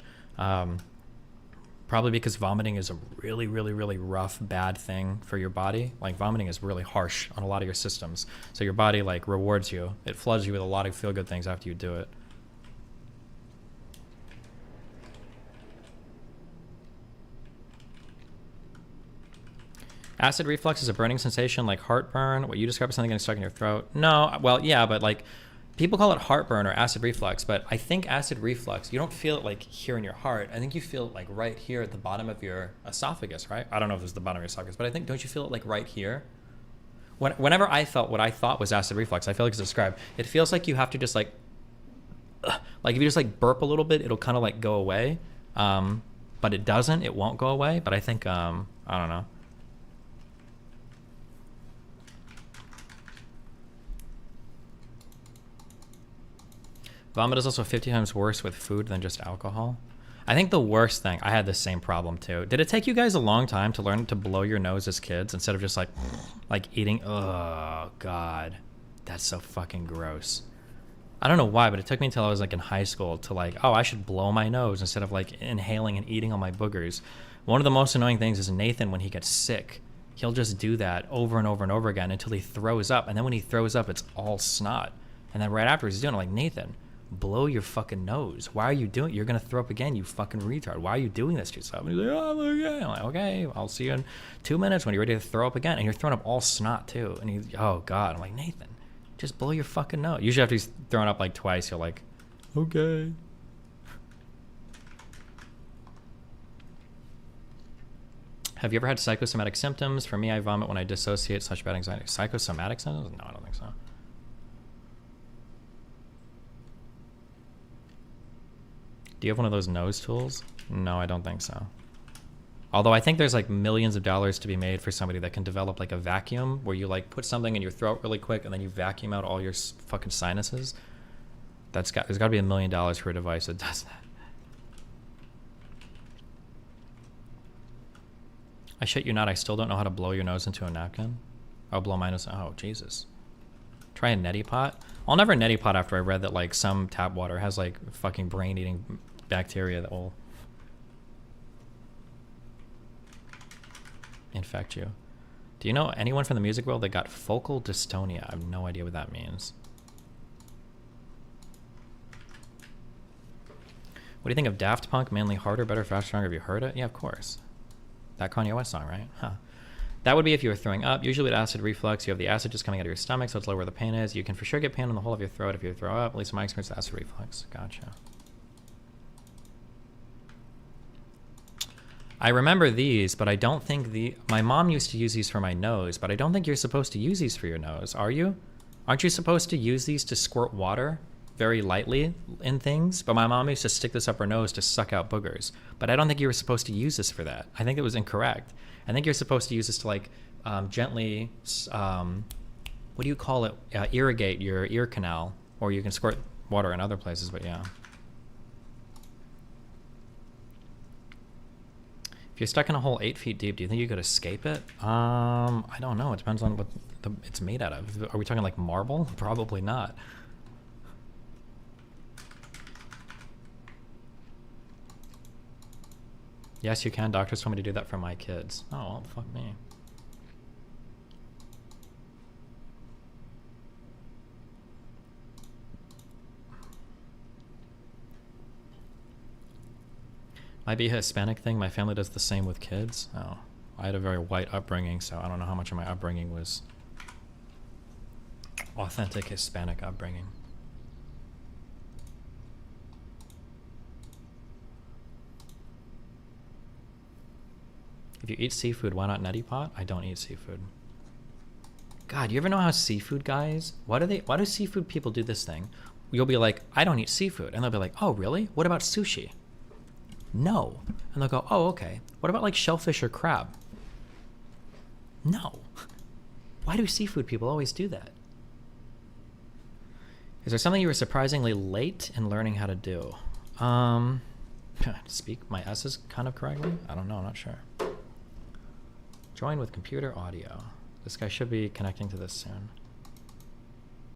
Probably because vomiting is a really, really, really rough, bad thing for your body. Like vomiting is really harsh on a lot of your systems. So your body like rewards you. It floods you with a lot of feel-good things after you do it. Acid reflux is a burning sensation like heartburn. What you describe as something getting stuck in your throat. No, well, yeah, but like people call it heartburn or acid reflux, but I think acid reflux, you don't feel it like here in your heart. I think you feel it like right here at the bottom of your esophagus, right? I don't know if it's the bottom of your esophagus, but I think, don't you feel it like right here? Whenever I felt what I thought was acid reflux, I feel like it's described. It feels like you have to just like if you just like burp a little bit, it'll kind of like go away. But it doesn't, it won't go away. But I think, I don't know. Vomit is also 50 times worse with food than just alcohol. I think the worst thing, I had the same problem too. Did it take you guys a long time to learn to blow your nose as kids instead of just like eating? Oh God, that's so fucking gross. I don't know why, but it took me until I was like in high school to like, oh, I should blow my nose instead of like inhaling and eating all my boogers. One of the most annoying things is Nathan, when he gets sick, he'll just do that over and over and over again until he throws up. And then when he throws up, it's all snot. And then right afterwards he's doing it like, Nathan, blow your fucking nose. Why are you doing it? You're going to throw up again, you fucking retard. Why are you doing this to yourself? And he's like, oh, okay. I'm like, okay, I'll see you in 2 minutes when you're ready to throw up again. And you're throwing up all snot too. And he's, oh God. I'm like, Nathan, just blow your fucking nose. Usually after he's thrown up like twice, you're like, okay. Have you ever had psychosomatic symptoms? For me, I vomit when I dissociate. Such bad anxiety. Psychosomatic symptoms? No, I don't think so. Do you have one of those nose tools? No, I don't think so. Although I think there's like millions of dollars to be made for somebody that can develop like a vacuum where you like put something in your throat really quick and then you vacuum out all your fucking sinuses. There's got to be $1 million for a device that does that. I shit you not, I still don't know how to blow your nose into a napkin. I'll blow my nose. Oh, Jesus. Try a neti pot. I'll never neti pot after I read that like some tap water has like fucking brain-eating bacteria that will infect you. Do you know anyone from the music world that got focal dystonia? I have no idea what that means. What do you think of Daft Punk? Manly, harder, better, faster, stronger? Have you heard it? Yeah, of course. That Kanye West song, right? Huh. That would be if you were throwing up. Usually with acid reflux, you have the acid just coming out of your stomach, so it's lower where the pain is. You can for sure get pain on the whole of your throat if you throw up. At least in my experience with acid reflux. Gotcha. I remember these, but I don't think my mom used to use these for my nose, but I don't think you're supposed to use these for your nose, are you? Aren't you supposed to use these to squirt water very lightly in things? But my mom used to stick this up her nose to suck out boogers. But I don't think you were supposed to use this for that. I think it was incorrect. I think you're supposed to use this to like gently, what do you call it? Irrigate your ear canal, or you can squirt water in other places, but yeah. If you're stuck in a hole 8 feet deep, do you think you could escape it? I don't know. It depends on what it's made out of. Are we talking like marble? Probably not. Yes, you can. Doctors told me to do that for my kids. Oh, well, fuck me. Might be a Hispanic thing. My family does the same with kids. Oh, I had a very white upbringing, so I don't know how much of my upbringing was authentic Hispanic upbringing. If you eat seafood, why not neti pot? I don't eat seafood. God, you ever know how seafood guys, why do seafood people do this thing? You'll be like, I don't eat seafood. And they'll be like, oh, really? What about sushi? No. And they'll go, oh, okay. What about like shellfish or crab? No. Why do seafood people always do that? Is there something you were surprisingly late in learning how to do? Speak my S's kind of correctly? I don't know, I'm not sure. Join with computer audio. This guy should be connecting to this soon.